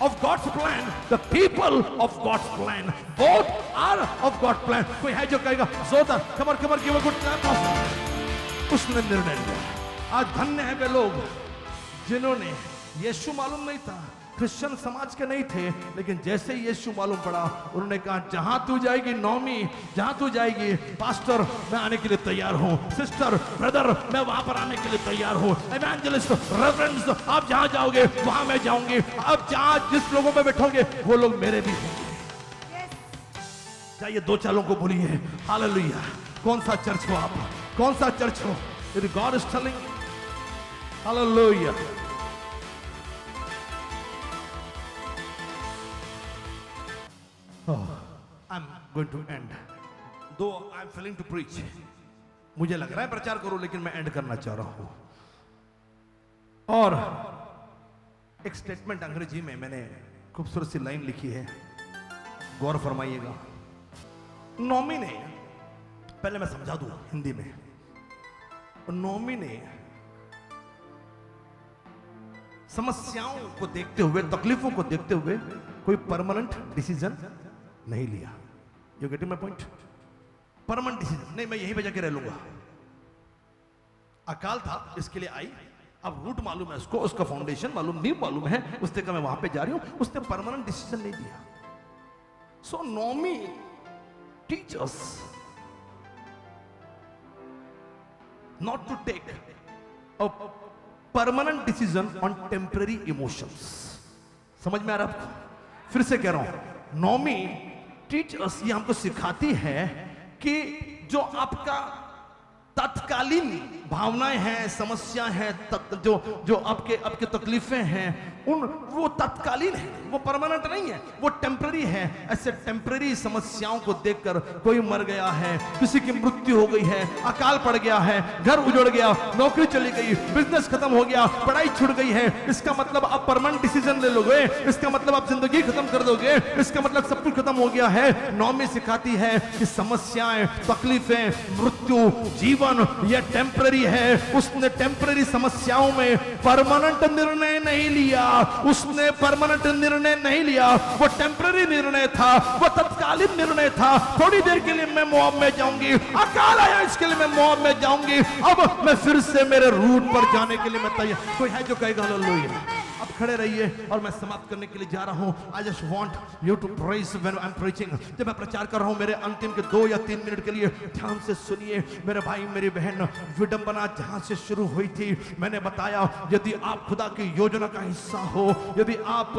of God's plan, the people of God's plan, both are of God's plan। कोई है जो कहेगा जोरदार कमर give a good clap। उसने निर्णय लिया। आज धन्य है वे लोग जिन्होंने, यीशु मालूम नहीं था, क्रिश्चियन समाज के नहीं थे, लेकिन जैसे ही यीशु मालूम पड़ा, उन्होंने कहा जहां तू जाएगी नौमी, जहां तू जाएगी पास्टर, मैं आने के लिए तैयार हूं, सिस्टर, ब्रदर, मैं वहां पर आने के लिए तैयार हूं, एवेंजलिस्ट, रेवरेंड्स, आप जहां जाओगे वहां मैं जाऊंगी। अब जहां जिस लोगों में बैठोगे वो लोग मेरे भी होंगे। जाइए 2 चालों को बोलिए हालेलुया। कौन सा चर्च हो आप, कौन सा चर्च हो, God is telling hallelujah. I'm going to end, though I'm feeling to preach। मुझे लग रहा है प्रचार करूं, लेकिन मैं एंड करना चाह रहा हूं। और एक स्टेटमेंट अंग्रेजी में मैंने खूबसूरत सी लाइन लिखी है, गौर फरमाइएगा। नौमी ने, पहले मैं समझा दूं हिंदी में, नौमी ने समस्याओं को देखते हुए, तकलीफों को देखते हुए कोई परमानेंट डिसीजन नहीं लिया। You getting my point? Permanent decision नहीं, मैं यहीं पे जाके रह लूंगा। अकाल था इसके लिए आई, अब रूट मालूम है उसको, उसका फाउंडेशन मालूम, नींव मालूम है, उसने कहा मैं वहां पे जा रही हूं। उसने परमानेंट डिसीजन नहीं दिया। So Naomi teach us not to take a permanent decision on temporary emotions. समझ में आ रहा है आपको? फिर से कह रहा हूं, नौमी टीच अस, ये हमको सिखाती है कि जो आपका तत्कालीन भावनाएं हैं, समस्याएं हैं, जो आपके तकलीफें हैं, वो तत्कालीन है, वो परमानेंट नहीं है, वो टेम्पररी है। ऐसे टेम्पररी समस्याओं को देखकर कोई मर गया है, किसी की मृत्यु हो गई है, अकाल पड़ गया है, घर उजड़ गया, नौकरी चली गई, बिजनेस खत्म हो गया, पढ़ाई छूट गई है, इसका मतलब आप परमानेंट डिसीजन ले लोगे, इसका मतलब आप जिंदगी खत्म कर दोगे, इसका मतलब सब कुछ खत्म हो गया है। नौमी सिखाती है कि समस्याएं, तकलीफें, मृत्यु, जीवन ये टेम्पररी टेम्पररी है, उसने टेम्पररी समस्याओं में परमानेंट निर्णय नहीं लिया, उसने परमानेंट निर्णय नहीं लिया, वो टेम्पररी निर्णय था, वो तत्कालीन निर्णय था। थोड़ी देर के लिए मैं मोआब में जाऊंगी, अकाल आया इसके लिए मैं मोआब में जाऊंगी, अब मैं फिर से मेरे रूट पर जाने के लिए मैं तैयार। कोई है जो कहेगा हालेलुया? अब खड़े रहिए और मैं समाप्त करने के लिए जा रहा हूं। I just want you to praise when I am preaching. जब मैं प्रचार कर रहा हूं, मेरे अंतिम के 2 या 3 मिनट के लिए ध्यान से सुनिए मेरे भाई मेरी बहन। विडंबना जहां से शुरू हुई थी, मैंने बताया, यदि आप खुदा की योजना का हिस्सा हो, यदि आप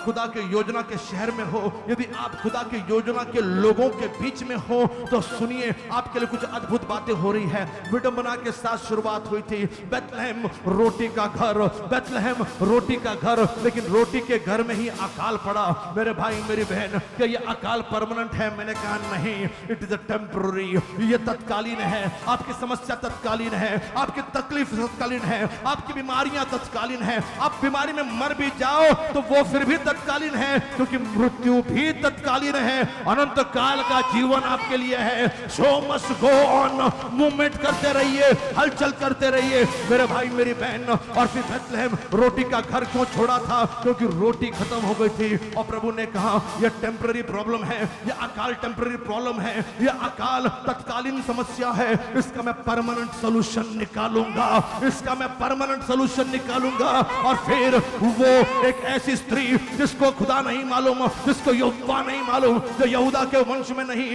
खुदा के योजना के शहर में हो, यदि आप खुदा की योजना के लोगों के बीच में हो, तो सुनिए आपके लिए कुछ अद्भुत बातें हो रही है। विडंबना के साथ शुरुआत हुई थी। बेथलेहम रोटी का घर, बेथलेहम रोटी का घर, लेकिन रोटी के घर में ही अकाल पड़ा। मेरे भाई मेरी बहन, क्या ये अकाल परमानेंट है? मैंने कहा नहीं, इट इज अ टेम्पररी, ये तत्कालीन है। आपकी समस्या तत्कालीन है, आपकी तकलीफ तत्कालीन है, आपकी बीमारियां तत्कालीन है। आप बीमारी में मर भी जाओ तो वो फिर भी तत्कालीन है, क्योंकि मृत्यु भी तत्कालीन है। अनंत काल का जीवन आपके लिए है। Show must go on, movement करते रहिए, हलचल करते रहिए मेरे भाई मेरी बहन। और फिर बेथलेहम रोटी का घर क्यों छोड़ा था? क्योंकि रोटी खत्म हो गई थी और प्रभु ने कहा यह टेम्पररी प्रॉब्लम है, यह अकाल टेम्पररी प्रॉब्लम है, यह अकाल तत्कालीन समस्या है, इसका मैं परमानेंट सॉल्यूशन निकालूंगा, इसका मैं परमानेंट सॉल्यूशन निकालूंगा। और फिर वो एक ऐसी स्त्री जिसको खुदा नहीं मालूम, जिसको यहोवा नहीं मालूम, जो यहूदा के वंश में नहीं,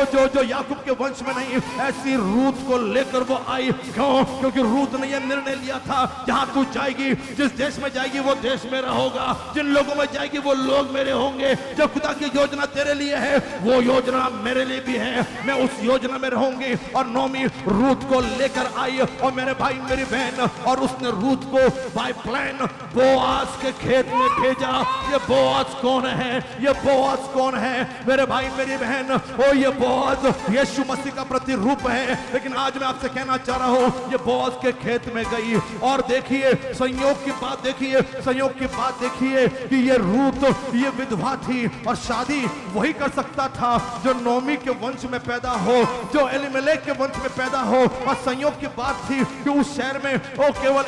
जो याकूब के वंश में नहीं, ऐसी रूत को लेकर वो आई। क्यों? क्योंकि रूत ने यह निर्णय लिया था, जहां तू जाएगी, जिस देश में जाएगी वो देश मेरा होगा, जिन लोगों में जाएगी वो लोग मेरे होंगे। जो खुदा की योजना तेरे लिए है वो योजना मेरे लिए भी है, मैं उस योजना में रहूंगी। और नोमी रूत को लेकर आई और मेरे भाई मेरी बहन, और उसने रूत को बाय प्लान बोआज के खेत में भेजा। ये बोआज कौन है? ये बोआज कौन है मेरे भाई मेरी बहन? ओ ये बोआज यीशु मसीह का प्रतिरूप है। लेकिन आज मैं आपसे कहना चाह रहा हूं, ये बोआज के खेत में गई और देखिए संयोग की बात, देखिए संयोग की बात, देखिए कि ये रूत ये विधवा थी और शादी वही कर सकता था जो नोमी के वंश में पैदा हो, जो एलीमेलेक के वंश में पैदा हो। और संयोग की बात थी कि उस शहर में वो केवल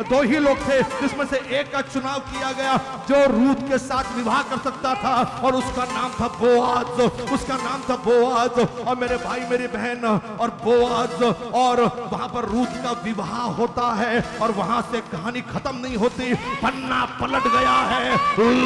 2 ही लोग थे, जिसमें से एक का चुनाव किया गया जो रूत के साथ विवाह कर सकता था, और उसका नाम था बोआज, उसका नाम था बोआज। और मेरे भाई मेरी बहन, और बोआज और वहां पर रूत का विवाह होता है और वहां से कहानी खत्म नहीं होती, पन्ना पलट गया है।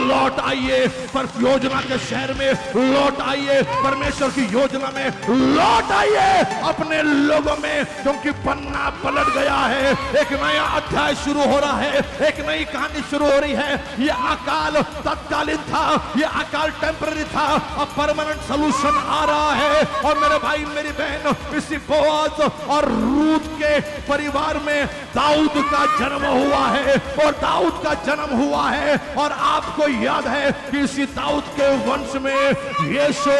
लौट आइए पर योजना के शहर में, लौट आइए परमेश्वर की योजना में, लौट आइए अपने लोगों में, क्योंकि पन्ना पलट गया है। एक नया अध्याय शुरू हो रहा है, एक नई कहानी शुरू हो रही है। यह अकाल तत्कालीन था, यह अकाल टेम्पररी था, अब परमानेंट सॉल्यूशन आ रहा है। और मेरे भाई मेरी बहन, इसी बोआज और रूत के परिवार में दाऊद का जन्म हुआ है, और दाऊद का जन्म हुआ है। और आपको याद है कि इसी दाऊद के वंश में यीशु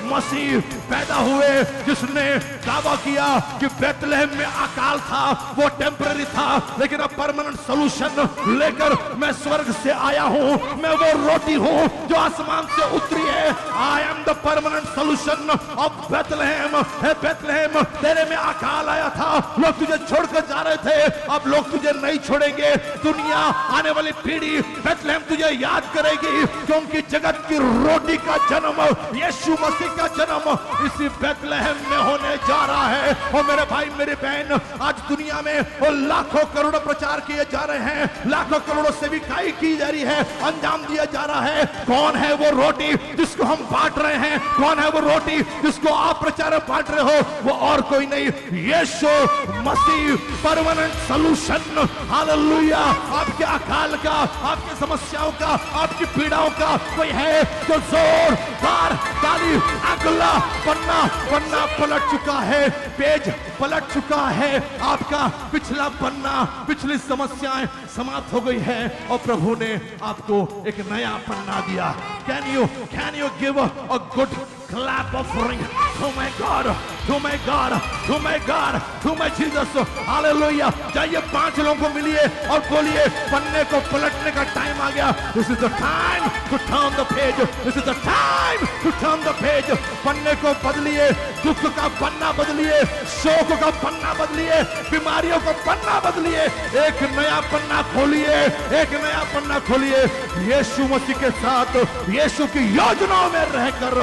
मसीह पैदा हुए, जिसने दावा किया कि बेथलेहम में अकाल था, वो टेम्पररी था, लेकिन अब परमानेंट सॉल्यूशन लेकर मैं स्वर्ग से आया हूं। मैं वो रोटी हूं जो आसमान से उतरी है। I am the permanent solution of Bethlehem. हे बेथलेहम, तेरे में अकाल आया था, लोग तुझे छोड़कर जा रहे थे, अब लोग तुझे नहीं छोड़ेंगे। दुनिया, आने वाली पीढ़ी बेथलेहम तुझे याद करेगी, क्योंकि जगत की रोटी का जन्म, यीशु मसीह का जन्म इसी बेथलेहम में होने जा रहा है। और मेरे भाई मेरी बहन, आज दुनिया में वो लाखों करोड़ों प्रचार किए जा रहे हैं, लाखों करोड़ों सेविकाई की जा रही है, अंजाम दिया जा रहा है। कौन है वो रोटी जिसको हम बांट रहे हैं? कौन है वो रोटी जिसको आप प्रचार बांट रहे हो? वो और कोई नहीं, यीशु मसीह परमानेंट सॉल्यूशन। हालेलुया। आपके अकाल का, आपकी समस्याओं का, आपकी पीड़ाओं का कोई है जो जोरदार ताली, अगला पन्ना पलट चुका है, पेज पलट चुका है, आपका पिछला पन्ना, पिछली समस्याएं समाप्त हो गई है और प्रभु ने आपको एक नया पन्ना दिया। Can you give a good clap offering? Oh my God. To my God, to my God, to my Jesus, hallelujah. जाइए 5 लोगों को मिलिए और बोलिए पन्ने को पलटने का टाइम आ गया। This is the time to turn the page, this is the time to turn the page. पन्ने को बदलिए, दुख का पन्ना बदलिए, शोक का पन्ना बदलिए, बीमारियों का पन्ना बदलिए, एक नया पन्ना खोलिए, एक नया पन्ना खोलिए। यीशु मसीह के साथ, यीशु की योजनाओं में रहकर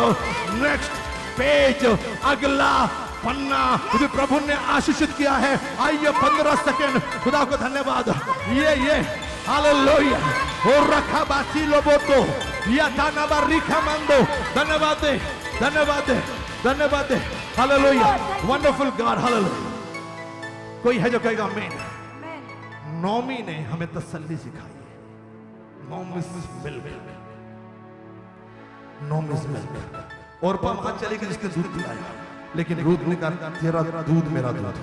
नेक्स्ट पेज, अगला पन्ना मुझे प्रभु ने आशीषित किया है। आइए 15 सेकंड, खुदा को धन्यवाद। ये हालेलुया। और रखा बासी लोगों तो या ताना बारिका मंदो, धन्यवाद दे, धन्यवाद दे, धन्यवाद दे, हालेलुया। Wonderful God, hallelujah. कोई है जो कहेगा आमीन? नौमी ने हमें तसल्ली सिखाई है। नौमिस मिल्क, नौमिस मिल्क। और वहां चली गई जिसने दूध पिलाया, लेकिन रूथ ने कहा तेरा दूध मेरा दूध।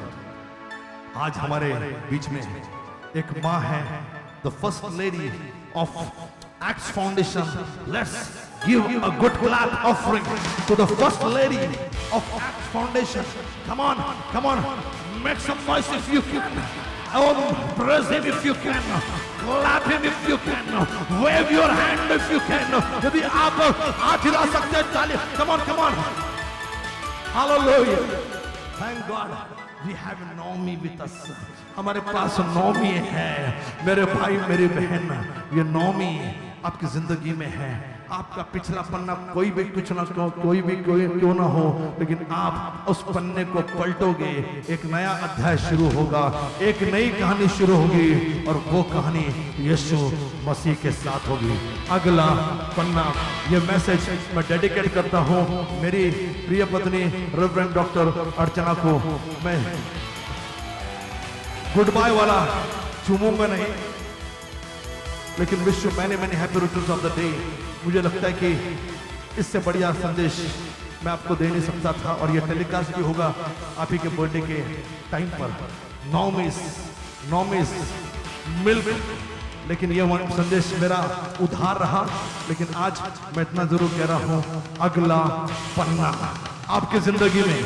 आज हमारे बीच में एक माँ है, the first lady of Acts Foundation. Let's give a good clap offering to the first lady of Acts Foundation. Come on, come on, make some noise if you can. Oh, praise him if you can, clap him if you can, wave your hand if you can. यदि आप हाथ हिला सकते हैं, ताली। Come on, come on. Hallelujah. Thank God. We have Naomi with us. हमारे पास नौमी है। मेरे भाई, मेरी बहन, ये नौमी आपकी जिंदगी में है। आपका पिछला पन्ना कोई भी कुछ ना कोई भी क्यों ना हो, लेकिन आप उस पन्ने को पलटोगे, एक नया अध्याय शुरू होगा, एक नई कहानी शुरू होगी, और वो कहानी यीशु मसीह के साथ होगी। अगला पन्ना, ये मैसेज मैं डेडिकेट करता हूँ मेरी प्रिय पत्नी रेवरेंड डॉक्टर अर्चना को। मैं गुड बाय वाला चूमूंगा नहीं, लेकिन wish you many many happy returns of the day. मुझे लगता है कि इससे बढ़िया संदेश मैं आपको दे नहीं सकता था, और ये टेलीकास्ट भी होगा आप ही के बर्थडे के टाइम पर। नौमिस मिल्क, लेकिन ये संदेश मेरा उधार रहा, लेकिन आज मैं इतना जरूर कह रहा हूं, अगला पन्ना आपकी जिंदगी में,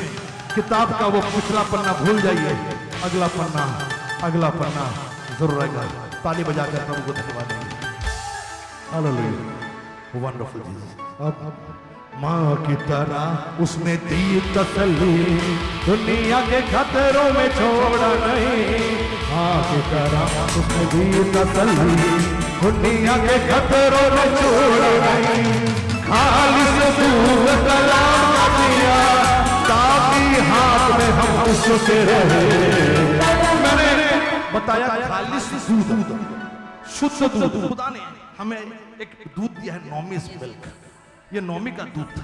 किताब का वो पिछला पन्ना भूल जाइए, अगला पन्ना जरूर आएगा। ताली बजाकर प्रभु को धन्यवाद देंगे। Hallelujah, wonderful Jesus. अब माँ की तरह उसने दी तसल्ली, दुनिया के खतरों में छोड़ा नहीं। माँ की तरह उसने दी तसल्ली, दुनिया के खतरों में छोड़ा नहीं। खाली से दूध कलाम दिया, ताकि हाथ में हम उससे रहे। मैंने बताया खालिस दूध, शुद्ध दूध। खुदा ने हमें एक दूध दिया है, नौमिस मिल्क। ये नौमी का दूध था।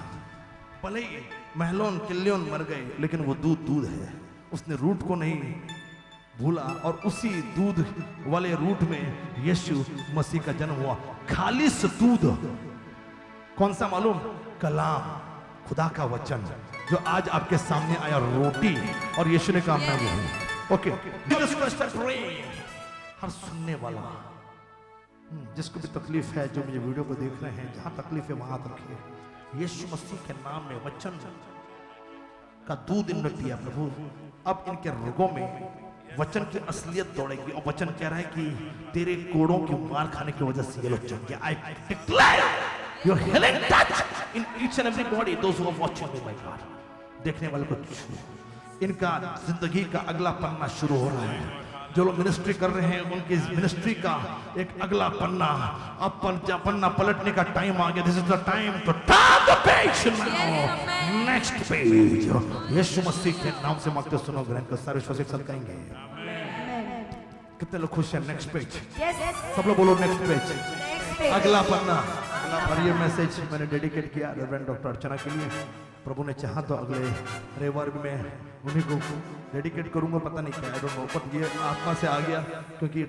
भले ही महलोन किल्लियोन मर गए, लेकिन वो दूध है। उसने रूट को नहीं भूला, और उसी दूध वाले रूट में यीशु मसीह का जन्म हुआ। खालिस दूध कौन सा मालूम? कलाम, खुदा का वचन, जो आज आपके सामने आया, रोटी। और यीशु ने कहा मैं वो हूं। ओके, हर सुनने वाला, जिसको भी तकलीफ है, जो मुझे वीडियो को देख रहे हैं, जहां तकलीफ है वहां रखिए। यीशु मसीह के नाम में वचन का दूध इन्होंने पिया प्रभु। अब इनके रोगों में वचन की असलियत दौड़ेगी, और वचन कह रहा है कि तेरे कोड़ों की मार खाने की वजह से ये लोग चल गया। I declare your healing touch in each and every body, those who are watching me, my God. देखने वाले को इनका जिंदगी का अगला पन्ना शुरू हो रहा है। जो लोग मिनिस्ट्री कर रहे हैं, उनकी मिनिस्ट्री का एक अगला पन्ना, अब पन्ना पलटने का टाइम आ गया। This is the time to turn the page now, next page. यीशु मसीह के नाम से मांगते सुनो, ग्रहण कर, सारे विश्वास एक साथ कहेंगे। कितने लोग खुश हैं? नेक्स्ट पेज, सब लोग बोलो नेक्स्ट पेज, अगला पन्ना। और ये मैसेज मैंने डेडिकेट किया रेवरेंड डॉक्टर अर्चना के लिए। प्रभु ने चाहा तो अगले रविवार में उन्हीं को डेडिकेट करूंगा, पता नहीं क्या, आई डोंट नो, बट ये आत्मा से आ गया, क्योंकि